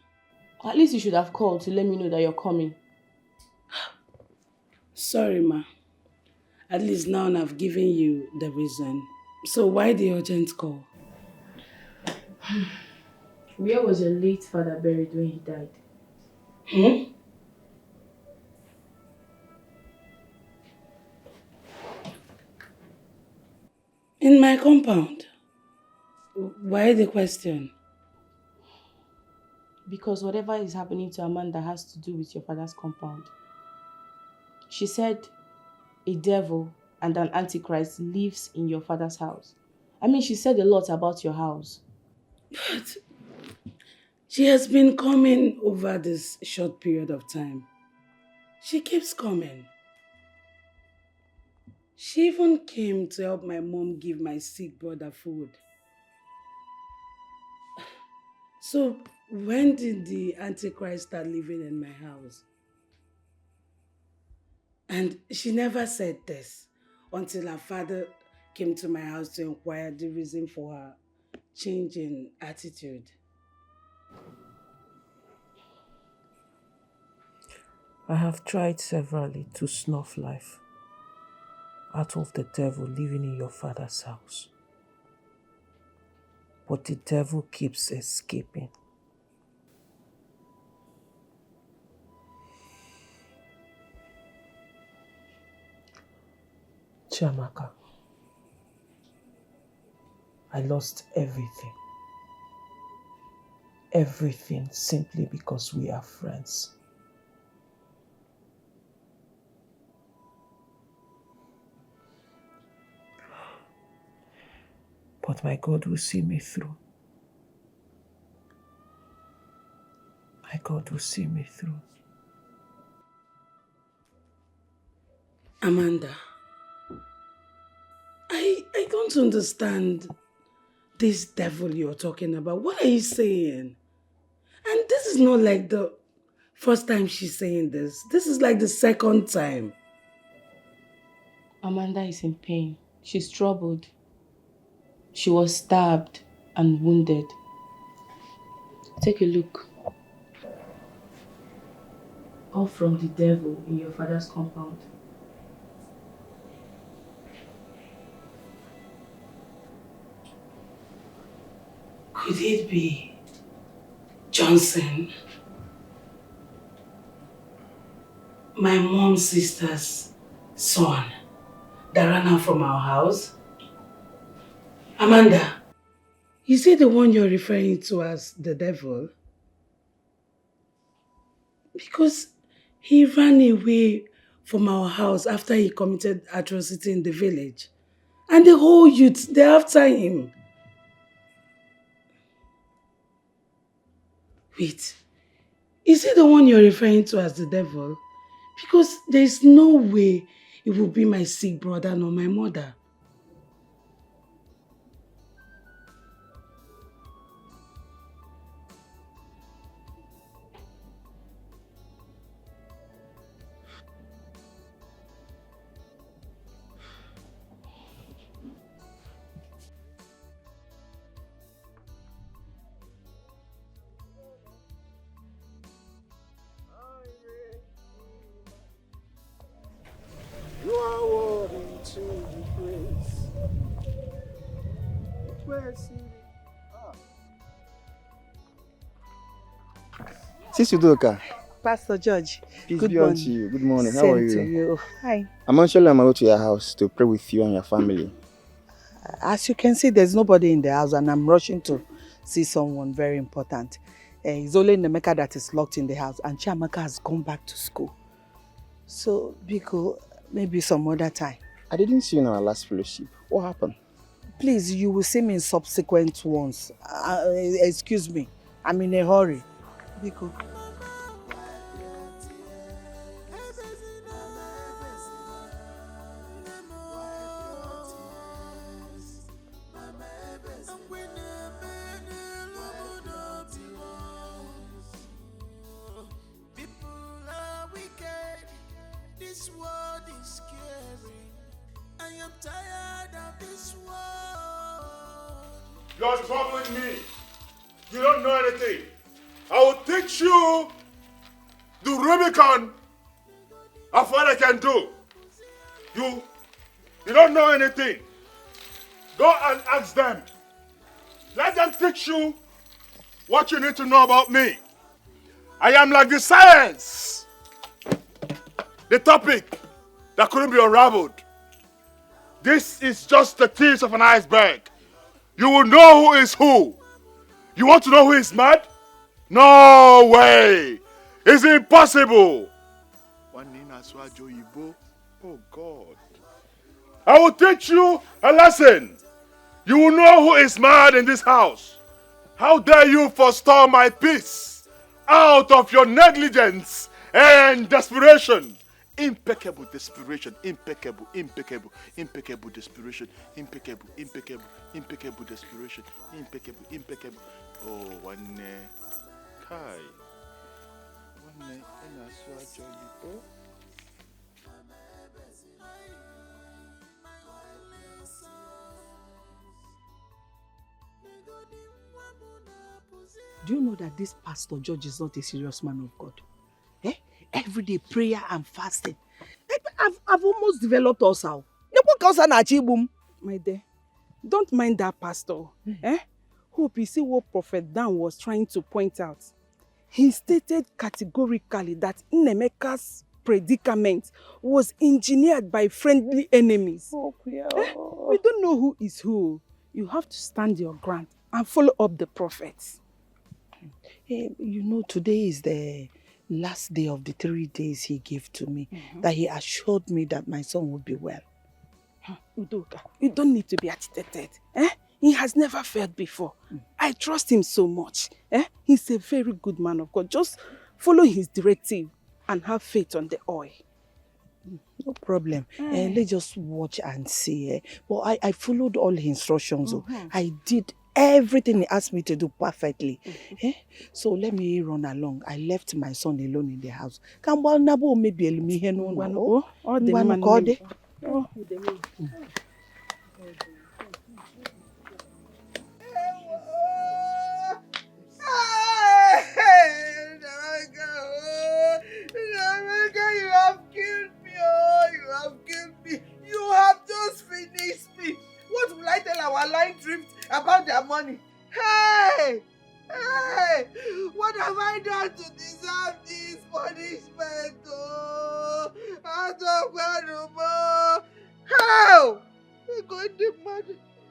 At least you should have called to let me know that you're coming. Sorry, ma. At least now I've given you the reason. So why the urgent call? Where was your late father buried when he died? In my compound. Why the question? Because whatever is happening to Amanda has to do with your father's compound. She said a devil and an antichrist lives in your father's house. I mean, she said a lot about your house. But she has been coming over this short period of time. She keeps coming. She even came to help my mom give my sick brother food. So, when did the Antichrist start living in my house? And she never said this until her father came to my house to inquire the reason for her change in attitude. I have tried severally to snuff life out of the devil living in your father's house. But the devil keeps escaping. Chiamaka, I lost everything. Everything simply because we are friends. But my God will see me through. My God will see me through. Amanda, I don't understand this devil you're talking about. What are you saying? And this is not like the first time she's saying this. This is like the second time. Amanda is in pain. She's troubled. She was stabbed and wounded. Take a look. All from the devil in your father's compound. Could it be Johnson? My mom's sister's Son that ran out from our house? Amanda, is it the one you're referring to as the devil? Because he ran away from our house after he committed atrocity in the village. And the whole youth, they're after him. Wait, is it the one you're referring to as the devil? Because there's no way it will be my sick brother nor my mother. You are worthy to be praised. Sis Udoka. Pastor George, Peace good be unto morning. you. Good morning. How Same are you? to you. Hi. I'm actually on my way to your house to pray with you and your family. As you can see, there's nobody in the house and I'm rushing to see someone very important. It's only Nemeka that is locked in the house and Chiamaka has gone back to school. So, Biko, maybe some other time. I didn't see you in our last fellowship. What happened? Please, you will see me in subsequent ones. Excuse me, I'm in a hurry. Biko. This world is scary. I am tired of this world. You're troubling me. You don't know anything. I will teach you the Rubicon of what I can do. You don't know anything. Go and ask them. Let them teach you what you need to know about me. I am like the science. The topic that couldn't be unraveled. This is just the tip of an iceberg. You will know who is who. You want to know who is mad? No way! It's impossible! Oh God. I will teach you a lesson. You will know who is mad in this house. How dare you forestall my peace out of your negligence and desperation. Impeccable desperation, impeccable desperation, impeccable desperation, impeccable. Oh, one Kai. One in a swag. Do you know that this Pastor George is not a serious man of God? Every day prayer and fasting. I've almost developed also. My dear, don't mind that pastor. Hope you see what Prophet Dan was trying to point out. He stated categorically that Nemeka's predicament was engineered by friendly enemies. We don't know who is who. You have to stand your ground and follow up the prophets. You know, today is the last day of the 3 days he gave to me, that he assured me that my son would be well. Udoka, you don't need to be agitated. He has never failed before. I trust him so much. He's a very good man of God. Just follow his directive and have faith on the oil. No problem. Let's just watch and see. But I followed all his instructions. I did everything he asked me to do perfectly. So let me run along. I left my son alone in the house. Nameka, you have killed me. Oh, you have killed me. You have just finished me. What will I tell our line drift about their money? Hey! Hey! What have I done to deserve this? punishment. Oh, out of animal. How? We going to mad.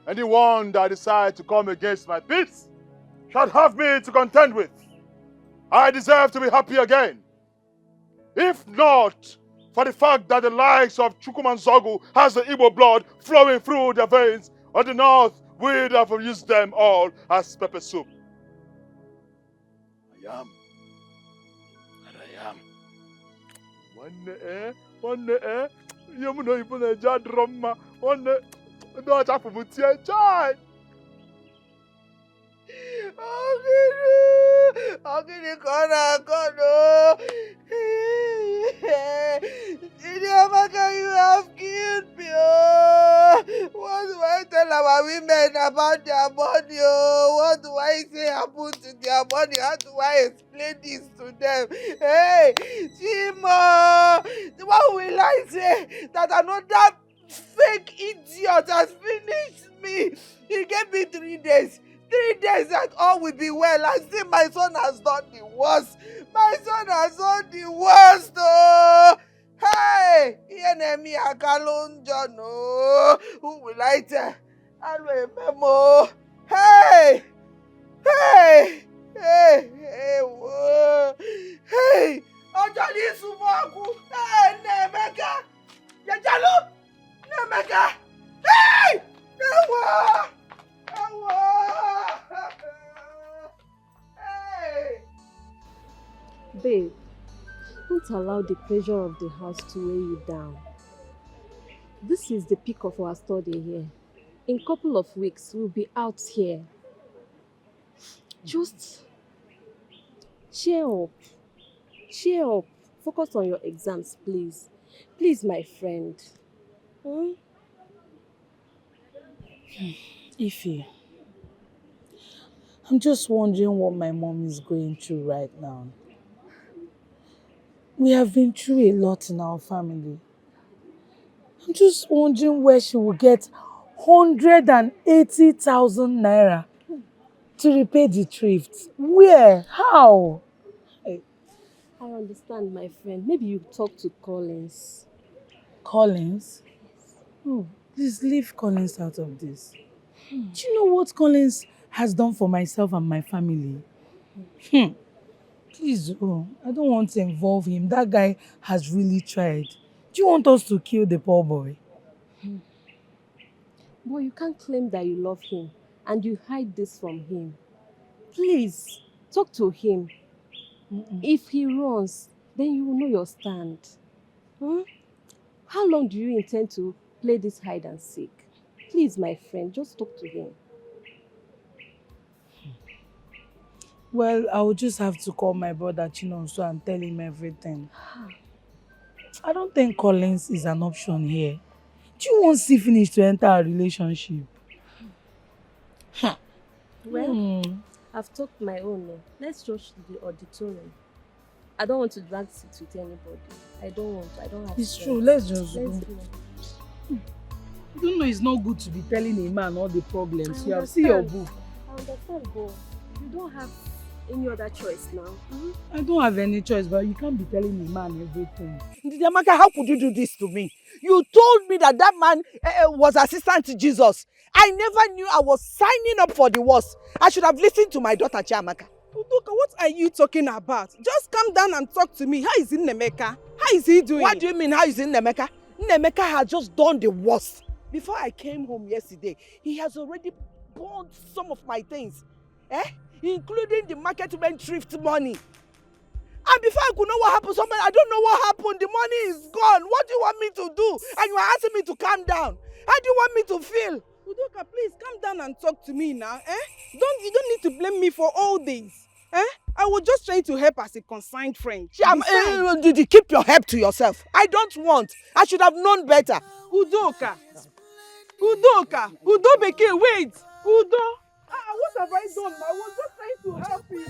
Anyone that decides to come against my peace shall have me to contend with. I deserve to be happy again. If not for the fact that the likes of Chukwumanzogu has the Igbo blood flowing through their veins, on the north we'd have used them all as pepper soup. I am. And I am. One day, you know even a jar drama. One day, no chap for child. Ogini kona kono. Idiamaka, you have killed me. Oh. What do I tell our women about their body? Oh. What do I say happened to their body? How do I explain this to them? Hey, Chimo, what will I say? That another fake idiot has finished me. He gave me 3 days. 3 days that all will be well. I see my son has done the worst. My son has done the worst. Oh, hey, enemy Akalunjo. No, who will I tell? I remember. Hey, hey, hey, hey, whoa. Hey, Ojali Sumaku. Hey, Nemeka. Yajalu. Nemeka. Hey, Newa. Babe, don't allow the pressure of the house to weigh you down. This is the peak of our study here. In a couple of weeks, we'll be out here. Just cheer up. Cheer up. Focus on your exams, please. Please, my friend. Ify, I'm just wondering what my mom is going through right now. We have been through a lot in our family. I'm just wondering where she will get 180,000 naira to repay the thrift. Where? How? I understand, my friend. Maybe you talk to Collins. Collins? Oh, please leave Collins out of this. Do you know what Collins has done for myself and my family? Please, I don't want to involve him. That guy has really tried. Do you want us to kill the poor boy? Boy, you can't claim that you love him and you hide this from him. Please, talk to him. If he runs, then you will know your stand. How long do you intend to play this hide and seek? Please, my friend, just talk to him. Well, I will just have to call my brother Chinonso and tell him everything. I don't think Collins is an option here. Do you want Stephanie to enter a relationship? Well, I've talked my own. Let's rush to the auditorium. I don't want to drag seats with anybody. I don't have It's stress. true, let's just go. go. You don't know it's not good to be telling a man all the problems. You have seen your book. I understand, but you don't have any other choice now. I don't have any choice, but you can't be telling a man everything. Ndidiamaka, how could you do this to me? You told me that man was assistant to Jesus. I never knew I was signing up for the worst. I should have listened to my daughter Chiamaka. Udoka, what are you talking about? Just come down and talk to me. How is Nnemeka? How is he doing? What do you mean, how is Nnemeka? Nnemeka has just done the worst. Before I came home yesterday, he has already burned some of my things. Including the marketment thrift money. And before I could know what happened, I don't know what happened. The money is gone. What do you want me to do? And you are asking me to calm down. How do you want me to feel? Udoka, please come down and talk to me now. You don't need to blame me for all this. I was just trying to help as a concerned friend. Did you keep your help to yourself? I don't want. I should have known better. Udoka, Udobeke, wait. Udo, what have I done? I was just trying to help you.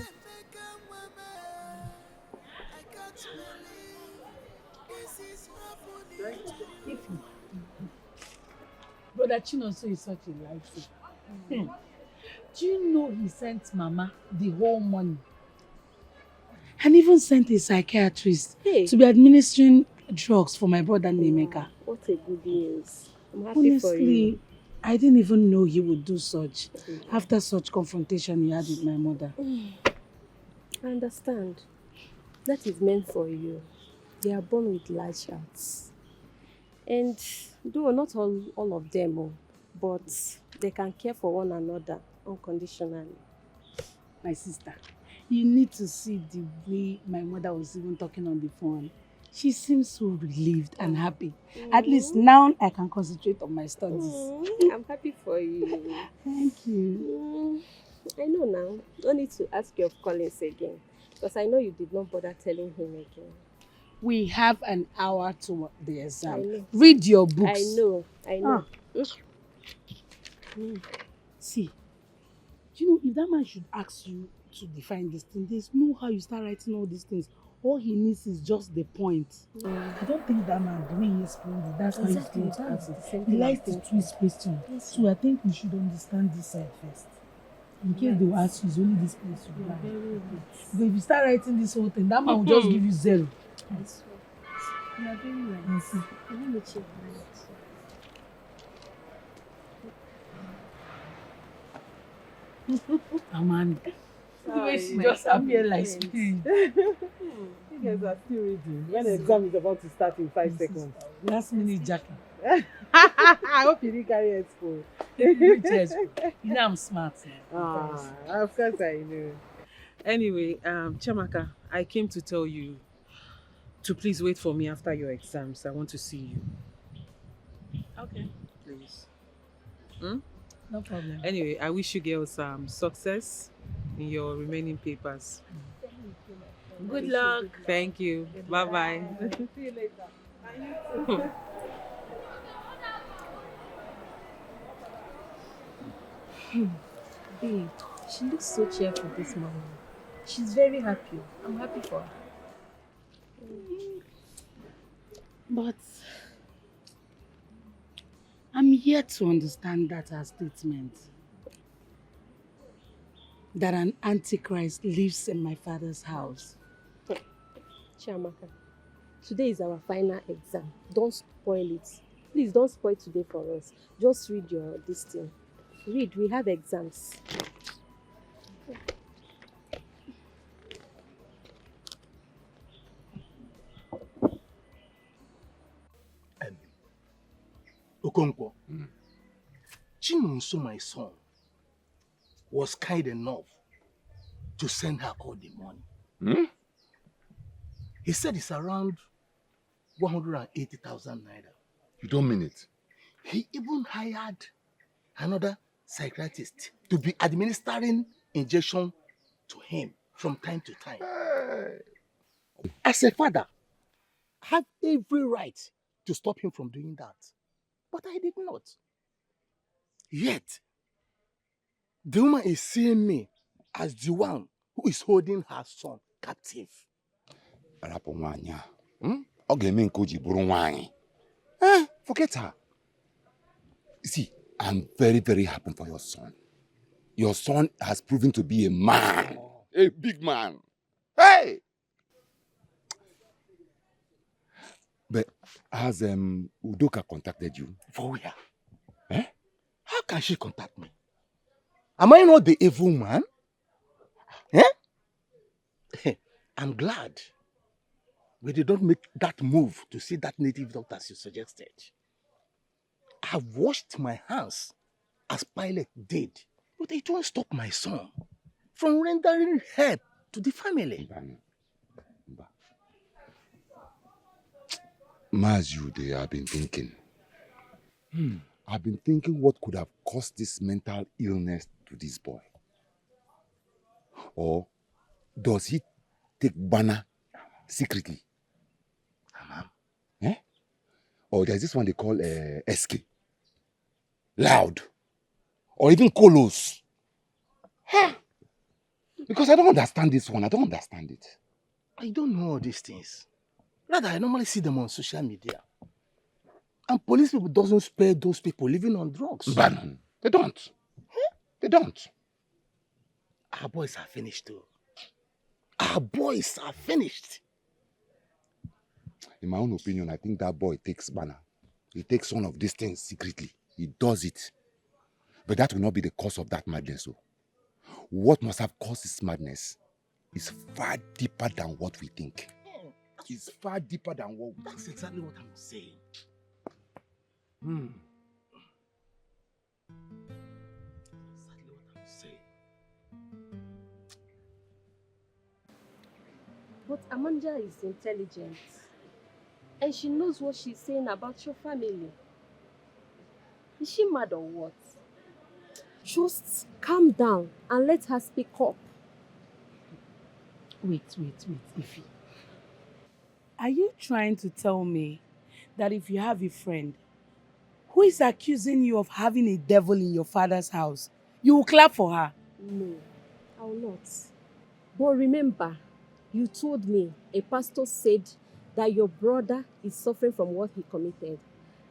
Brother Chinonso is such a life. Do you know he sent Mama the whole money? and even sent a psychiatrist to be administering drugs for my brother Nemeka. What a good news. I'm happy for you. Honestly, I didn't even know he would do such after such confrontation he had with my mother. I understand. That is meant for you. They are born with large hearts. And though not all of them, but they can care for one another unconditionally. My sister, you need to see the way my mother was even talking on the phone. She seems so relieved and happy. At least now I can concentrate on my studies. I'm happy for you. Thank you. I know now. Don't need to ask you of Collins again. Because I know you did not bother telling him again. We have an hour to the exam. Read your books. I know. See, you know, if that man should ask you to define this thing, there's no how you start writing all these things. All he needs is just the point. I don't think that man, the way he explained it, that's how he's going to answer. He likes to twist questions. So I think we should understand this side first. In case they will ask you, it's only this place you like. But if you start writing this whole thing, that man will just give you 0. I swear. You are very right. Let me check Amanda. The way she just appeared like speed. You guys are still reading. When the exam is about to start in 5 seconds. Last minute jacket. I hope you didn't carry expo. You know I'm smart. Of course I know. Anyway, Chiamaka, I came to tell you to please wait for me after your exams. I want to see you. Okay. Please. No problem. Anyway, I wish you girls success in your remaining papers. Good luck. Thank you. Bye-bye. See you later. Babe, she looks so cheerful this morning. She's very happy. I'm happy for her. But I'm yet to understand that her statement. That an antichrist lives in my father's house. Chiamaka, today is our final exam. Don't spoil it. Please don't spoil today for us. Just read this thing. Read, we have exams. Okonkwo, Chinonso, my son, was kind enough to send her all the money. He said it's around 180,000 naira. You don't mean it? He even hired another psychiatrist to be administering injection to him from time to time. As a father, I have every right to stop him from doing that. But I did not. Yet, the woman is seeing me as the one who is holding her son captive. Forget her. See, I'm very, very happy for your son. Your son has proven to be a man. A big man. Hey! But has Udoka contacted you? For where? Eh? How can she contact me? Am I not the evil man? Eh? I'm glad we did not make that move to see that native doctor as you suggested. I have washed my hands as Pilate did, but it won't stop my son from rendering help to the family. Mazude, I've been thinking. I've been thinking what could have caused this mental illness to this boy. Or does he take banana secretly? Eh? Or there's this one they call SK. Loud. Or even Colos. Huh? Because I don't understand this one. I don't understand it. I don't know all these things. Rather, I normally see them on social media. And police people doesn't spare those people living on drugs. But they don't. Huh? They don't. Our boys are finished too. Our boys are finished. In my own opinion, I think that boy takes banner. He takes one of these things secretly. He does it. But that will not be the cause of that madness. So, what must have caused this madness is far deeper than what we think. It's far deeper than what we think. That's exactly what I'm saying. Exactly what I'm saying. But Amanda is intelligent. And she knows what she's saying about your family. Is she mad or what? Just calm down and let her speak up. Wait, Ify. Are you trying to tell me that if you have a friend who is accusing you of having a devil in your father's house, you will clap for her? No, I will not. But remember, you told me a pastor said that your brother is suffering from what he committed.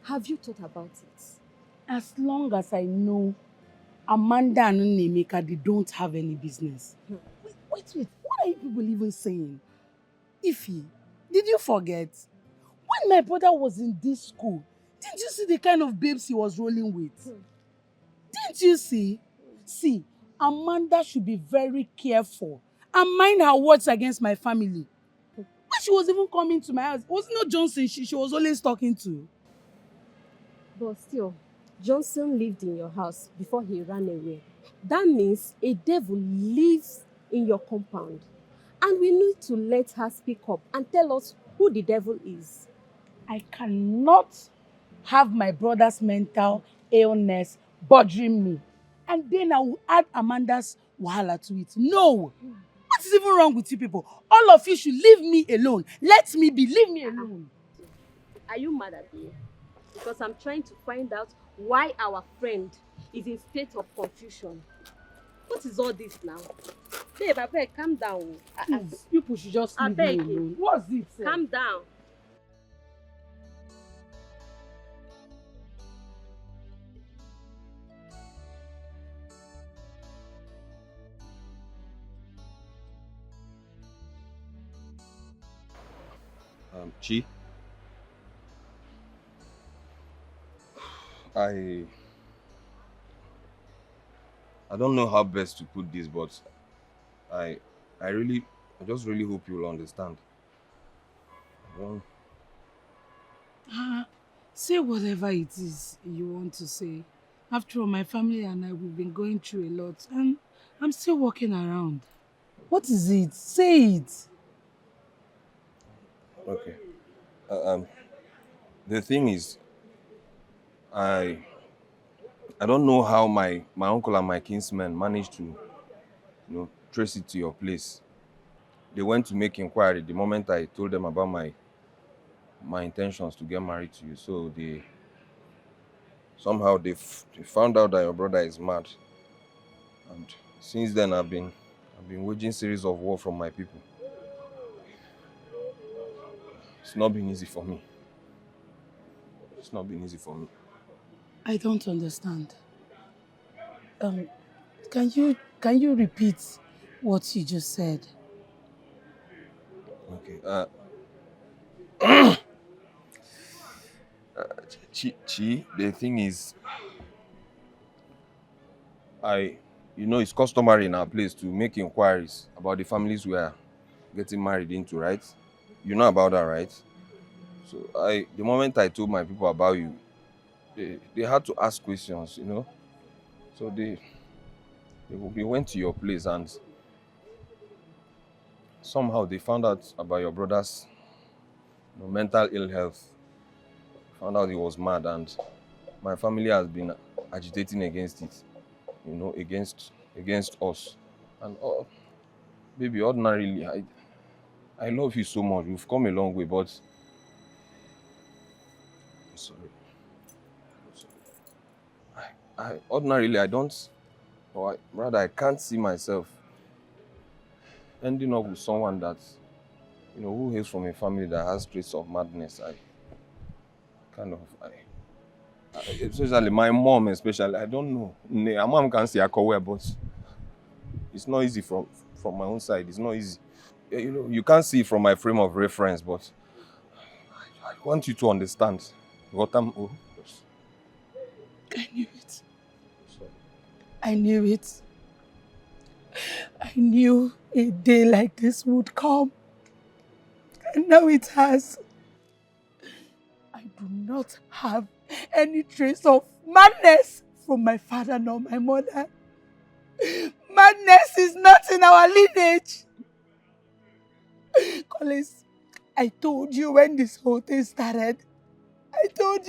Have you thought about it? As long as I know Amanda and Nemeka, they don't have any business. Wait. What are you people even saying? Ify, did you forget? When my brother was in this school, didn't you see the kind of babes he was rolling with? Didn't you see? See, Amanda should be very careful and mind her words against my family. When she was even coming to my house, it was not Johnson she was always talking to. But still, Johnson lived in your house before he ran away. That means a devil lives in your compound. And we need to let her speak up and tell us who the devil is. I cannot have my brother's mental illness bothering me. And then I will add Amanda's wahala to it. No! What is even wrong with you people? All of you should leave me alone. Let me be. Leave me alone. Are you mad at me? Because I'm trying to find out why our friend is in state of confusion. What is all this now? Babe, I beg, calm down. Please, people should just leave me alone. What's this? Calm down. Chi, I don't know how best to put this, but I just really hope you'll understand. Say whatever it is you want to say. After all, my family and I, we've been going through a lot, and I'm still walking around. What is it? Say it. Okay. The thing is, I don't know how my uncle and my kinsmen managed to, trace it to your place. They went to make inquiry the moment I told them about my intentions to get married to you. So they found out that your brother is mad, and since then I've been waging series of war from my people. It's not been easy for me. It's not been easy for me. I don't understand. Can you repeat what you just said? Okay. Chi, the thing is, it's customary in our place to make inquiries about the families we are getting married into, right? You know about that, right? So the moment I told my people about you, they had to ask questions, So they went to your place and somehow they found out about your brother's mental ill health. Found out he was mad, and my family has been agitating against it, against us. And baby, ordinarily, I love you so much. We've come a long way, but I'm sorry. Ordinarily I don't, or rather I can't see myself ending up with someone that, who hails from a family that has traits of madness. Especially my mom, especially, I don't know. My mom can say I can wear, but it's not easy from my own side. It's not easy. You know, you can't see from my frame of reference, but I want you to understand what I'm. Oh. I knew it. I knew it. I knew a day like this would come. And now it has. I do not have any trace of madness from my father nor my mother. Madness is not in our lineage. Collins, I told you when this whole thing started. I told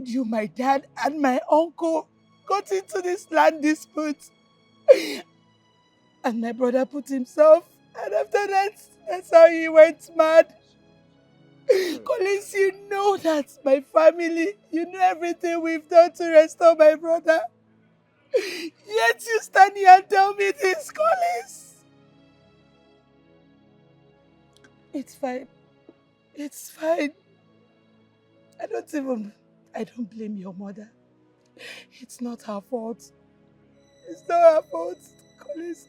you my dad and my uncle got into this land dispute. And my brother put himself. And after that, that's how he went mad. Collins, you know that my family, you know everything we've done to restore my brother. Yet you stand here and tell me this, Collins. It's fine. It's fine. I don't blame your mother. It's not her fault. It's not her fault, Collins.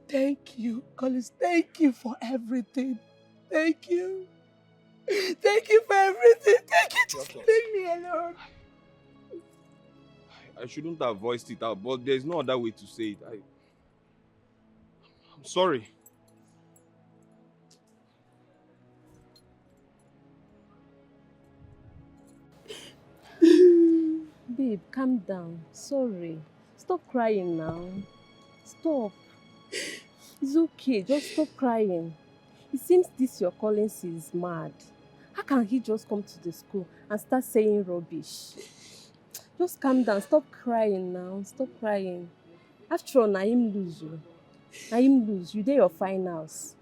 Thank you, Collins. Thank you for everything. Thank you. Thank you for everything. Thank you. Just leave me alone. I shouldn't have voiced it out, but there's no other way to say it. I'm sorry. Babe, calm down. Sorry. Stop crying now. Stop. It's okay. Just stop crying. It seems this your Collins is mad. How can he just come to the school and start saying rubbish? Just calm down. Stop crying now. Stop crying. After all, na him lose you. Na him lose. You did your finals.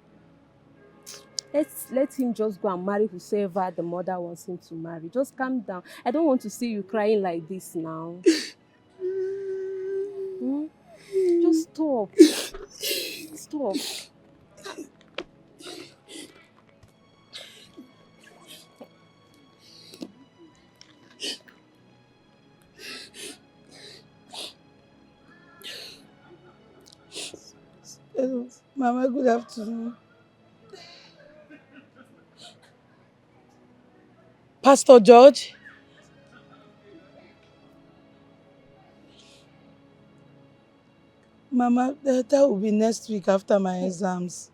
Let him just go and marry whosoever the mother wants him to marry. Just calm down. I don't want to see you crying like this now. Just stop. Stop. Hello, Mama, good afternoon. Pastor George? Mama, that will be next week after my exams.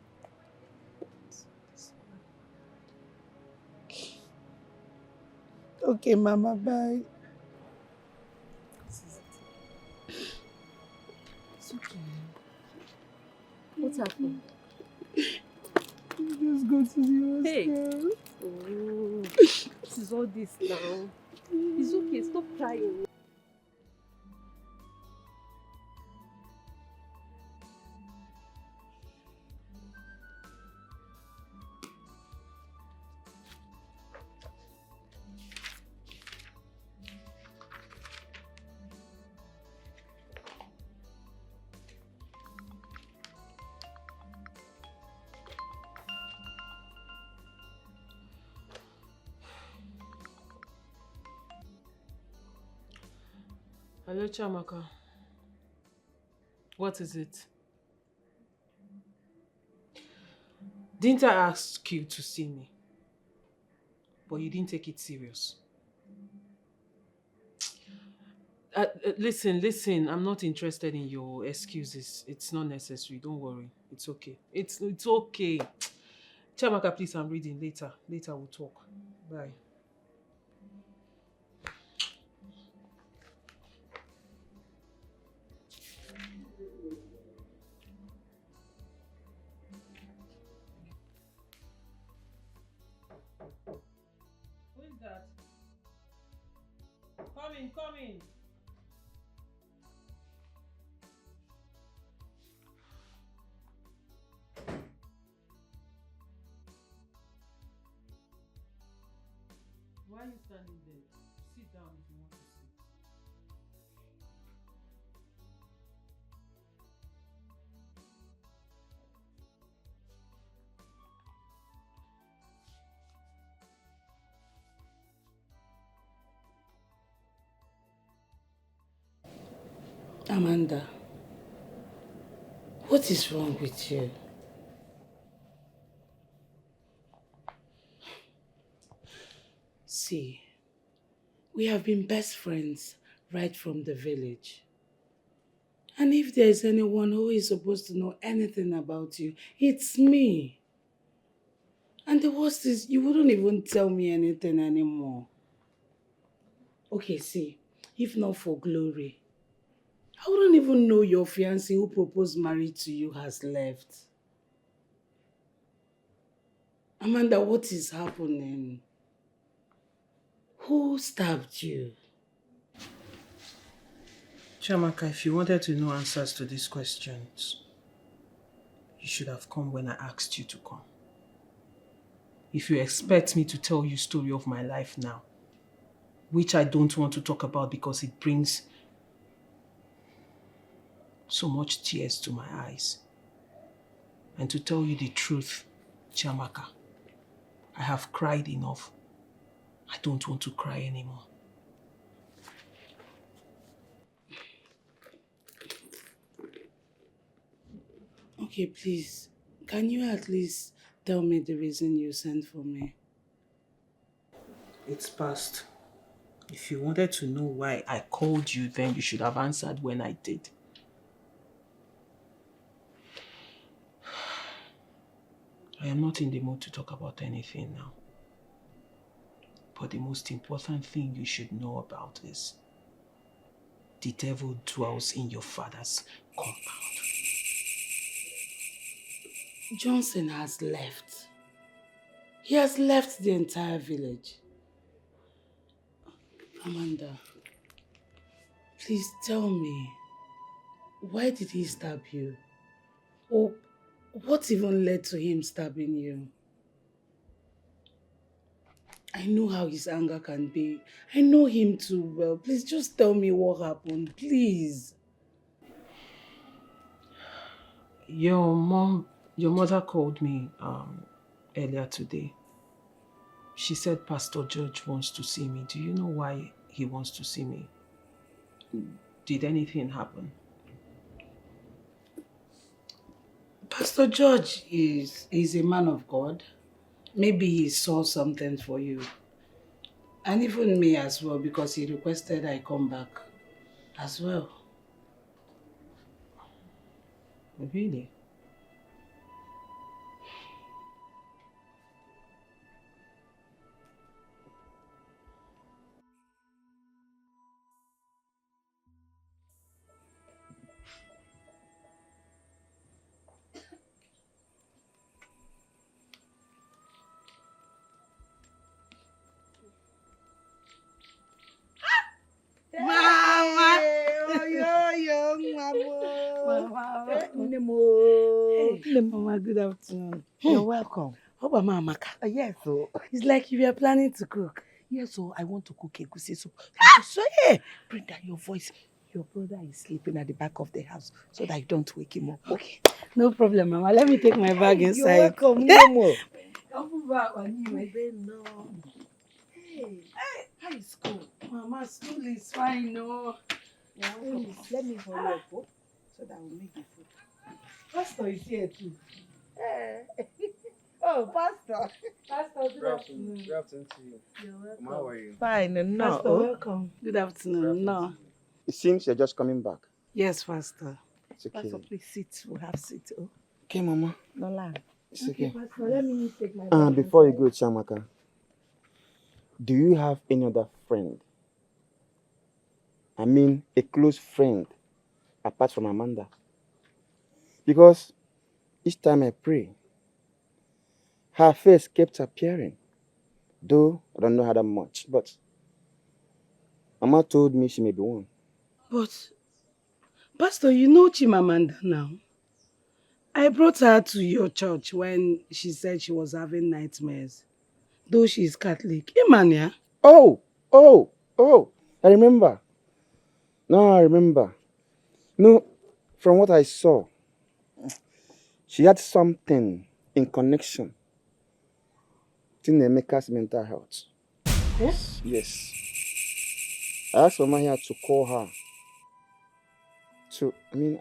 Okay, Mama, bye. It's okay. What happened? Just go to the hospital. Oh, what is all this now? It's okay, stop crying. Hello, Chamaka. What is it? Didn't I ask you to see me? But you didn't take it serious. Listen, I'm not interested in your excuses. It's not necessary. Don't worry. It's okay. It's okay. Chamaka, please, I'm reading. Later we'll talk. Bye. Who is that? Come in. Why are you standing there? Sit down if you want to sit. Amanda, What is wrong with you? See, we have been best friends right from the village. And if there's anyone who is supposed to know anything about you, it's me. And the worst is, you wouldn't even tell me anything anymore. Okay, see, if not for Glory, I wouldn't even know your fiancé who proposed marriage to you has left. Amanda, what is happening? Who stabbed you? Chiamaka, if you wanted to know answers to these questions, you should have come when I asked you to come. If you expect me to tell you the story of my life now, which I don't want to talk about because it brings so much tears to my eyes, and to tell you the truth, Chiamaka, I have cried enough. I don't want to cry anymore. Okay, please, can you at least tell me the reason you sent for me? It's past. If you wanted to know why I called you, then you should have answered when I did. I am not in the mood to talk about anything now. But the most important thing you should know about is the devil dwells in your father's compound. Johnson has left. He has left the entire village. Amanda, please tell me, why did he stab you? Or what even led to him stabbing you? I know how his anger can be. I know him too well. Please just tell me what happened, please. Your mother called me earlier today. She said Pastor George wants to see me. Do you know why he wants to see me? Did anything happen? Pastor George is a man of God. Maybe he saw something for you. And even me as well, because he requested I come back as well. Really? Mama! Mama, good afternoon. You're welcome. How about Mama? Yes, so. It's like you were planning to cook. Yes, so I want to cook egusi soup. So, hey, bring down your voice. Your brother is sleeping at the back of the house so that you don't wake him up. Okay? No problem, Mama. Let me take my bag inside. You're welcome. No more. Hey, how is school? Mama, school is fine, no. Let me hurry up, so that we'll make the food. Pastor is here too. Oh, Pastor. Pastor, good afternoon. Good afternoon to you. You're welcome. How are you? Fine, no. Pastor, welcome. Good afternoon. No. It seems you're just coming back. Yes, Pastor. It's okay. Pastor, please sit. We'll have seat. Oh. Okay, Mama. No lie. It's okay. Pastor, let me take my bag. Before you go, Chiamaka, do you have any other friend? I mean, a close friend, apart from Amanda? Because each time I pray, her face kept appearing. Though I don't know her that much, but Mama told me she may be one. But, Pastor, you know Chimamanda now. I brought her to your church when she said she was having nightmares. Though she is Catholic. Imania. Oh, I remember. No, I remember. No, from what I saw, she had something in connection to Nemeka's mental health. Yes? Yes. I asked Mama here to call her to,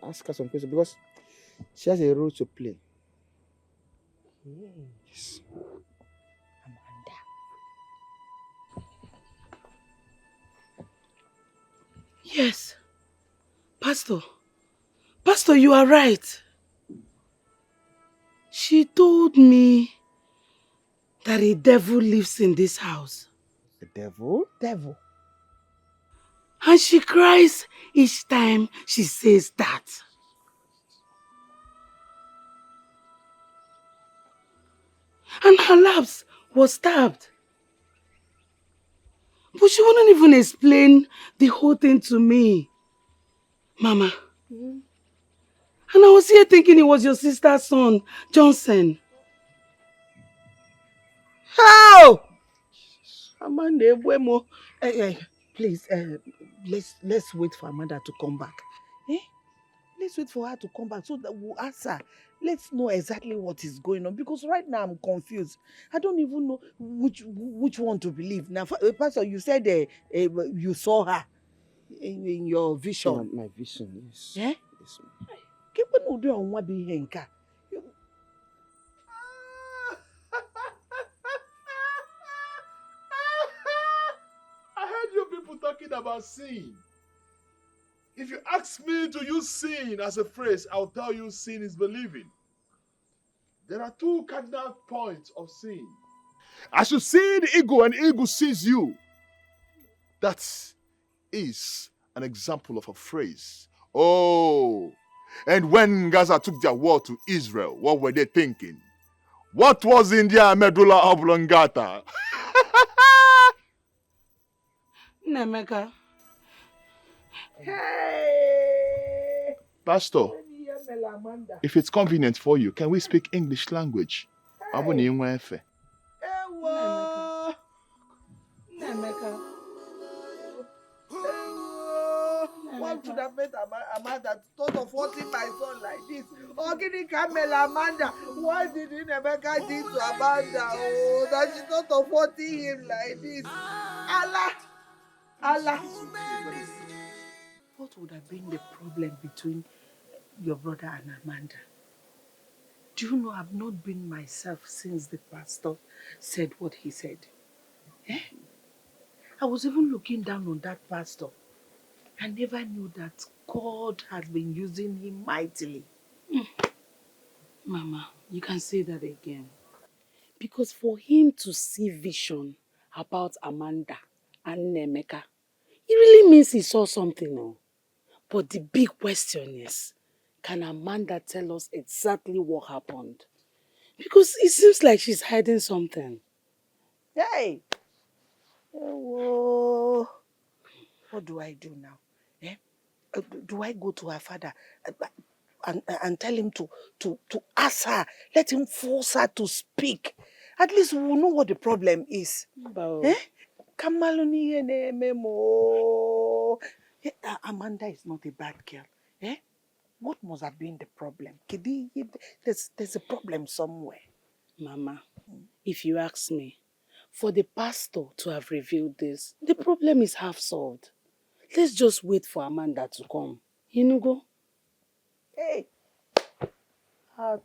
ask her some questions because She has a role to play. Yes. Amanda. Yes. Pastor. Pastor, you are right. She told me that a devil lives in this house. The devil? Devil. And she cries each time she says that. And her labs was stabbed. But she wouldn't even explain the whole thing to me. Mama. And I was here thinking it was your sister's son, Johnson. How? Amanda, please, let's wait for Amanda to come back. Eh? Let's wait for her to come back so that we'll ask her. Let's know exactly what is going on, because right now I'm confused. I don't even know which one to believe. Now, Pastor, you said you saw her in your vision. Yeah, my vision, yes. Yeah? Yes, Keep on doing what be here. I heard you people talking about sin. If you ask me to use sin as a phrase, I'll tell you sin is believing. There are two cardinal points of sin. As you see the eagle and the eagle sees you, that is an example of a phrase. Oh, and when Gaza took their war to Israel, what were they thinking? What was in their medulla oblongata? Nemeka. Hey! Pastor, if it's convenient for you, can we speak English language? Nemeka. What should have made Amanda thought of hurting my son like this? Ogini Camel Amanda, what did Nemeka do to Amanda? Oh, that she thought of hurting him like this. Allah. What would have been the problem between your brother and Amanda? Do you know I've not been myself since the pastor said what he said? Eh? I was even looking down on that pastor. I never knew that God had been using him mightily. Mama, you can say that again. Because for him to see vision about Amanda and Nemeka, it really means he saw something. No? But the big question is, can Amanda tell us exactly what happened? Because it seems like she's hiding something. Hey! Oh, what do I do now? Eh? Do I go to her father and tell him to ask her, let him force her to speak? At least we will know what the problem is. Eh? Amanda is not a bad girl. Eh? What must have been the problem? There's a problem somewhere. Mama, if you ask me, for the pastor to have revealed this, the problem is half solved. Let's just wait for Amanda to come. Inugo? Hey! How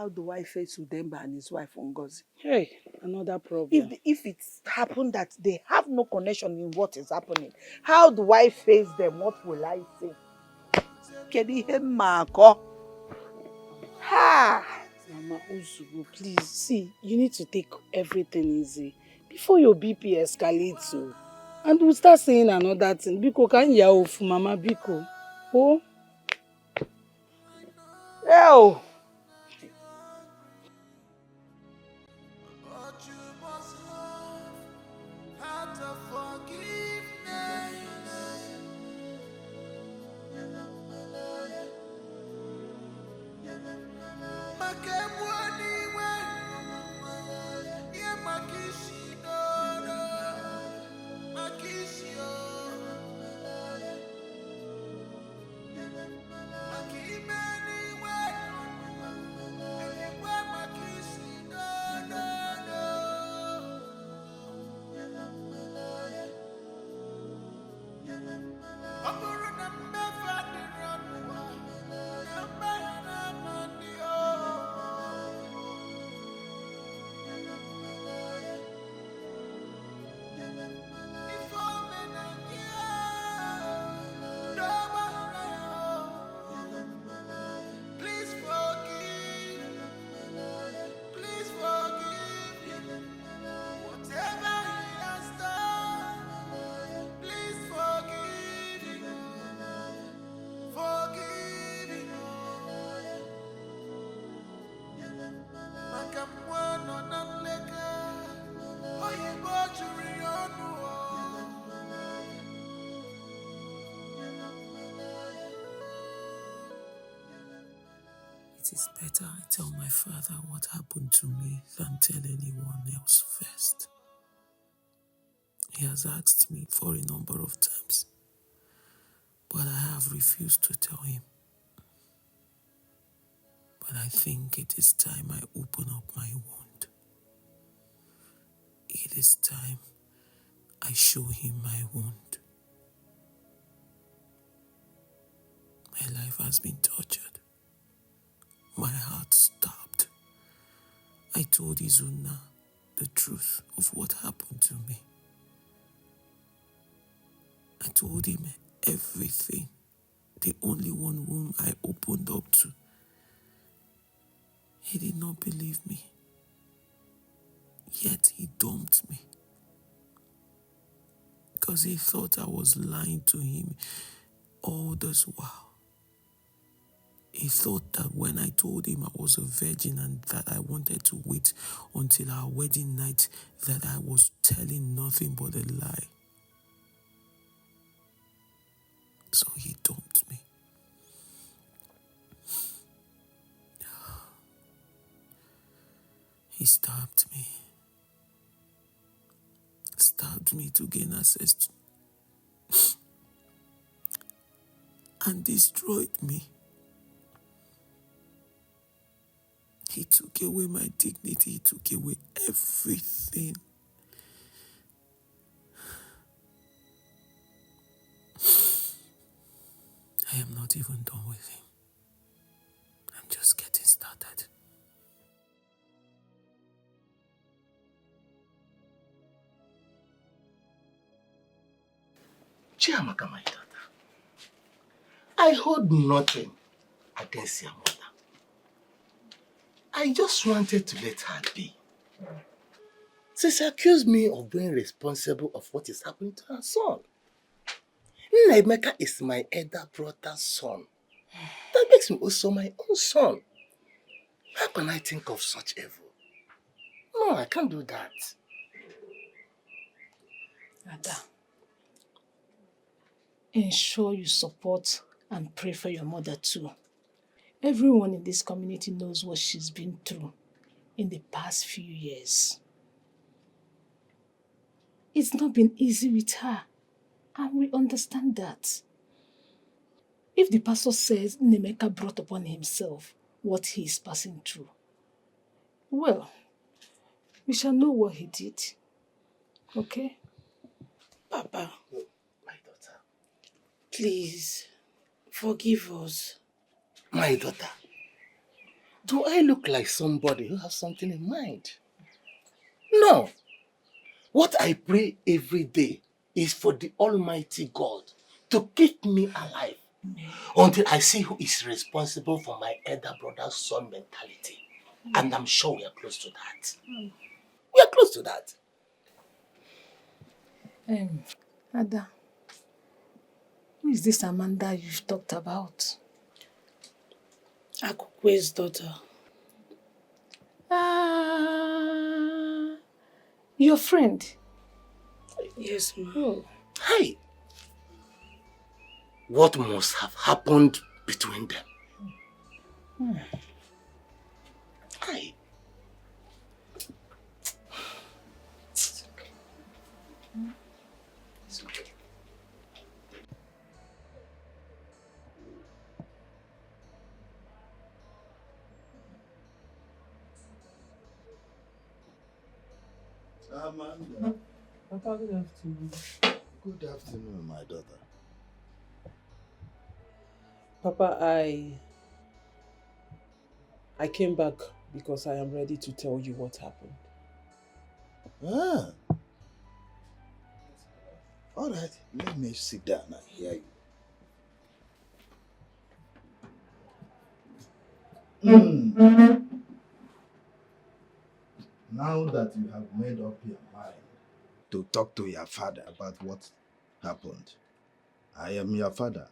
do I face Udemba and his wife Ngozi? Hey, another problem. If it's happened that they have no connection in what is happening, how do I face them? What will I say? Ha! Mama Uzugu, please, see, you need to take everything easy before your BP escalates. And we'll start saying another thing. Biko, can you off, Mama Biko? Oh? Ew! It is better I tell my father what happened to me than tell anyone else first. He has asked me for a number of times, but I have refused to tell him. But I think it is time I open up my wound. It is time I show him my wound. My life has been tortured. My heart stopped. I told Izuna the truth of what happened to me. I told him everything, the only one whom I opened up to. He did not believe me, yet he dumped me because he thought I was lying to him all this while. He thought that when I told him I was a virgin and that I wanted to wait until our wedding night, that I was telling nothing but a lie. So he dumped me. He stabbed me to gain access to, and destroyed me. He took away my dignity, he took away everything. I am not even done with him. I'm just getting started. Chiamaka, my daughter, I hold nothing against your mother. I just wanted to let her be. She accused me of being responsible of what is happening to her son. Emeka is my elder brother's son. That makes me also my own son. How can I think of such evil? No, I can't do that. Ada, ensure you support and pray for your mother too. Everyone in this community knows what she's been through in the past few years. It's not been easy with her, and we understand that. If the pastor says Nemeka brought upon himself what he is passing through, well, we shall know what he did. Okay? Papa, my daughter, please forgive us. My daughter, do I look like somebody who has something in mind? No. What I pray every day is for the Almighty God to keep me alive until I see who is responsible for my elder brother's son mentality. And I'm sure we are close to that. We are close to that. Ada, who is this Amanda you've talked about? Akukwe's daughter. Your friend? Yes, ma'am. Oh. Hey! What must have happened between them? Hey! It's okay. It's okay. Amanda. Papa, good afternoon. Good afternoon, my daughter. Papa, I came back because I am ready to tell you what happened. Ah. All right, let me sit down and hear you. Now that you have made up your mind to talk to your father about what happened, I am your father,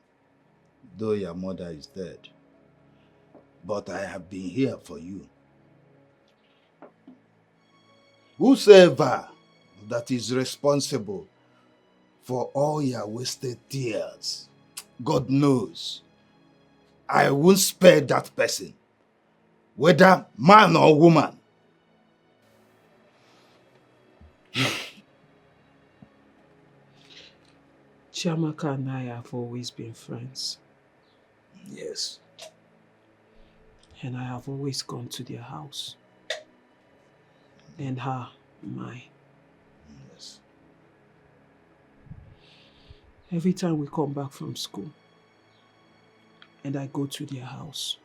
though your mother is dead. But I have been here for you. Whosoever that is responsible for all your wasted tears, God knows, I won't spare that person whether man or woman. Chiamaka and I have always been friends. Yes. And I have always gone to their house. And her, mine. Yes. Every time we come back from school, and I go to their house,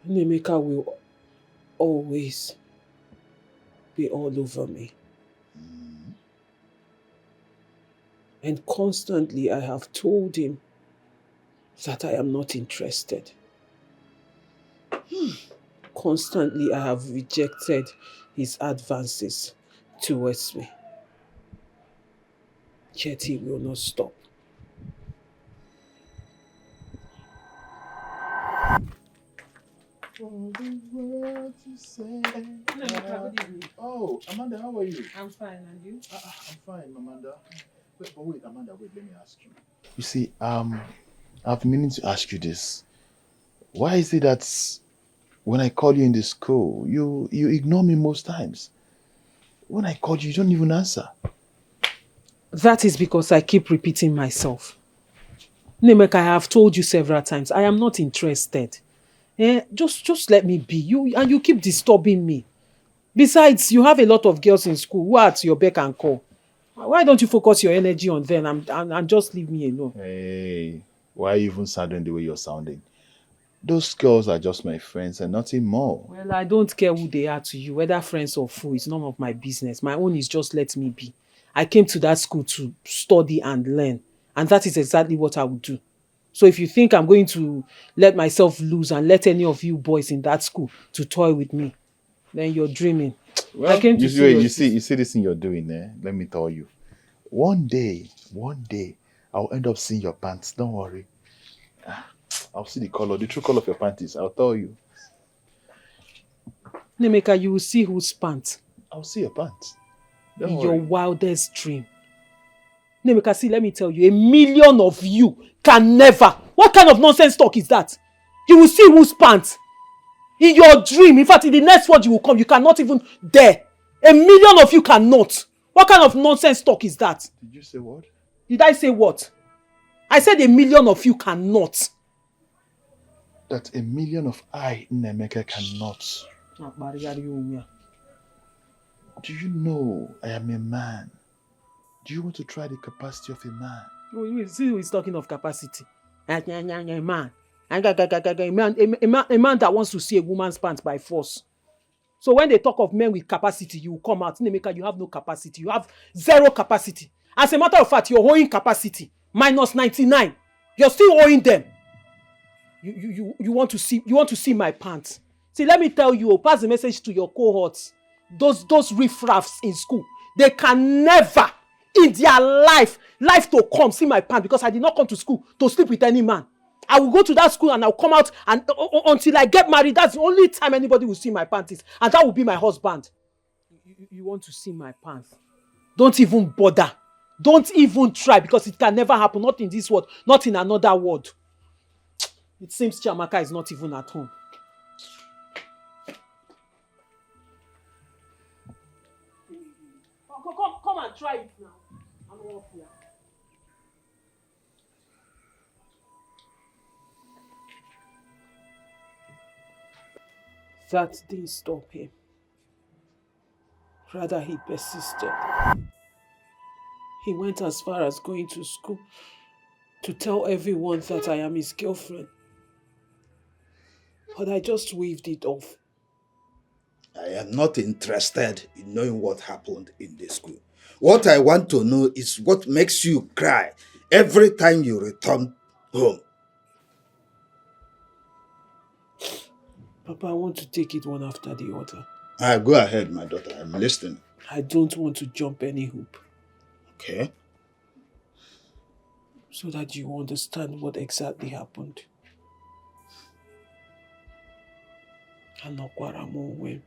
Nemeka will always be all over me. And constantly I have told him that I am not interested. Constantly I have rejected his advances towards me. Yet he will not stop. Oh, Amanda, how are you? I'm fine, and you? I'm fine, Amanda. Wait, Amanda, let me ask you. You see, I've been meaning to ask you this. Why is it that when I call you in the school, you ignore me most times? When I call you, you don't even answer. That is because I keep repeating myself. Nemeka, I have told you several times, I am not interested. Just let me be. You keep disturbing me. Besides, you have a lot of girls in school who are at your beck and call. Why don't you focus your energy on them and just leave me alone? Hey, why even sounding the way you're sounding? Those girls are just my friends and nothing more. Well, I don't care who they are to you, whether friends or fool. It's none of my business. My own is just let me be. I came to that school to study and learn. And that is exactly what I would do. So if you think I'm going to let myself loose and let any of you boys in that school to toy with me, then you're dreaming. Well, I came to you see this thing you're doing, Let me tell you. One day, I'll end up seeing your pants. Don't worry. I'll see the true color of your panties. I'll tell you. Nemeka, you will see whose pants. I'll see your pants. Don't In worry. your wildest dream. Nemeka, see, let me tell you, 1,000,000 of you can never. What kind of nonsense talk is that? You will see whose pants. In your dream, in fact, in the next word you will come, you cannot even dare. 1,000,000 of you cannot. What kind of nonsense talk is that? Did you say what? Did I say what? I said 1,000,000 of you cannot. That 1,000,000 of I, Nemeka, cannot. Do you know I am a man? Do you want to try the capacity of a man? You see who is talking of capacity. A man. A man that wants to see a woman's pants by force. So when they talk of men with capacity, you come out. Nemeka, you have no capacity. You have zero capacity. As a matter of fact, you're owing capacity. Minus 99. You're still owing them. You want to see my pants. See, let me tell you, pass the message to your cohorts. Those riffraffs in school, they can never in their life to come see my pants, because I did not come to school to sleep with any man. I will go to that school and I'll come out, and until I get married, that's the only time anybody will see my panties, and that will be my husband. You want to see my pants? Don't even bother. Don't even try, because it can never happen. Not in this world, not in another world. It seems Chiamaka is not even at home. Come and try it now. I'm off here. That didn't stop him. Rather, he persisted. He went as far as going to school to tell everyone that I am his girlfriend. But I just waved it off. I am not interested in knowing what happened in the school. What I want to know is what makes you cry every time you return home. Papa, I want to take it one after the other. Go ahead, my daughter. I'm listening. I don't want to jump any hoop. Okay. So that you understand what exactly happened. Anokwara m onwe m.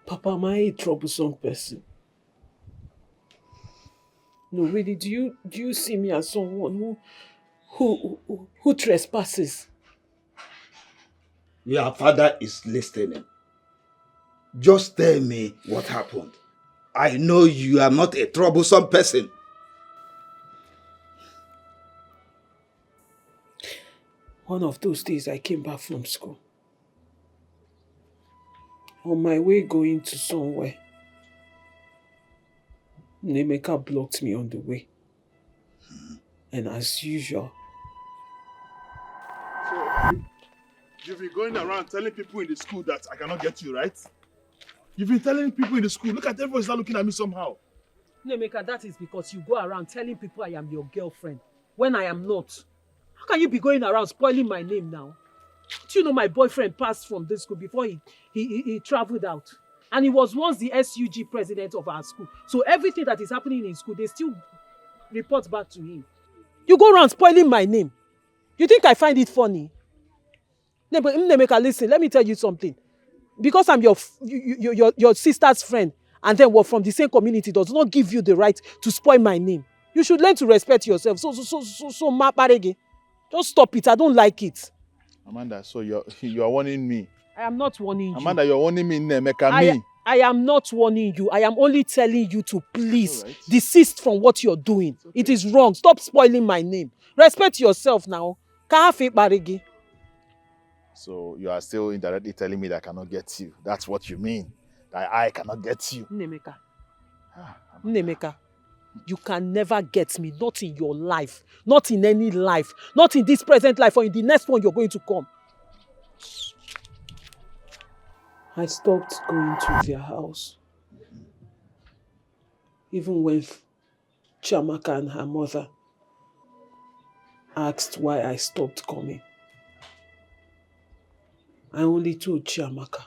Papa, am I a troublesome person? No, really, do you see me as someone who trespasses? Your father is listening. Just tell me what happened. I know you are not a troublesome person. One of those days I came back from school. On my way going to somewhere, Nemeka blocked me on the way. And as usual, So, you've been going around telling people in the school that I cannot get you, right? You've been telling people in the school, look at everyone start looking at me somehow. Nemeka, that is because you go around telling people I am your girlfriend when I am not. How can you be going around spoiling my name now? Do you know my boyfriend passed from this school before he traveled out? And he was once the SUG president of our school. So everything that is happening in school, they still report back to him. You go around spoiling my name. You think I find it funny? Nemeka, listen, let me tell you something. Because I'm your sister's friend, and then we're from the same community, does not give you the right to spoil my name. You should learn to respect yourself. So, Maparege, just stop it. I don't like it. Amanda, so you are warning me. I am not warning you. Amanda, you're warning me, Nemeka, me. I am not warning you. I am only telling you to please desist from what you're doing. Okay. It is wrong. Stop spoiling my name. Respect yourself now. So you are still indirectly telling me that I cannot get you. That's what you mean. That I cannot get you. Nemeka. Nemeka. You can never get me. Not in your life. Not in any life. Not in this present life or in the next one you're going to come. I stopped going to their house. Even when Chiamaka and her mother asked why I stopped coming, I only told Chiamaka.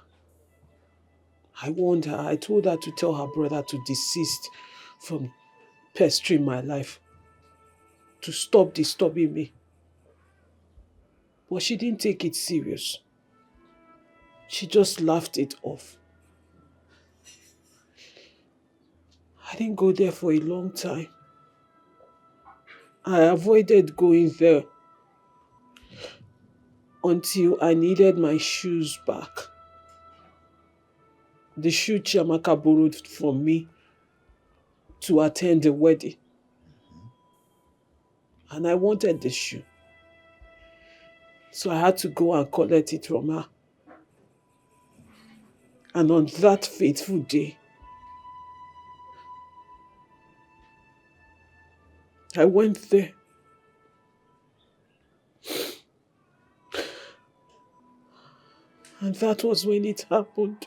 I warned her. I told her to tell her brother to desist from pestering my life, to stop disturbing me. But she didn't take it serious. She just laughed it off. I didn't go there for a long time. I avoided going there until I needed my shoes back. The shoe Chiamaka borrowed from me to attend the wedding. And I wanted the shoe. So I had to go and collect it from her. And on that fateful day, I went there. And that was when it happened.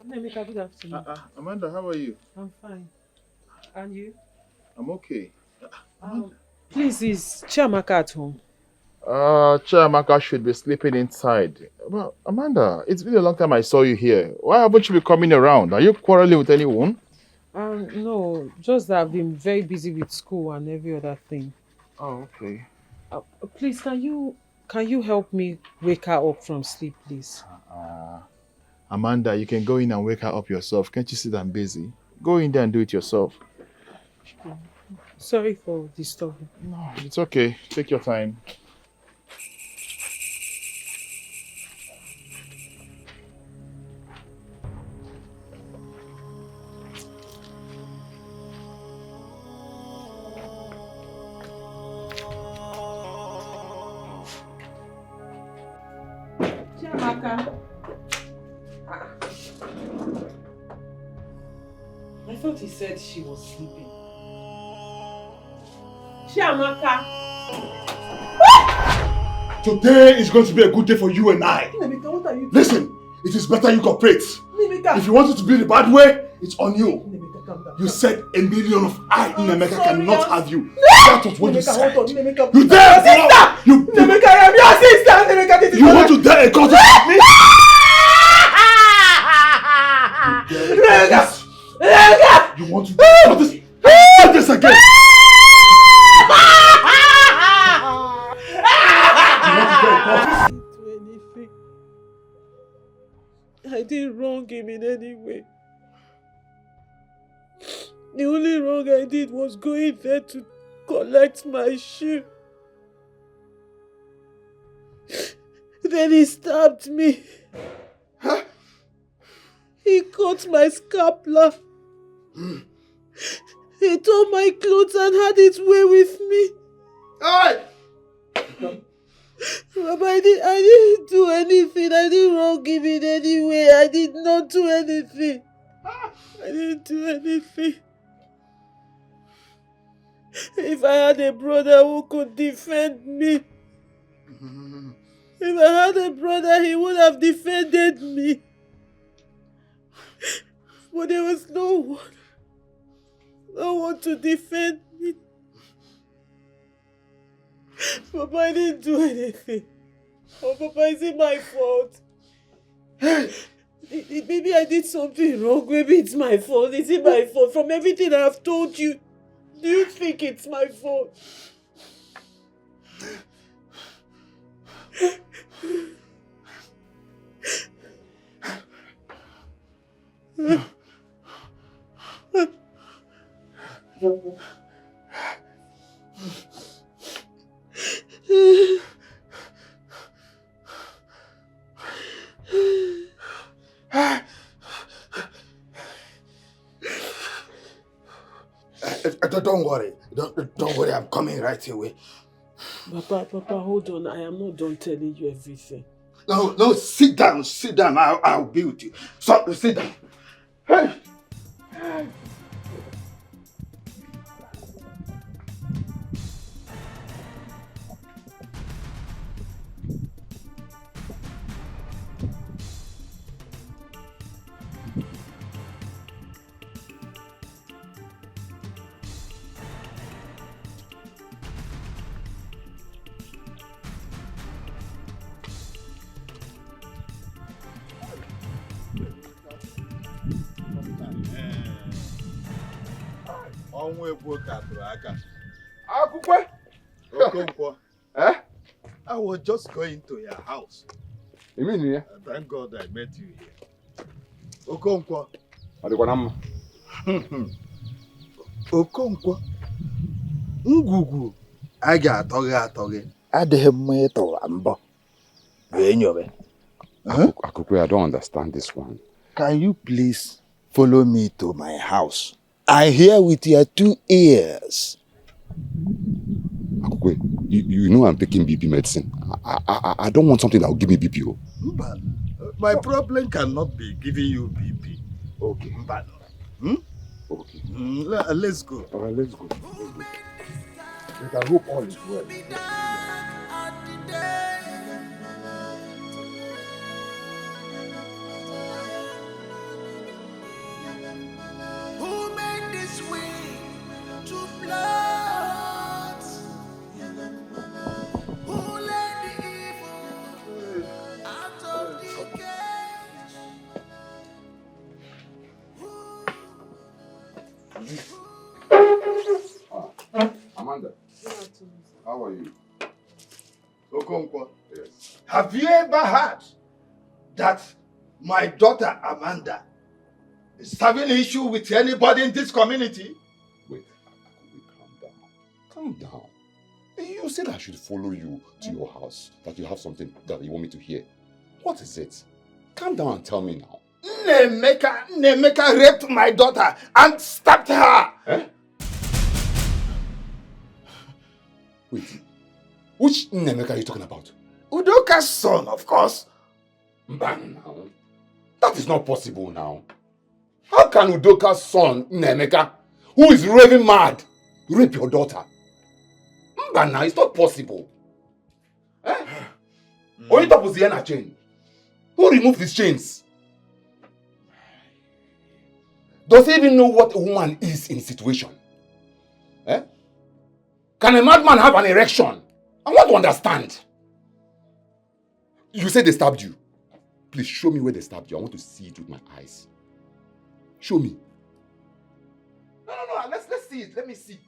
Nemeka, good afternoon. Amanda, how are you? I'm fine. And you? I'm okay. Please, is Chiamaka at home? Chiamaka should be sleeping inside. Well, Amanda, it's been a long time I saw you here. Why haven't you been coming around? Are you quarreling with anyone? No, just that I've been very busy with school and every other thing. Oh, okay. Please, can you help me wake her up from sleep, please? Amanda, you can go in and wake her up yourself. Can't you see that I'm busy? Go in there and do it yourself. Sorry for disturbing. No, it's okay. Take your time. Chiamaka. I thought he said she was sleeping. Chiamaka. Today is going to be a good day for you and I. Nemeka, what are you doing? Listen, it is better you cooperate. Nemeka. If you want it to be the bad way, it's on you. Nemeka, calm down. You said a million of I, Nemeka, cannot have you. That was what you Nemeka, said. hold on. Nemeka, You dare sister! you Nemeka, I am your sister! Nemeka, this is You want to dare a court with me? Nemeka! You want to do this? I said this again. I didn't wrong him in any way. The only wrong I did was going there to collect my shoe. Then he stabbed me. Huh? He cut my scapular. He tore my clothes and had his way with me. Hey! Papa, I didn't do anything. I didn't wrong him in any way. I did not do anything. I didn't do anything. If I had a brother who could defend me, if I had a brother, he would have defended me. But there was no one to defend me. Papa, I didn't do anything. Oh, Papa, is it my fault? Maybe I did something wrong. Maybe it's my fault. Is it my fault? From everything I've told you, do you think it's my fault? Don't worry. Don't worry. I'm coming right away. Papa, hold on. I am not done telling you everything. No, sit down. I'll be with you. So, sit down. Hey! Okonkwo. Eh? I was just going to your house. You mean here? Thank God I met you here. Okonkwo. Okonkwo. Ngwugwu a ga-atọghị atọghị adịghị mma ịtọwa mbọ wee nyobe. Akukwe, I don't understand this one. Can you please follow me to my house? I hear with your 2 ears. Akukwe, you know I'm taking BP medicine. I don't want something that will give me BP. But my problem cannot be giving you BP. Okay. But, Okay. Let's go. All right, let's go. We can hope all is well. Who made this way to blood? Who let the evil out of the cage? Amanda, how are you? Okonkwo. Yes. Have you ever heard that my daughter Amanda is having issue with anybody in this community? Wait, calm down. You said I should follow you to your house, that you have something that you want me to hear. What is it? Calm down and tell me now. Nemeka raped my daughter and stabbed her. Eh? Wait, which Nemeka are you talking about? Udoka's son, of course. Mbana now. That is not possible now. How can Udoka's son, Nemeka, who is raving mad, rape your daughter? Mbana, it's not possible. Eh? Onita was the chain. Who removed these chains? Does he even know what a woman is in a situation? Eh? Can a madman have an erection? I want to understand. You said they stabbed you. Please show me where they stabbed you. I want to see it with my eyes. Show me. No. Let's see it. Let me see.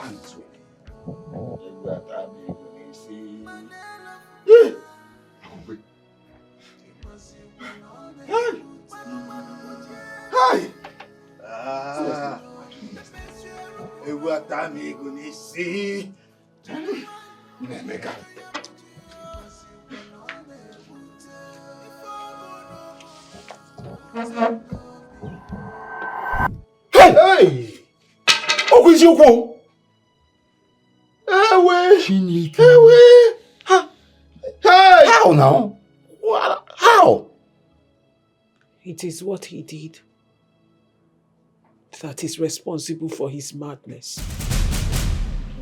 hands with Hi! Ewu atami ego n'isi. Nemeka. Hey! Oh, who's your quo? Ewe! Hey! How now? What? How? It is what he did that is responsible for his madness.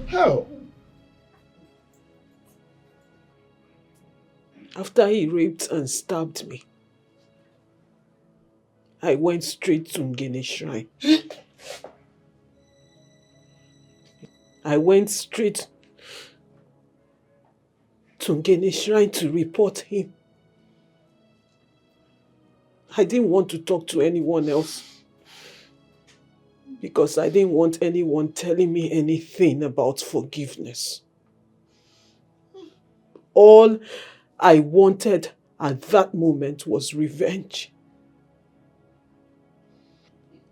How? After he raped and stabbed me, I went straight to Ngene Shrine. I went straight to Ngene Shrine to report him. I didn't want to talk to anyone else because I didn't want anyone telling me anything about forgiveness. All I wanted at that moment was revenge.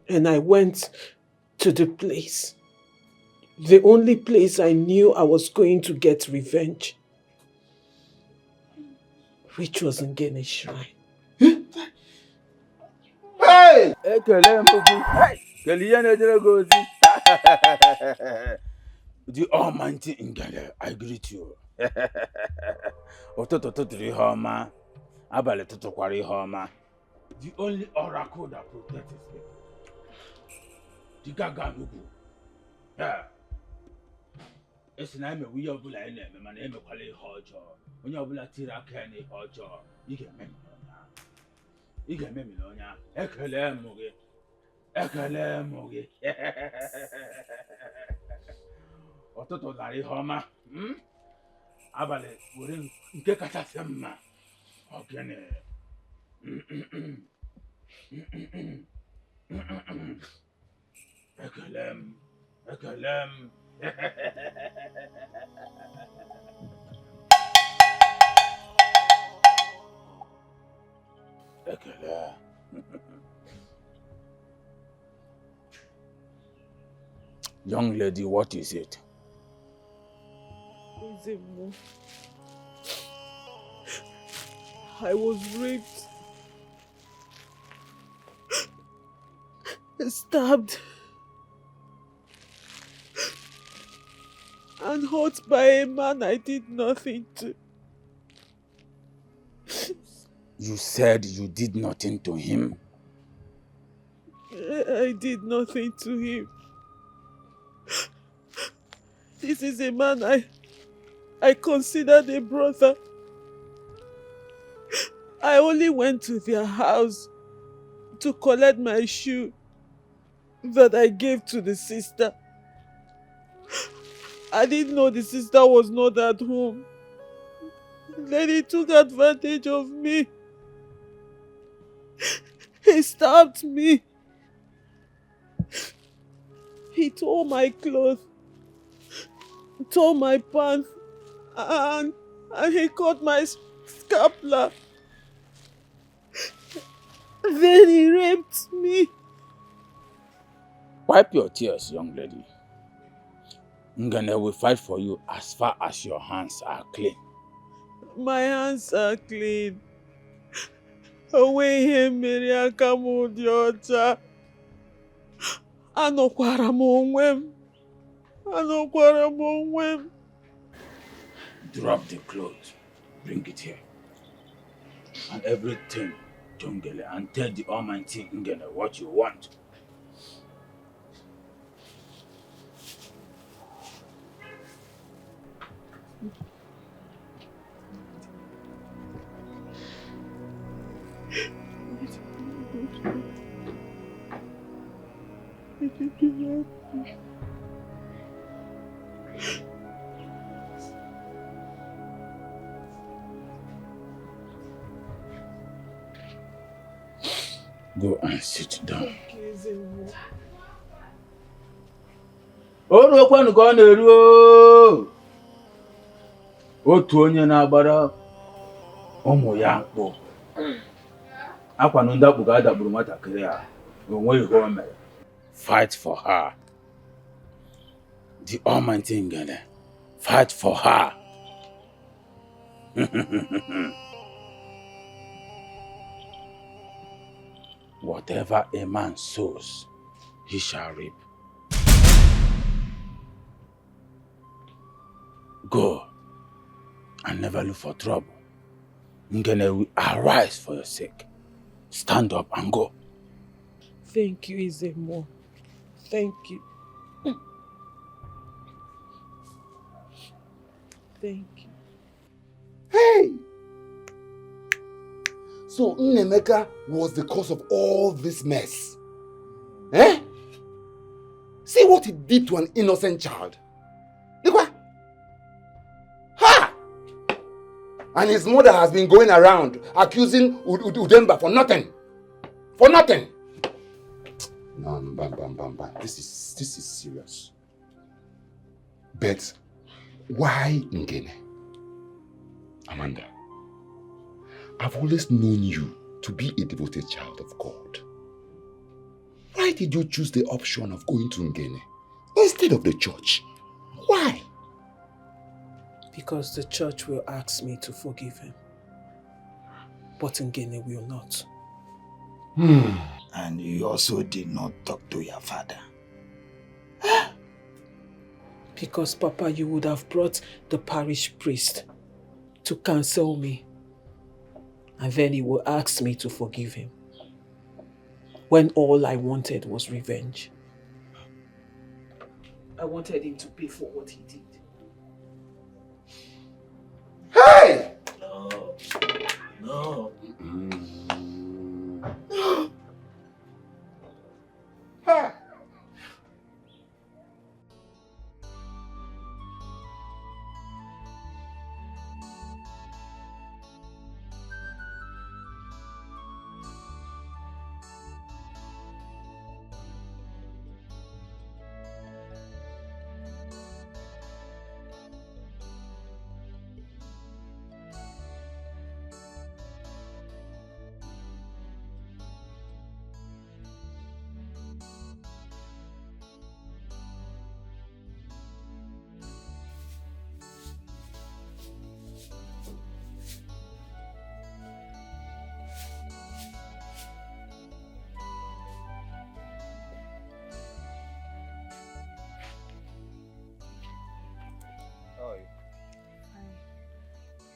And I went to the place, the only place I knew I was going to get revenge, which was Ngene Shrine. Hey! The Almighty Ngele, I greet you. The only oracle that protects his people. The Gaganubu. Yeah. It's an aim we are bullying them, and I'm a quality hodger. When you're bullying Tirakani hodger, you get me. You get me, Milonia. Ekalemugi. Ekalemugi. Ototo Larry Homa. Abale, wouldn't get at them. Okay. Ekalem. Ekalem. Ekele. Young lady, what is it? I was raped, stabbed, and hurt by a man I did nothing to. You said you did nothing to him. I did nothing to him. This is a man I considered a brother. I only went to their house to collect my shoe that I gave to the sister. I didn't know the sister was not at home. Then he took advantage of me. He stabbed me. He tore my clothes, tore my pants, and he cut my scapula. Then he raped me. Wipe your tears, young lady. Ngane will fight for you as far as your hands are clean. My hands are clean. Away him, Miriaka Mudiota. Anokwara monwem. Anokwara monwem. Drop the clothes. Bring it here. And everything, Jungele, and tell the Almighty Ngene what you want. Go and sit down. O ruokwanụ ka ọ na-eru otu onye na-agbara ụmụ ya mkpụ. Akwanụ ndị akpụ ga-adagburu nwatakịrị a. O nweghị ihe o mere. Fight for her. The Almighty Ngene. Fight for her. Whatever a man sows, he shall reap. Go and never look for trouble. Ngene will arise for your sake. Stand up and go. Thank you, Izemo. Thank you. Thank you. Hey! So Nnemeka was the cause of all this mess. Eh? See what he did to an innocent child. Look what? Ha! And his mother has been going around accusing Udemba for nothing. For nothing. No, bam. This is serious. But why Ngene? Amanda, I've always known you to be a devoted child of God. Why did you choose the option of going to Ngene instead of the church? Why? Because the church will ask me to forgive him. But Ngene will not. And you also did not talk to your father. Because, Papa, you would have brought the parish priest to counsel me. And then he will ask me to forgive him. When all I wanted was revenge. I wanted him to pay for what he did. Hey! No. Ha!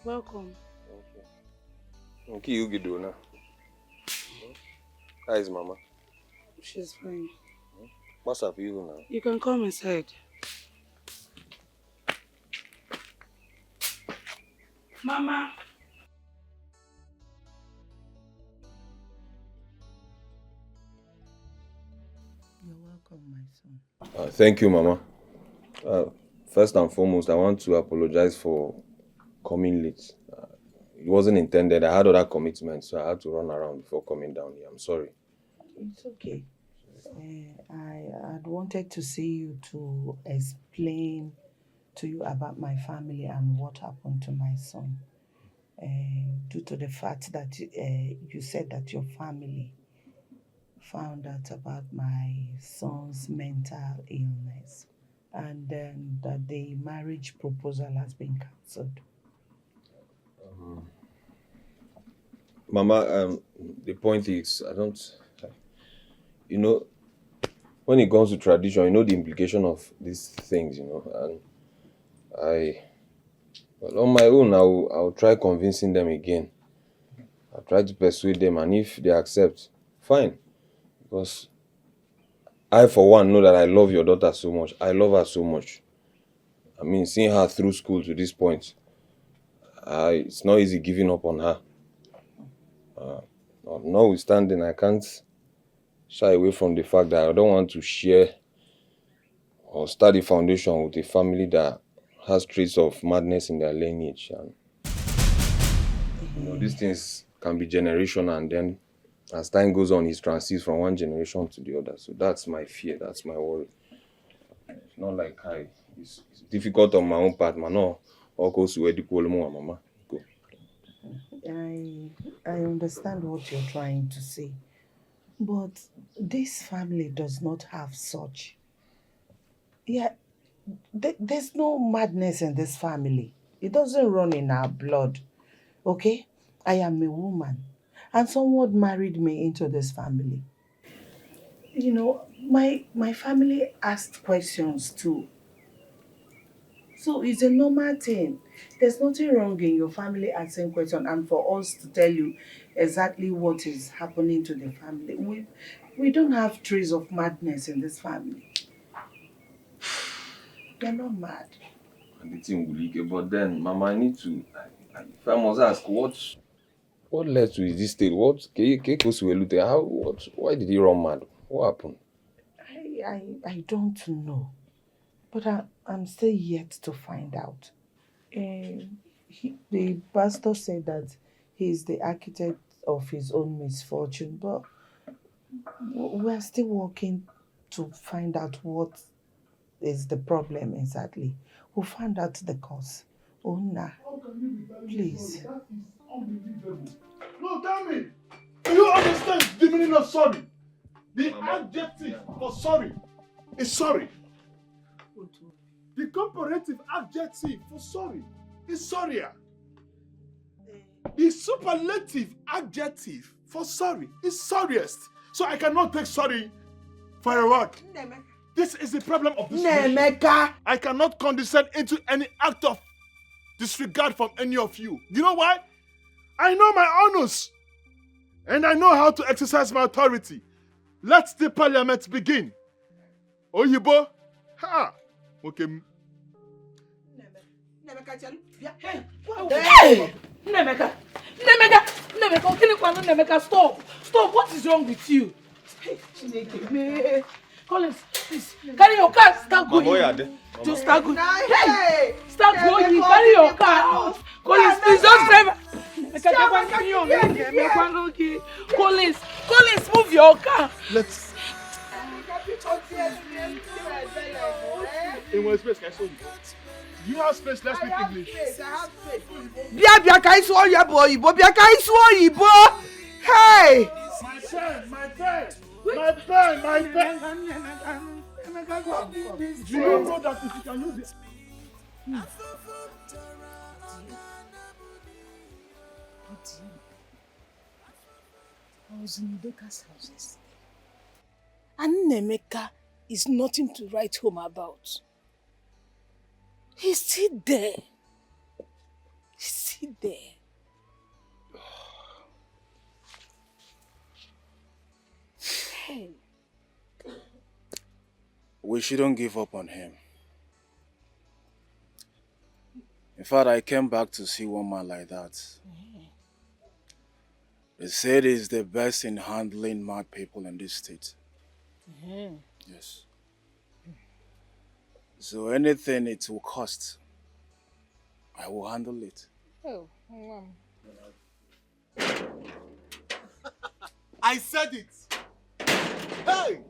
Welcome. Okay, you get do now. How is Mama? She's fine. What's up you now? You can come inside. Mama. You're welcome, my son. Thank you, Mama. First and foremost, I want to apologize for coming late. It wasn't intended. I had other commitments, so I had to run around before coming down here. I'm sorry. It's okay. I had wanted to see you to explain to you about my family and what happened to my son. Due to the fact that you said that your family found out about my son's mental illness and that the marriage proposal has been cancelled. Mama, the point is, you know, when it comes to tradition, you know the implication of these things, you know, and well, on my own, I'll try convincing them again. I'll try to persuade them, and if they accept, fine. Because I, for one, know that I love your daughter so much. I love her so much. I mean, seeing her through school to this point, it's not easy giving up on her. Notwithstanding, I can't shy away from the fact that I don't want to share or start a foundation with a family that has traits of madness in their lineage. And you know, these things can be generational, and then as time goes on, it transits from one generation to the other. So that's my fear, that's my worry. It's not like it's difficult on my own part, man. No, all goes to where the mama. Go. I understand what you're trying to say, but this family does not have such. Yeah, there's no madness in this family. It doesn't run in our blood. Okay? I am a woman, and someone married me into this family. You know, my family asked questions too. So it's a normal thing. There's nothing wrong in your family asking questions and for us to tell you exactly what is happening to the family. We don't have trace of madness in this family. They're not mad. And the thing will leak. But then, Mama, I need to. If I must ask, what led to this state? Why did he run mad? What happened? I don't know. But I'm still yet to find out. The pastor said that he's the architect of his own misfortune, but we're still working to find out what is the problem exactly. We'll find out the cause. Ona, please. That is unbelievable. No, tell me. Do you understand the meaning of sorry? The adjective for sorry is sorry. The comparative adjective for sorry is sorrier. The superlative adjective for sorry is sorriest. So I cannot take sorry for a word. This is the problem of this nation. I cannot condescend into any act of disregard from any of you. You know why? I know my honors. And I know how to exercise my authority. Let the parliament begin. Oyibo. Ha! Okay. Hey! Nemeka, stop! Stop! What is wrong with you? Hey, Collins, please, carry your car, start going. Just start going. Hey! Start going, carry your car. Collins, please, just drive. Collins, move your car. Let's. In one space, can I show you? You have space, let's speak English. Bia ka isu oyibo oyibo. Bia ka isu oyibo. Hey! My pen. Do you know that if you can use it? I was in Udeka's house yesterday. And Nemeka is nothing to write home about. He's still there. He's still there. Hey. We shouldn't give up on him. In fact, I came back to see one man like that. They said he's the best in handling mad people in this state. Yes. So anything it will cost, I will handle it. Oh, I said it. Hey!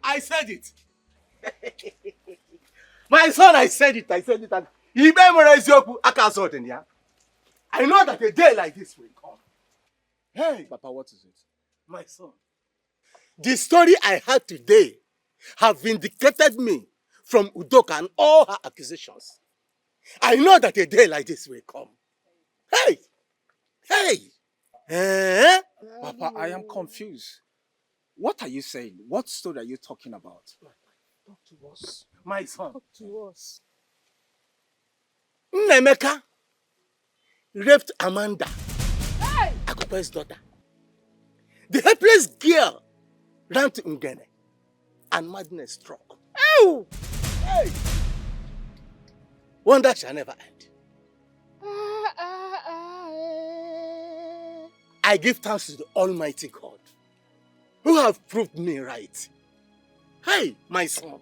I said it. My son, I said it. And he memorized your account. I know that a day like this will come. Hey! Papa, what is it? My son, the story I had today have vindicated me from Udoka and all her accusations. I know that a day like this will come. Hey! Papa, I am confused. What are you saying? What story are you talking about? Talk to us. My son. Talk to us. Nemeka raped Amanda, Akupe's daughter. The helpless girl ran to Ngene and madness struck. Ow! Hey! Wonder shall never end. I give thanks to the Almighty God who have proved me right. Hey, my son.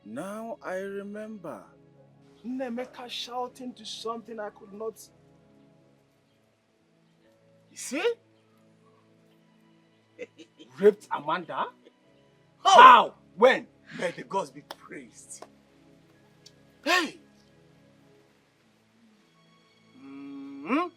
Now I remember. Nemeka shouting to something I could not You see? Raped Amanda? How? When? May the gods be praised. Hey! Mm-hmm.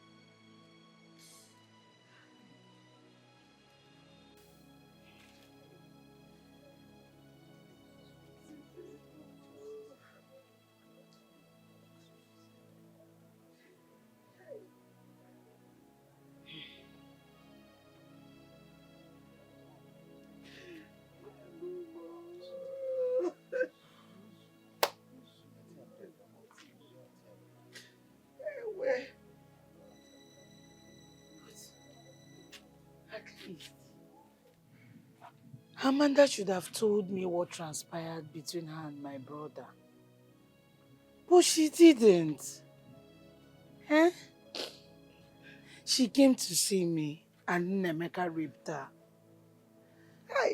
At least, Amanda should have told me what transpired between her and my brother. But she didn't. Eh? She came to see me and Nemeka raped her.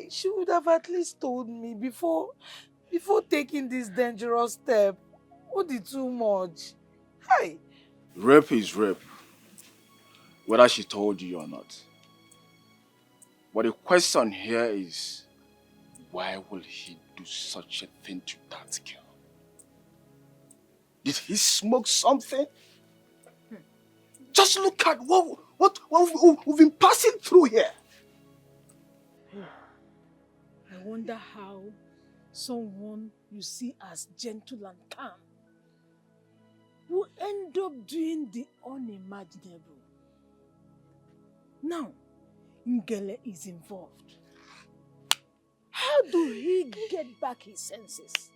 She would have at least told me before taking this dangerous step. What did too much? Hi. Rape is rape, whether she told you or not. But the question here is, why will he do such a thing to that girl? Did he smoke something? Just look at what we've been passing through here. I wonder how someone you see as gentle and calm will end up doing the unimaginable. Now, Ngele is involved. How do he get back his senses?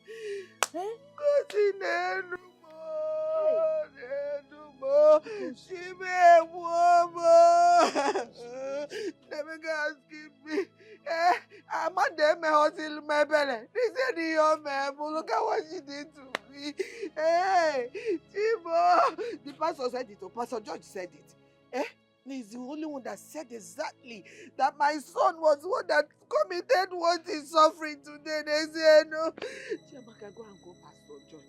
Amanda, my husband, my belly. This is the young man. Look at what she did to me. Hey, Timo. The pastor said it, or Pastor George said it. He's the only one that said exactly that my son was the one that committed what he's suffering today. They say no. Chiamaka, go and go, Pastor George.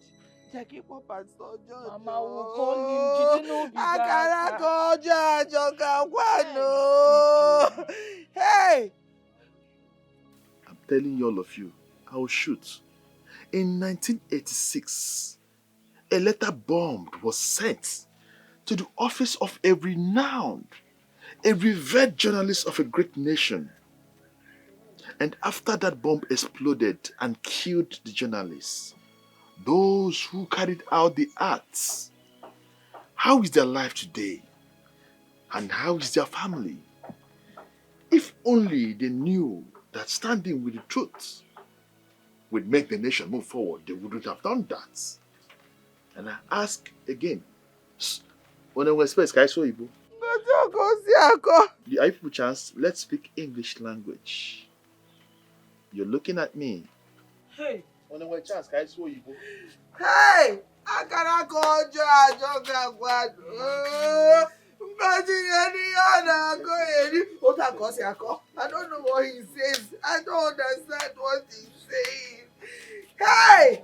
Jackie, go, Pastor George. Mama will call him. You don't know I can't call George. No. Hey. I'm telling all of you, I'll shoot. In 1986, a letter bomb was sent to the office of a renowned, a revered journalist of a great nation. And after that bomb exploded and killed the journalist, those who carried out the acts, how is their life today? And how is their family? If only they knew that standing with the truth would make the nation move forward, they wouldn't have done that. And I ask again, when I was supposed to show you, I people chance, let's speak English language. You're looking at me. Hey. When I was chance, I show you. Hey. I cannot call George. I don't know what he says. I don't understand what he's saying. Hey!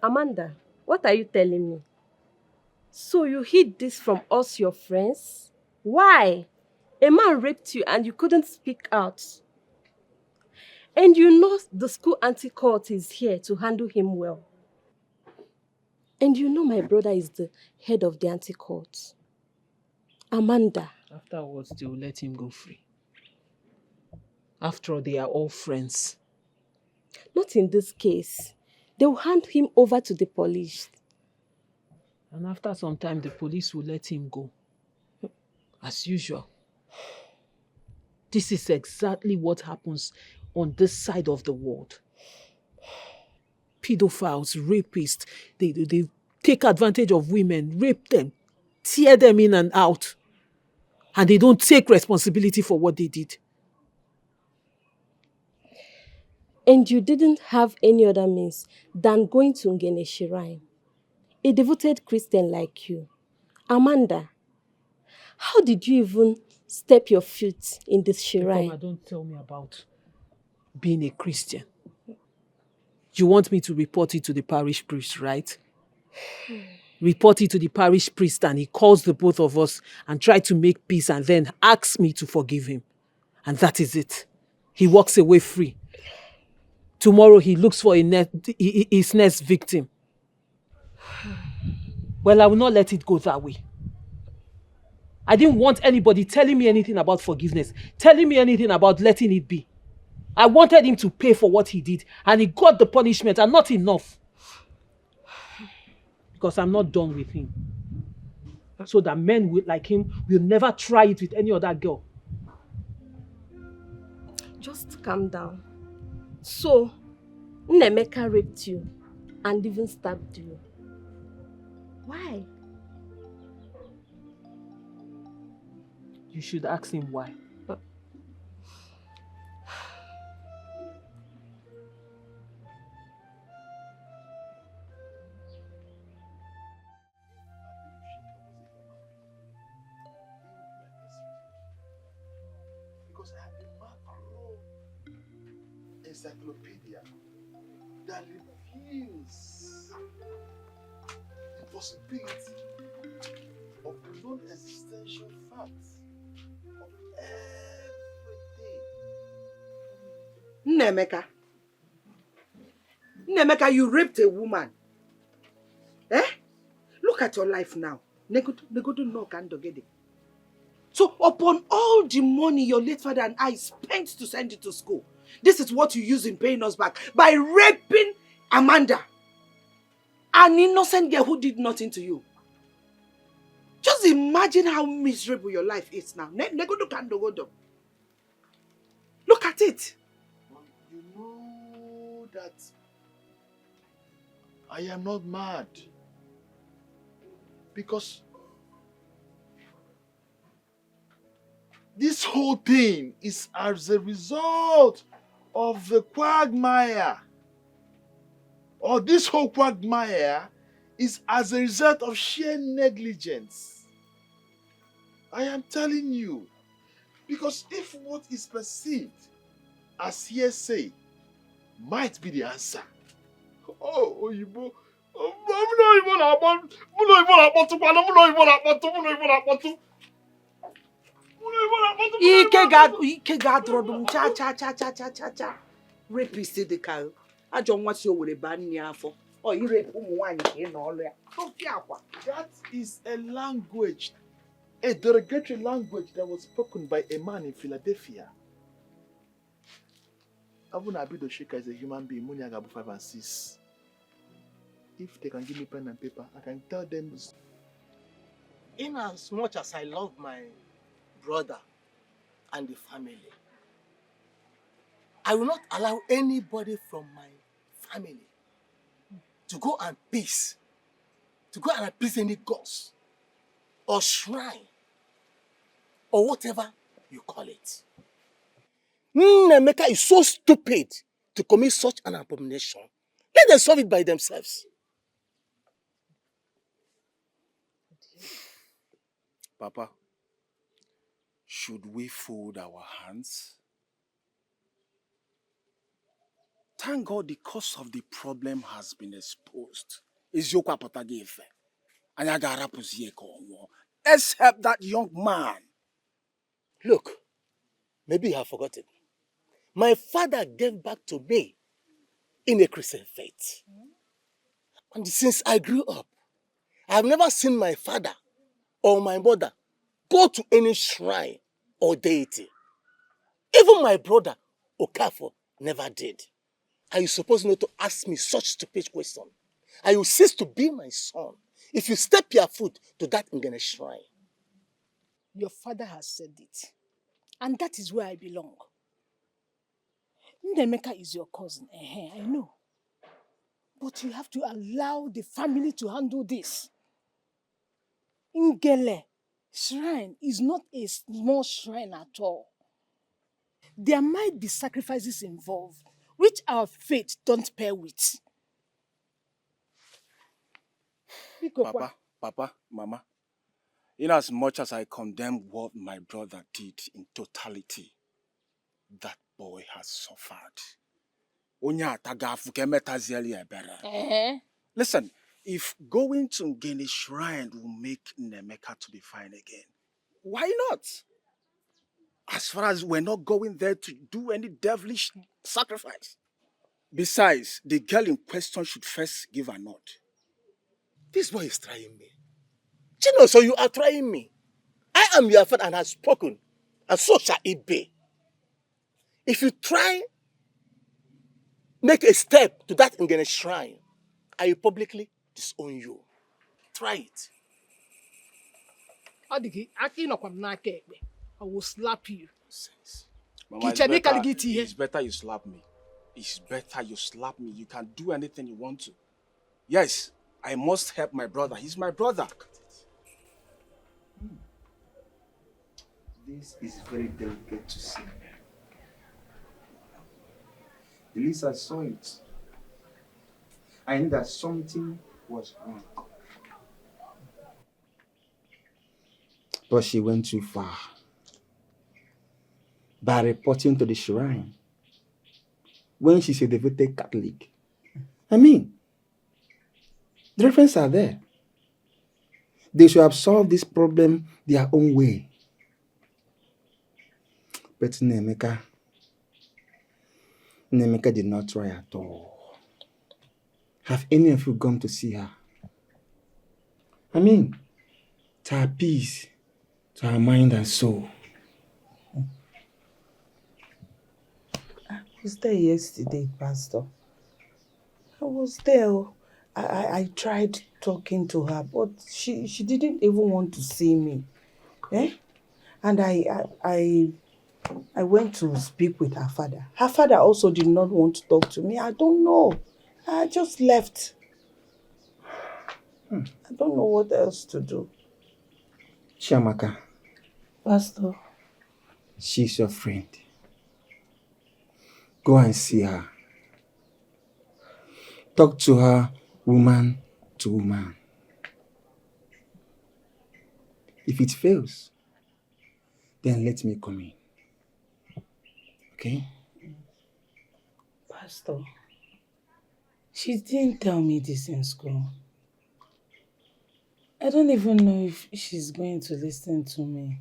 Amanda, what are you telling me? So you hid this from us, your friends? Why? A man raped you and you couldn't speak out. And you know the school anti-court is here to handle him well. And you know my brother is the head of the anti-court. Amanda. Afterwards, they will let him go free. After all, they are all friends. Not in this case. They will hand him over to the police. And after some time, the police will let him go. As usual. This is exactly what happens on this side of the world. Pedophiles, rapists, they take advantage of women, rape them, tear them in and out. And they don't take responsibility for what they did. And you didn't have any other means than going to Ngene Shrine. A devoted Christian like you. Amanda, how did you even step your foot in this shrine? Mama, don't tell me about being a Christian. You want me to report it to the parish priest, right? report it to the parish priest, and he calls the both of us and try to make peace and then asks me to forgive him. And that is it. He walks away free. Tomorrow he looks for his next victim. Well, I will not let it go that way. I didn't want anybody telling me anything about forgiveness, telling me anything about letting it be. I wanted him to pay for what he did, and he got the punishment, and not enough. Because I'm not done with him. So that men like him will never try it with any other girl. Just calm down. So, Nnemeka raped you and even stabbed you. Why? You should ask him why. Because I have a macro encyclopedia that reveals the possibility of non-existential facts of everything. Nnemeka, you raped a woman. Eh? Look at your life now. Negodo no kandogede. So upon all the money your late father and I spent to send you to school, this is what you use in paying us back by raping Amanda, an innocent girl who did nothing to you. Just imagine how miserable your life is now. Negodo kandogodo. Look at it. You know that I am not mad because this whole thing is as a result of the quagmire. Or this whole quagmire is as a result of sheer negligence. I am telling you. Because if what is perceived as hearsay might be the answer. Oh, Oyibo. Ike ga-adrodum cha. Rapist dị ka ajọ nwa si Owerri baa nne afọ. Ọ irape ụmụ nwaanyị ka ị nọ ọlụ ya. That is a language, a derogatory language that was spoken by a man in Philadelphia. Abu Nabido Shika is a human being, Munyagabu 5 and 6. If they can give me pen and paper, I can tell them. In as much as I love my brother and the family, I will not allow anybody from my family to go and appease any gods or shrine or whatever you call it. Nnemeka is so stupid to commit such an abomination. Let them solve it by themselves. Papa, should we fold our hands? Thank God the cause of the problem has been exposed. Except that young man. Look, maybe you have forgotten. My father gave back to me in a Christian faith. And since I grew up, I have never seen my father or my mother go to any shrine or deity. Even my brother, Okafo, never did. Are you supposed not to ask me such stupid question? I will cease to be my son if you step your foot to that Ngene shrine. Your father has said it. And that is where I belong. Nnemeka is your cousin. I know. But you have to allow the family to handle this. Ngele shrine is not a small shrine at all. There might be sacrifices involved, which our faith don't pair with. Papa, Mama, in as much as I condemn what my brother did in totality, that boy has suffered. Listen, if going to Ngeni Shrine will make Nemeka to be fine again, why not? As far as we're not going there to do any devilish sacrifice. Besides, the girl in question should first give a nod. This boy is trying me. Chino, so you are trying me. I am your father and have spoken, and so shall it be. If you try, make a step to that Ngene shrine, I will publicly disown you. Try it. Adigi, aki no kwam n'aka ekpe. I will slap you. Mama, it's better you slap me. It's better you slap me. You can do anything you want to. Yes, I must help my brother. He's my brother. This is very delicate to see. At least I saw it. I knew that something was wrong. But she went too far by reporting to the shrine when she's a devoted Catholic. I mean, the references are there. They should have solved this problem their own way. But Nemeka did not try at all. Have any of you gone to see her? I mean, to her peace, to her mind and soul. I was there yesterday, Pastor. I was there. I tried talking to her, but she didn't even want to see me. And I went to speak with her father. Her father also did not want to talk to me. I don't know. I just left. I don't know what else to do. Chiamaka. Pastor. She's your friend. Go and see her. Talk to her woman to woman. If it fails, then let me come in. Okay? Pastor, she didn't tell me this in school. I don't even know if she's going to listen to me.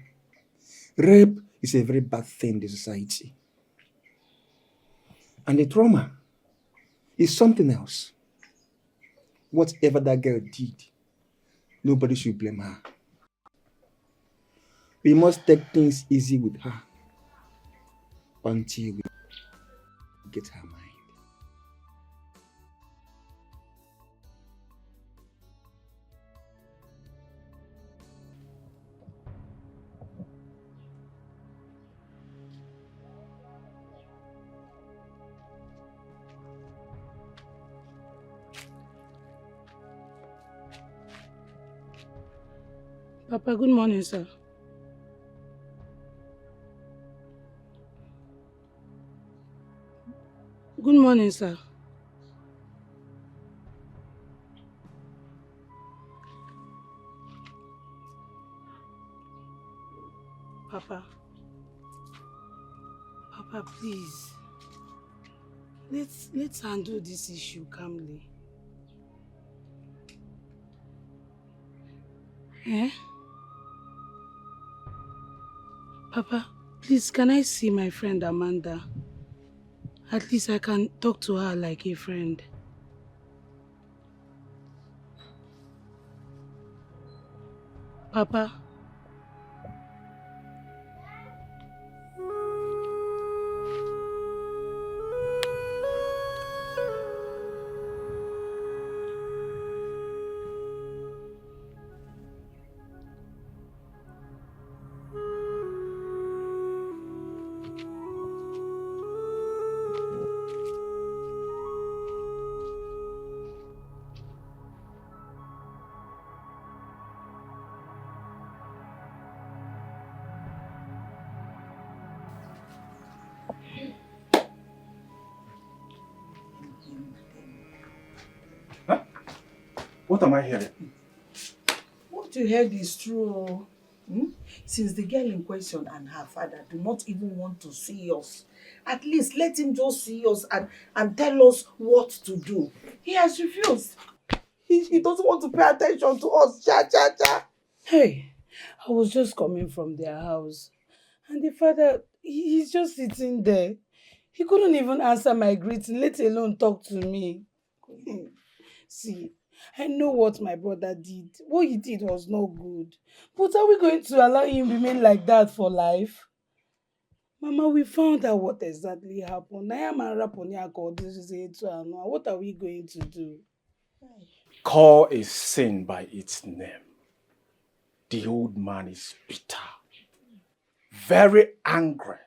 Rape is a very bad thing in the society. And the trauma is something else. Whatever that girl did, nobody should blame her. We must take things easy with her until we get her mind. Papa, good morning, sir. Good morning, sir. Papa, please. Let's handle this issue calmly. Papa, please, can I see my friend Amanda? At least I can talk to her like a friend. Papa. What am I hearing? What you heard is true. Since the girl in question and her father do not even want to see us, at least let him just see us and tell us what to do. He has refused. He doesn't want to pay attention to us. Cha. Hey, I was just coming from their house. And the father, he's just sitting there. He couldn't even answer my greeting, let alone talk to me. See, I know what my brother did. What he did was not good. But are we going to allow him remain like that for life? Mama, we found out what exactly happened. What are we going to do? Call a sin by its name. The old man is bitter, very angry.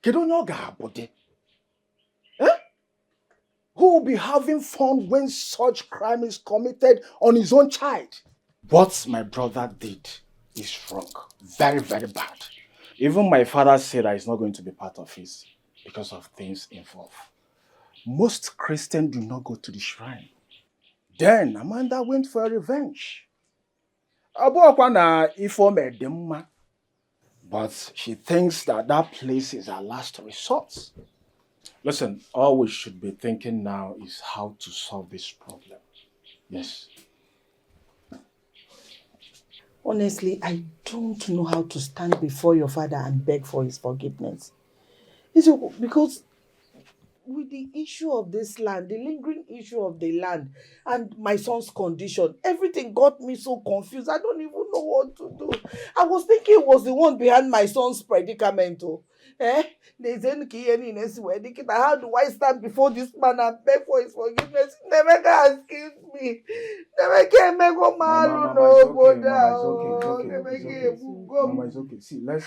Eh? Who will be having fun when such crime is committed on his own child? What my brother did is wrong. Very, very bad. Even my father said that he's not going to be part of it because of things involved. Most Christians do not go to the shrine. Then Amanda went for revenge. But she thinks that place is her last resort. Listen, all we should be thinking now is how to solve this problem. Yes. Honestly, I don't know how to stand before your father and beg for his forgiveness. Because with the issue of this land, the lingering issue of the land, and my son's condition, everything got me so confused. I don't even know what to do. I was thinking it was the one behind my son's predicament. How do I stand before this man and beg for his forgiveness? Never has kissed me. Never came go malu no go down. Mama, it's okay. See, let's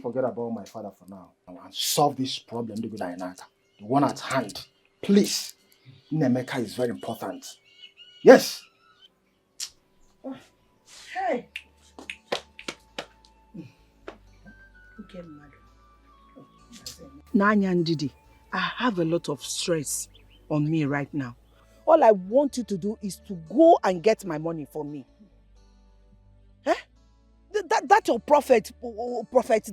forget about my father for now and solve this problem. The one at hand. Please. Nemeka is very important. Yes. Hey. Okay, madam. Nanya Ndidi, I have a lot of stress on me right now. All I want you to do is to go and get my money for me. Eh? That your prophet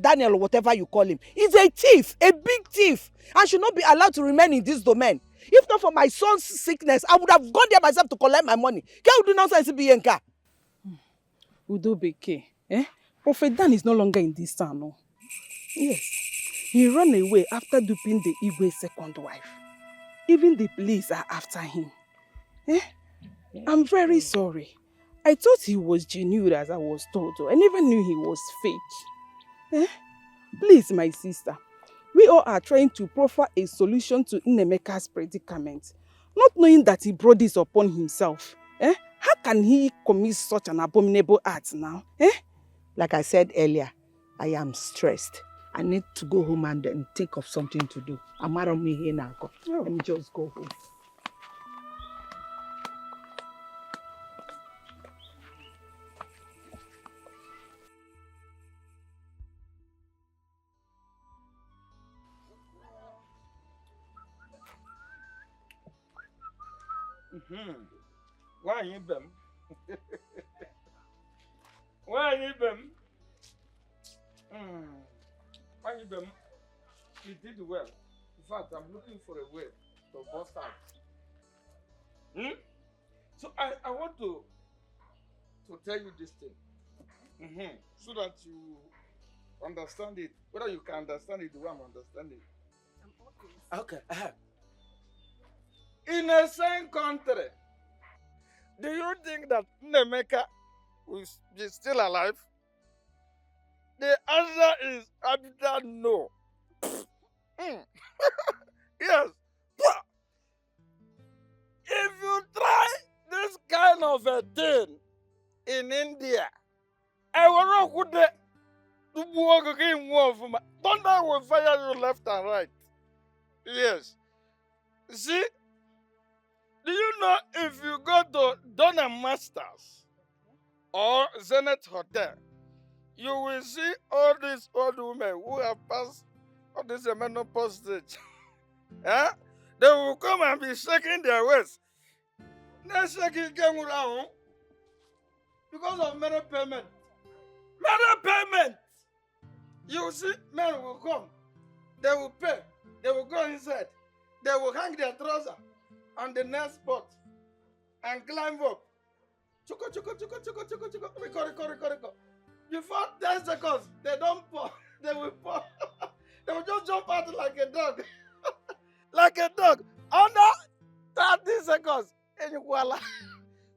Daniel or whatever you call him, is a thief, a big thief, and should not be allowed to remain in this domain. If not for my son's sickness, I would have gone there myself to collect my money. Can you do nonsense, Bianca? Udo Beke, Prophet Dan is no longer in this town, no? Yes. He ran away after duping the Igwe's second wife. Even the police are after him. I'm very sorry. I thought he was genuine as I was told, and even knew he was fake. Please, my sister, we all are trying to proffer a solution to Nnemeka's predicament, not knowing that he brought this upon himself. How can he commit such an abominable act now? Like I said earlier, I am stressed. I need to go home and then think of something to do. I'm out of me here now. Let me just go home. Why you them? Why you them? Why you them? You did well. In fact, I'm looking for a way to bust out. So I want to tell you this thing. So that you understand it. Whether you can understand it the way I'm understanding it. Okay. In a same country, do you think that Nnemeka will be still alive? The answer is absolute no. Yes. If you try this kind of a thing in India, I will not go there to walk again. Thunder will fire you left and right. Yes. See, do you know if you go to Donna Masters or Zenith Hotel, you will see all these old women who have passed all this menopause stage. They will come and be shaking their waist. They're shaking them around because of money payment. Money payment! You see, men will come. They will pay. They will go inside. They will hang their trouser on the next spot. and climb up. Chuko, chuko, chuko, chuko, chuko, chuko. Rico. Before 10 seconds, they don't pour. They will pour. They will just jump out like a dog. Like a dog. Under 30 seconds. And voila.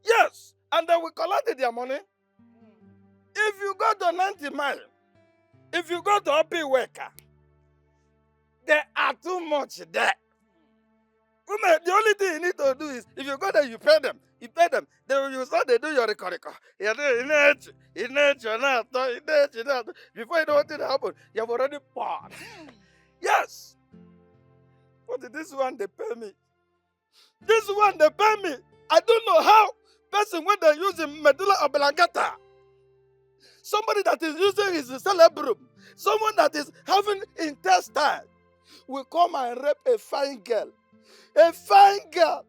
Yes. And they will collect their money. If you go to 90 Mile, if you go to Opi Weka, there are too much there. Women, the only thing you need to do is, if you go there, you pay them. You pay them. Then you start, they do your record. You do before you know what happen, you have already poured. Yes. But this one, they pay me. This one, they pay me. I don't know how. Person when they're using medulla oblongata. Somebody that is using his cerebrum. Someone that is having intestine will come and rape a fine girl. A fine girl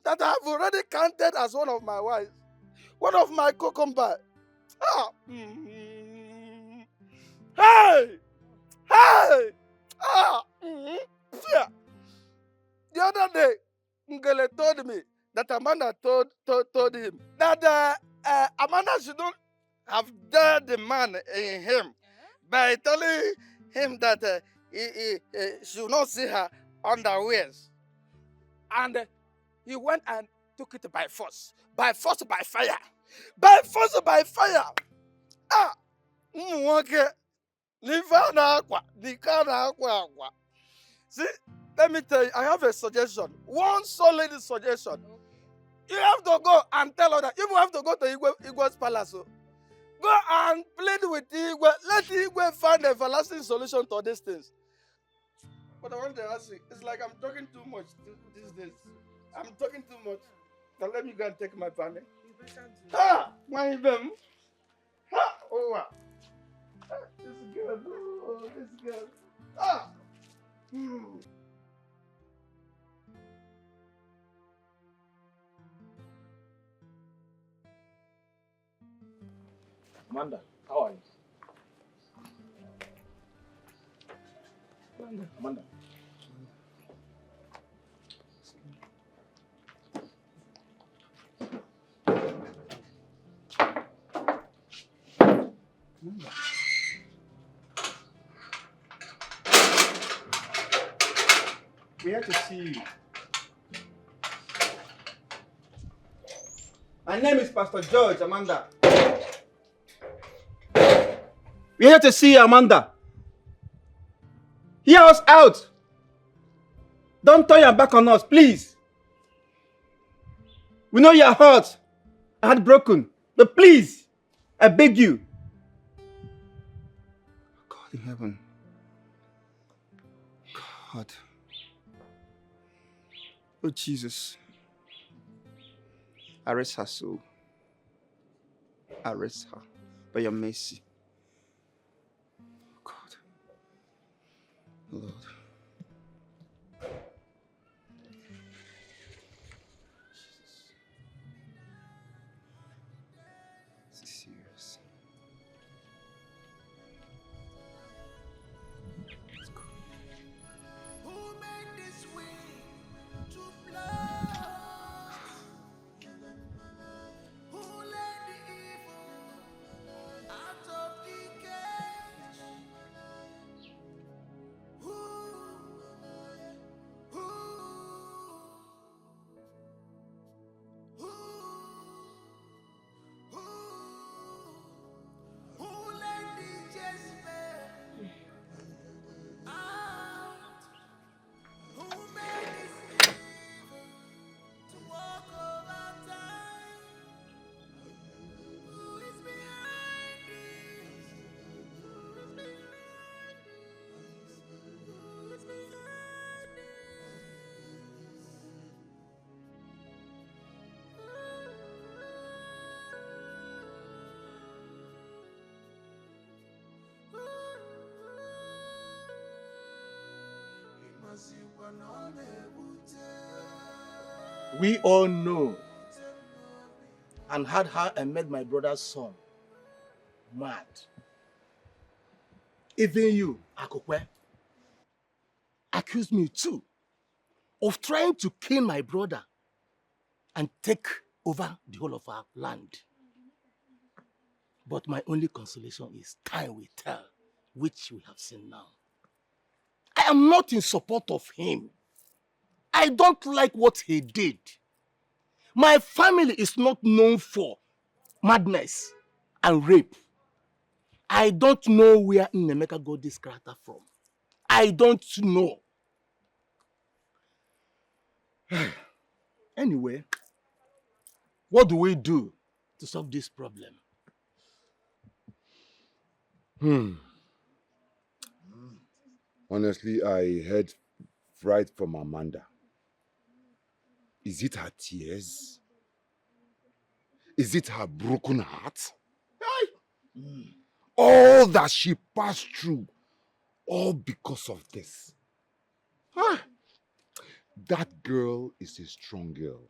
that I have already counted as one of my wives. One of my cucumber. Ah. Hey! Hey! Ah. Yeah. The other day, Ngele told me that Amanda told him that Amanda shouldn't have dared the man in him by telling him that he should not see her underwears. And he went and took it by force. By force, by fire. By force, by fire. Ah! Okay. See, let me tell you, I have a suggestion. One solid suggestion. You have to go and tell her that you have to go to Igwe's palace. Go and plead with Igwe. Let Igwe find a everlasting solution to these things. But I want to ask you, it's like I'm talking too much these days. I'm talking too much. Now let me go and take my panny. Ha! My bem. Ha! Oh, wow. This girl. Oh, this girl. Ah! Amanda, how are you? Amanda. We have to see you. My name is Pastor George, Amanda. We're here to see you, Amanda. Hear us out. Don't turn your back on us, please. We know your heart heartbroken, but please, I beg you. God in heaven. God. Oh, Jesus. Arrest her soul. Arrest her by your mercy. God. Lord. This is serious. Let's go. Who made this wind to blow? Who let the evil out of the cage? Who let the Jezebel out? Who made this evil to walk over time? Who is behind this? Who is behind this? Who is behind this? We all know and heard how I made my brother's son mad. Even you, Akokwe, accused me too of trying to kill my brother and take over the whole of our land. But my only consolation is time will tell, which we have seen now. I am not in support of him. I don't like what he did. My family is not known for madness and rape. I don't know where Nnemeka got this character from. I don't know. Anyway, what do we do to solve this problem? Honestly, I heard right from Amanda. Is it her tears? Is it her broken heart? All that she passed through, all because of this. That girl is a strong girl.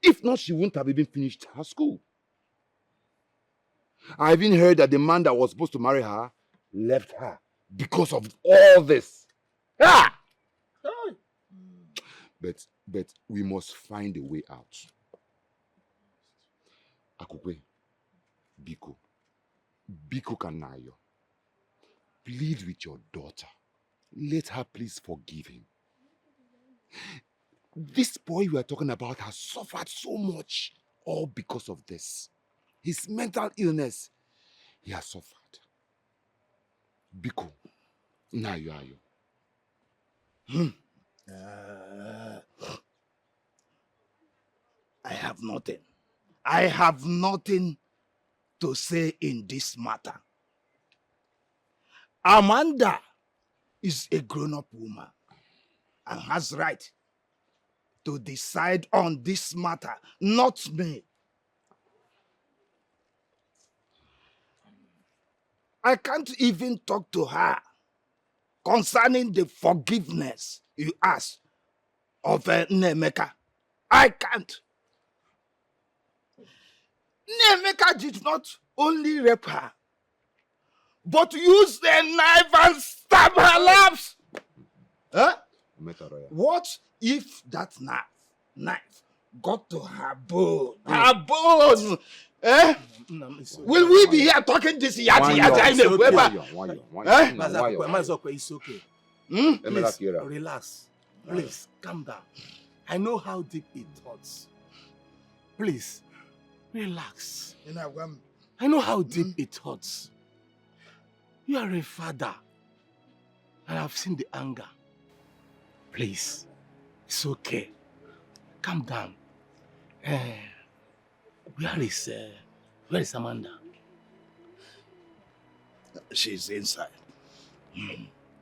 If not, she wouldn't have even finished her school. I even heard that the man that was supposed to marry her left her because of all this. But we must find a way out. Akukwe, Biko Kanayo, plead with your daughter. Let her please forgive him. This boy we are talking about has suffered so much, all because of this. His mental illness, he has suffered. Biko, Nayo Ayo. I have nothing. I have nothing to say in this matter. Amanda is a grown-up woman and has right to decide on this matter, not me. I can't even talk to her concerning the forgiveness you asked of Nnemeka. I can't. Nnemeka did not only rape her, but used a knife and stab her laps. Huh? What if that knife got to her bone? Her bones! Eh? Will we be here talking this yati? It's okay. Please, relax. Please, calm down. I know how deep it hurts. Please, relax. I know how deep it hurts. You are a father. And I've seen the anger. Please, it's okay. Calm down. Where is Amanda? She's inside.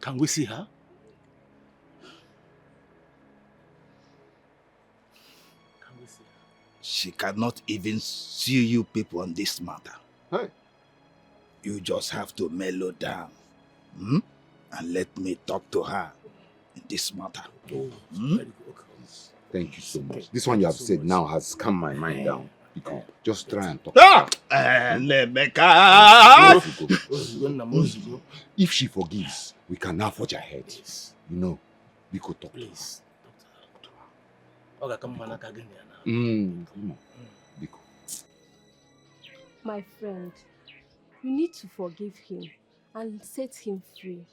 Can we see her? Can we see her? She cannot even see you people on this matter. Hey. You just have to mellow down. And let me talk to her in this matter. Thank you so much. This one you have said now has calmed my mind down. Just try and talk. If she forgives, we can now forge ahead. You know, we could talk. Please. My friend, you need to forgive him and set him free.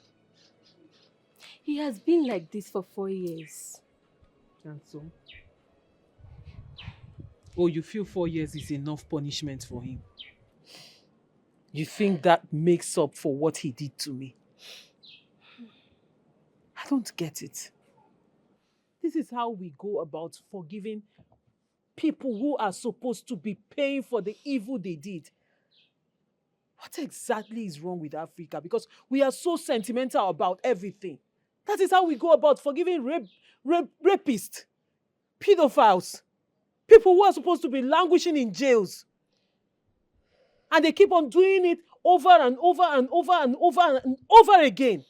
He has been like this for 4 years. And so? Oh, you feel 4 years is enough punishment for him? You think that makes up for what he did to me? I don't get it. This is how we go about forgiving people who are supposed to be paying for the evil they did. What exactly is wrong with Africa? Because we are so sentimental about everything. That is how we go about forgiving rapists, pedophiles, people who are supposed to be languishing in jails. And they keep on doing it over and over and over and over and over again.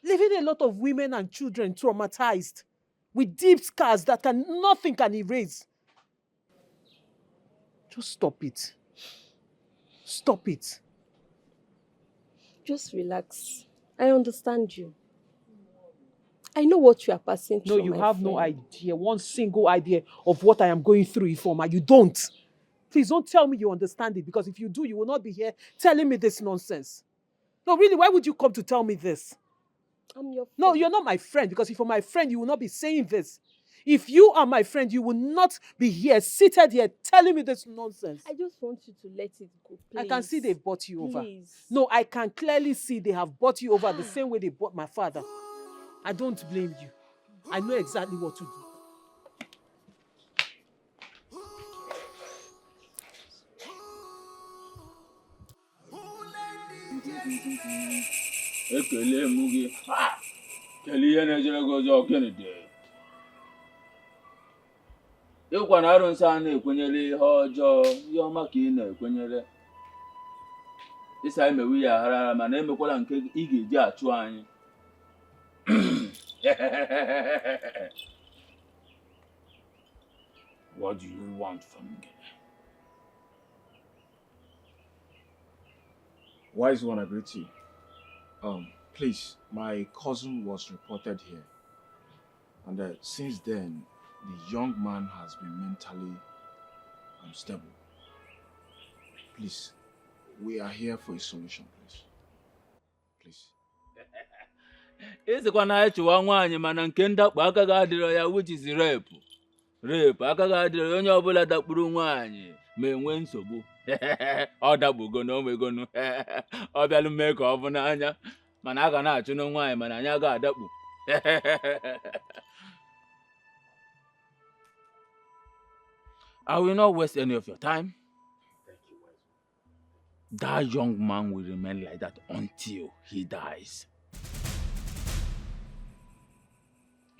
Leaving a lot of women and children traumatized with deep scars that nothing can erase. Just stop it. Stop it. Just relax. I understand you. I know what you are passing No, through, you my have no friend. idea, one single idea of what I am going through, Ifeoma. You don't. Please don't tell me you understand it, because if you do, you will not be here telling me this nonsense. No, really, why would you come to tell me this? I'm your friend. No, you're not my friend, because if you're my friend, you will not be saying this. If you are my friend, you will not be here, seated here, telling me this nonsense. I just want you to let it go, please. I can see they've bought you over. Please. No, I can clearly see they have bought you over the same way they bought my father. I don't blame you. I know exactly what to do. Ekele m gị. Kelee ihe na-ejere gị ọzọ gịnị dị? Ịkwa na arụsị a na-ekwenyere ihe ọjọọ, ihe ọma ka ị na-ekwenyere. Ịsa emewe ya aghara mana emekwala nke ị ga-eji achụ anyị. What do you want from me? Wise one, I greet you. Please, my cousin was reported here. And since then, the young man has been mentally unstable. Please, we are here for a solution, please. Please. Ịsịkwa na anyị chụwa nwaanyị mana nke ndakpo agaghị adịrọ ya, which is rape. Rape agaghị adịrọ onye ọbụla dakpuru nwaanyị ma enwe nsogbu. Ọ dakpugo na omegonu. Ọ bịalụ mee ka ọ bụ n'anya. Mana a ga na-achụ na nwaanyị mana anyị agaghị adakpu. I will not waste any of your time. That young man will remain like that until he dies.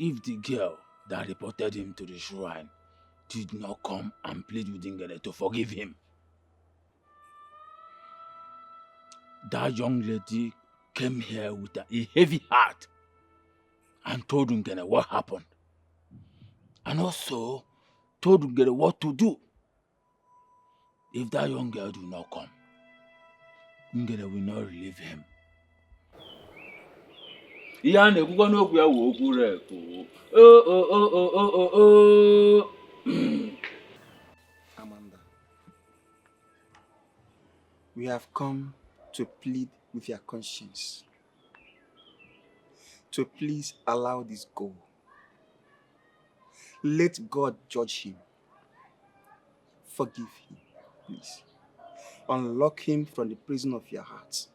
If the girl that reported him to the shrine did not come and plead with Ngene to forgive him, that young lady came here with a heavy heart and told Ngene what happened. And also told Ngene what to do. If that young girl do not come, Ngene will not relieve him. Ihe a na-ekwukwa n'okwu ya wụ okwu repu. Amanda, we have come to plead with your conscience. To please allow this go. Let God judge him. Forgive him, please. Unlock him from the prison of your heart.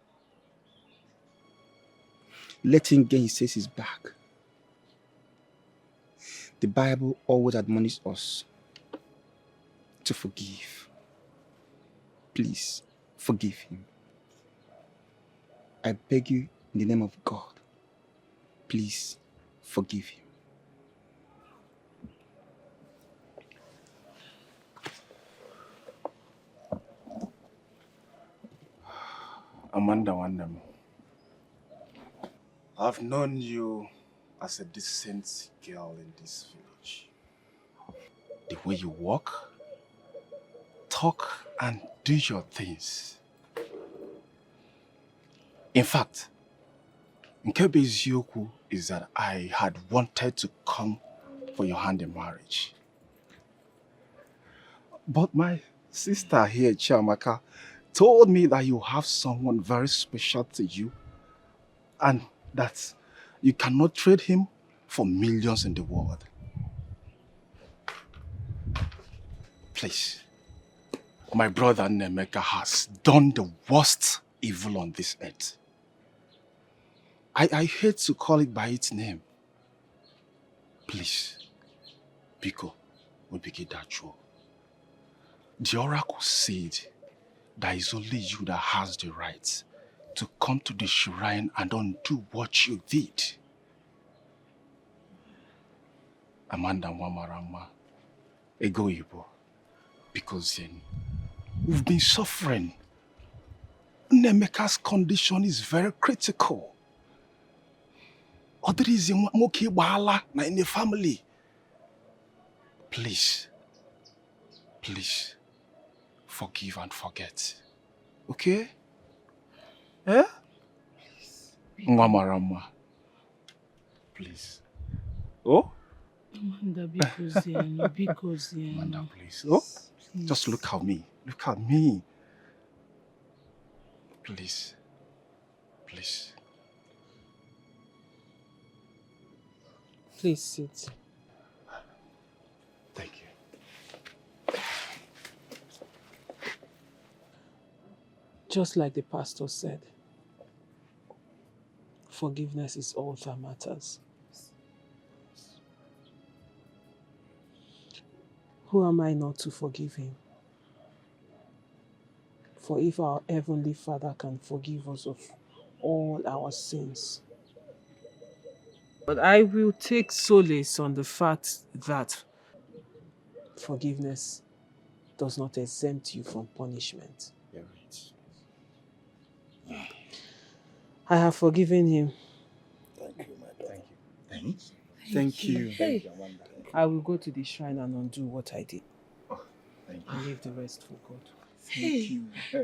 Let him get his senses back. The Bible always admonishes us to forgive. Please, forgive him. I beg you in the name of God, please forgive him. Amanda Wandam, I've known you as a decent girl in this village. The way you walk, talk, and do your things. In fact, Nkebe Izioku is that I had wanted to come for your hand in marriage. But my sister here, Chiamaka, told me that you have someone very special to you and that you cannot trade him for millions in the world. Please, my brother Nemeka has done the worst evil on this earth. I hate to call it by its name. Please, Biko, we begin that show. The oracle said that it's only you that has the right to come to the shrine and undo what you did. Amanda Wamarama, Ego Ibo, because then we've been suffering. Nemeka's condition is very critical. Other reason moki bahala na in the family. Please, please, forgive and forget. Okay? Eh? Mama Rama, please. Oh? Amanda, because Amanda, please. Oh? Just look at me. Look at me. Please. Please. Please sit. Thank you. Just like the pastor said, forgiveness is all that matters. Who am I not to forgive him? For if our Heavenly Father can forgive us of all our sins. But I will take solace on the fact that forgiveness does not exempt you from punishment. You're right. I have forgiven him. Thank you, my daughter. Thank you. Thank you. Hey, I will go to the shrine and undo what I did. Thank you. And leave the rest for God. Hey,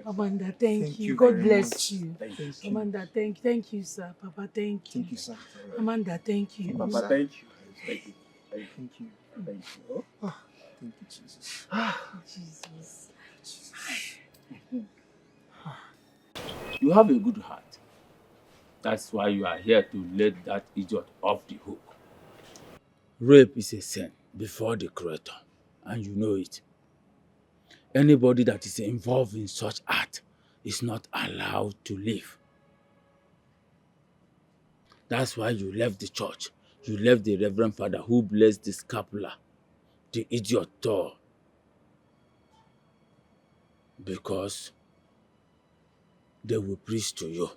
Amanda, thank you. you God very bless much. you. Thank you. Amanda, thank you, sir. Papa, thank you. Thank you, sir. Amanda, thank you. Papa, sir. thank you. Thank you. Thank you. Thank you. Oh. Thank you, Jesus. Jesus. You have a good heart. That's why you are here to let that idiot off the hook. Rape is a sin before the Creator, and you know it. Anybody that is involved in such act is not allowed to live. That's why you left the church. You left the Reverend Father who blessed the scapular, the idiot tore. Because they will preach to you.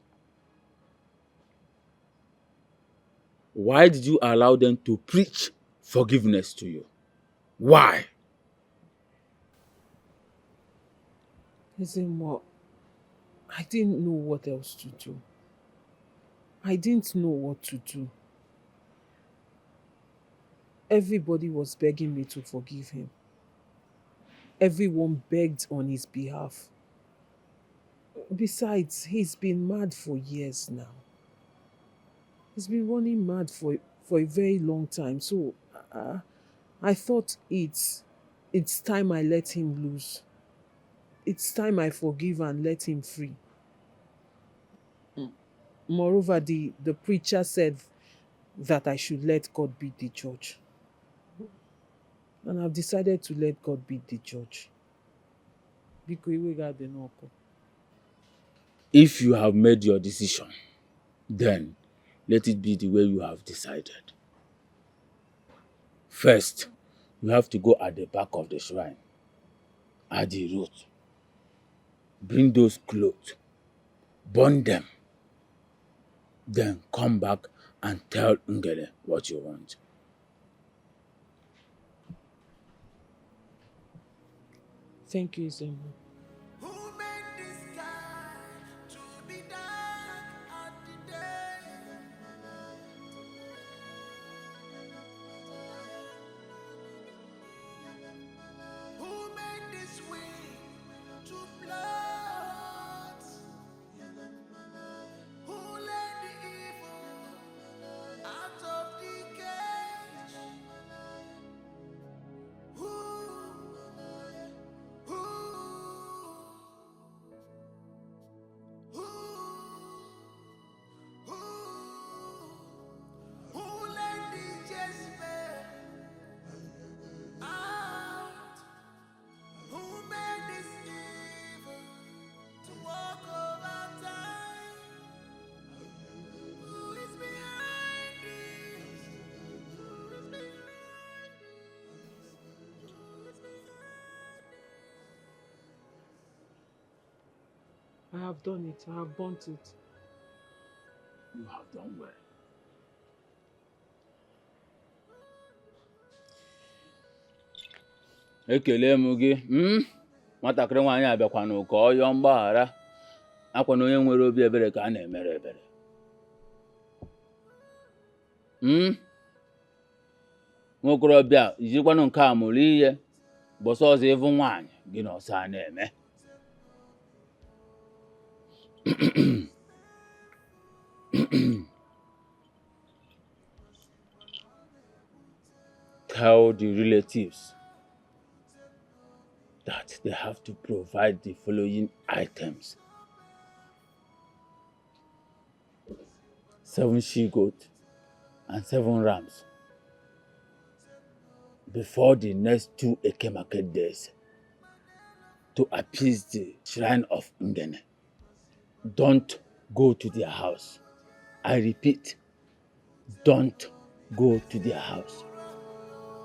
Why did you allow them to preach forgiveness to you? Why? Isn't what? I didn't know what else to do. I didn't know what to do. Everybody was begging me to forgive him. Everyone begged on his behalf. Besides, he's been mad for years now. He's been running mad for a very long time. So I thought it's time I let him loose. It's time I forgive and let him free. Moreover, the preacher said that I should let God be the judge. And I've decided to let God be the judge. If you have made your decision, then let it be the way you have decided. First, you have to go at the back of the shrine, at the root. Bring those clothes, burn them, then come back and tell Ngele what you want. Thank you, Izemu. I have done it. I have burnt it. You have done well. Ekele m gị, nwatakịrị nwaanyị abịakwana ka ọ yọọ mgbaghara. Akwa na onye nwere obi ebere ka a na-emere ebere. Nwokorobịa ijikwanụ nke a mụrụ ihe, bọsọ ọzọ ịvụ nwaanyị gị na ọsọ a na-eme. tell the relatives that they have to provide the following items: 7 she-goats and 7 rams before the next 2 Eke market days to appease the shrine of Ngene. Don't go to their house. I repeat, don't go to their house.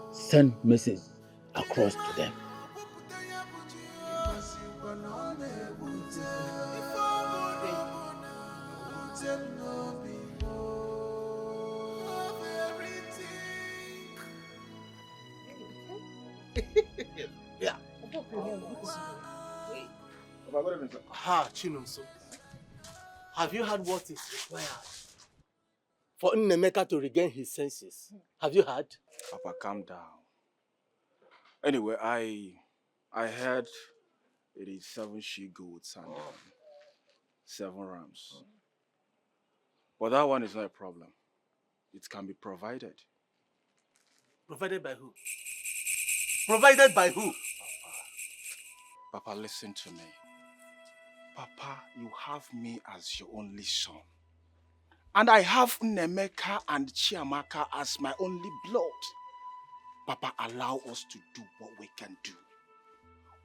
Send message across to them. Yeah. Ha, Chinonso. Have you heard what is required for Nnemeka to regain his senses? Have you heard? Papa, calm down. Anyway, I heard it is 7 she-goats and 7 rams. But that one is not a problem. It can be provided. Provided by who? Provided by who? Papa, listen to me. Papa, you have me as your only son. And I have Nnemeka and Chiamaka as my only blood. Papa, allow us to do what we can do.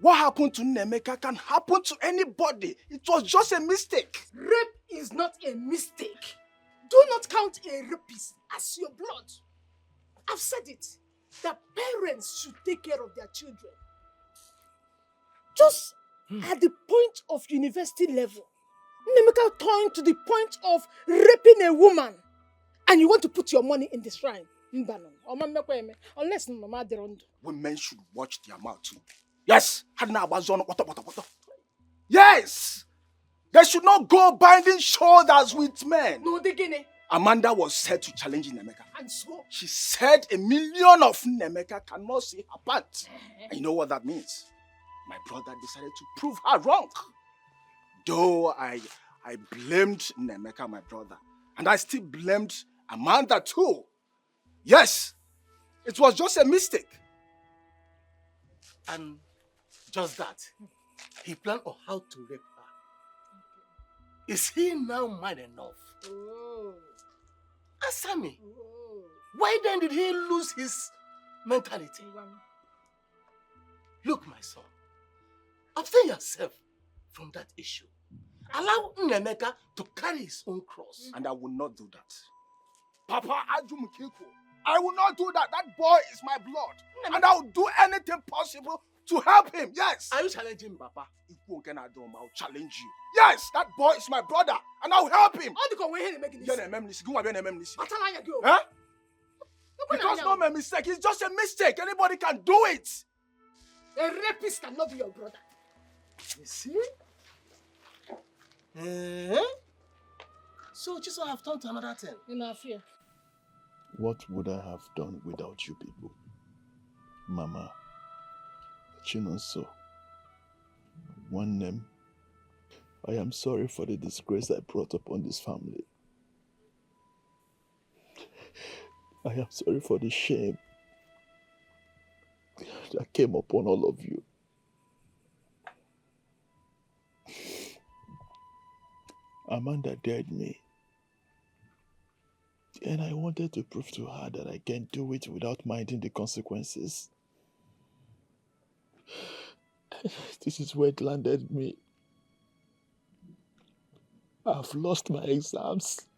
What happened to Nnemeka can happen to anybody. It was just a mistake. Rape is not a mistake. Do not count a rapist as your blood. I've said it. The parents should take care of their children. Just at the point of university level, Nnemeka turned to the point of raping a woman, and you want to put your money in the shrine. Unless Mama Derondo. Women should watch their mouth too. Yes! Yes! They should not go binding shoulders with men. No, they gene. Amanda was said to challenge Nnemeka. And so? She said 1,000,000 of Nnemeka cannot see her pants. And you know what that means? My brother decided to prove her wrong. Though I blamed Nnemeka, my brother, and I still blamed Amanda too. Yes, it was just a mistake. And just that, he planned on how to rape her. Is he now man enough? Oh. Answer me. Oh. Why then did he lose his mentality? Look, my son, abstain yourself from that issue. Allow Nnemeka to carry his own cross. And I will not do that. Papa Ajumukiko, I will not do that. That boy is my blood. And I will do anything possible to help him. Yes. Are you challenging Papa? I'll challenge you. Yes, that boy is my brother. And I will help him. Huh? Because no my mistake. It's just a mistake. Anybody can do it. A rapist cannot be your brother. You see? So Chiso have turned to another thing. In our fear. What would I have done without you people? Mama, Chinonso, one name. I am sorry for the disgrace I brought upon this family. I am sorry for the shame that came upon all of you. Amanda dared me. And I wanted to prove to her that I can do it without minding the consequences. This is where it landed me. I've lost my exams.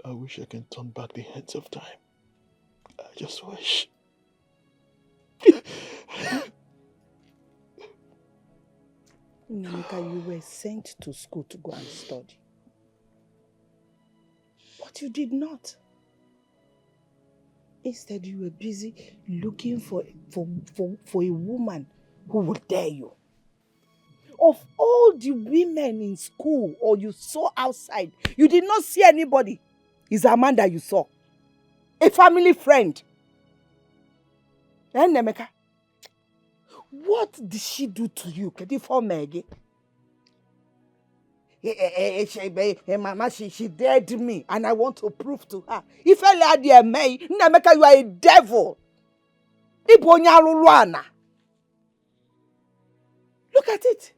I wish I can turn back the hands of time. I just wish. Nnemeka, you were sent to school to go and study. But you did not. Instead, you were busy looking for a woman who would dare you. Of all the women in school or you saw outside, you did not see anybody. It's Amanda you saw. A family friend. And Nnemeka, what did she do to you? Mama, she dared me, and I want to prove to her. If I lad you may, Nameka, you are a devil. Look at it.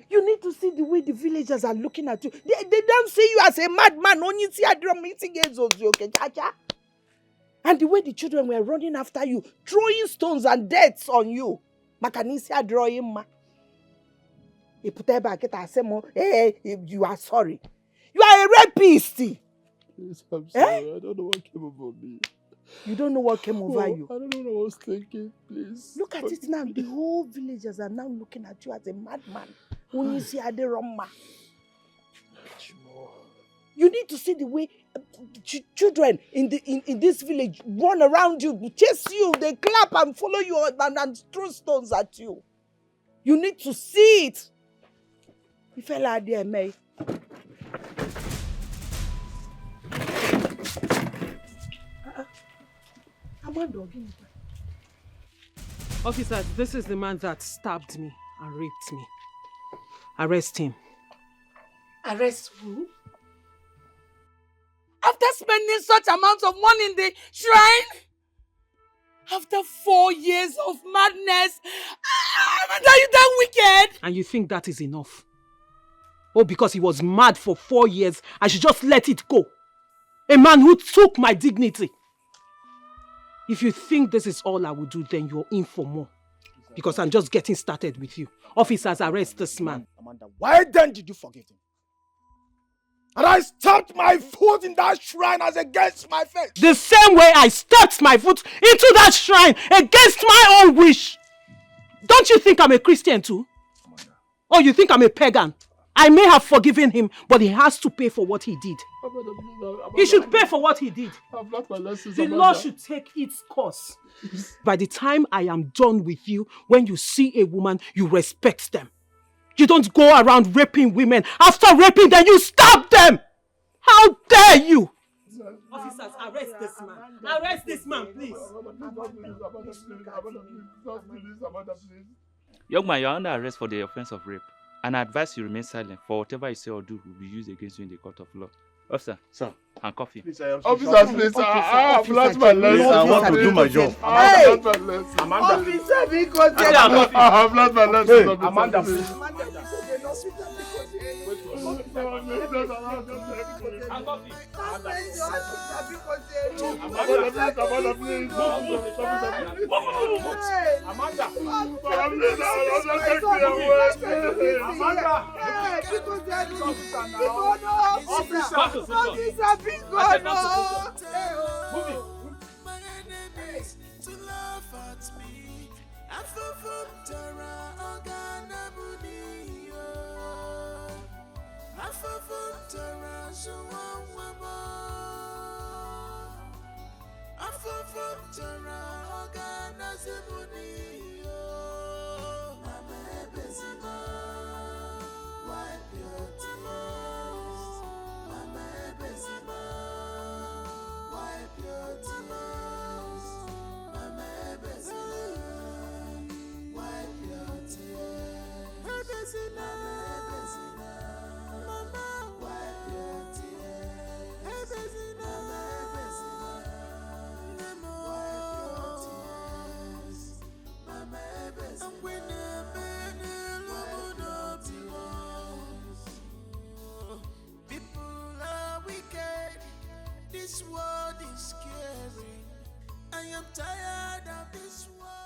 You need to see the way the villagers are looking at you. They don't see you as a madman. Only see a drum meeting and the way the children were running after you, throwing stones and darts on you. Makanisia drawing ma. You are sorry. You are a rapist. Please, I'm sorry. I don't know what came over me. You don't know what came over you? I don't know what I was thinking. Please. Look at it now. The whole villagers are now looking at you as a madman. When you see Aderoma. You need to see the way children in this village run around you, chase you, they clap and follow you and throw stones at you. You need to see it. You fell out there, May. Officers, this is the man that stabbed me and raped me. Arrest him. Arrest who? After spending such amounts of money in the shrine? After 4 years of madness? Are you that wicked? And you think that is enough? Oh, because he was mad for 4 years, I should just let it go. A man who took my dignity. If you think this is all I will do, then you're in for more. Because I'm just getting started with you. Officers, arrest this man. Amanda, why then did you forgive him? And I stamped my foot in that shrine as against my face. The same way I stepped my foot into that shrine against my own wish. Don't you think I'm a Christian too? Or you think I'm a pagan? I may have forgiven him, but he has to pay for what he did. He should pay for what he did. I've learned my lessons, The law should take its course. By the time I am done with you, when you see a woman, you respect them. You don't go around raping women. After raping them, you stab them! How dare you! Officers, arrest this man. Arrest this man, please. Young man, you are under arrest for the offense of rape. And I advise you remain silent, for whatever you say or do will be used against you in the court of law. Officer, sir, handcuff him. Officer, please, I've learned my lesson. I want to do my job. I've learned my lesson. Amanda. Officer, because I've learned my lesson. Hey, Amanda, please. To laugh at me, I feel from Tara Organabuni. I feel from Tara Shawama. I feel from Tara Organabuni. Mama Ebezima, wipe your tears. Mama Ebezima, wipe your tears. Mama Ebezina, wipe your tears. Ebezina, Ebezina, Mama, wipe your tears. Ebezina, Ebezina, Mama, wipe your tears. Mama Ebezina, wipe your tears. People are wicked. This world is scary. I am tired of this world.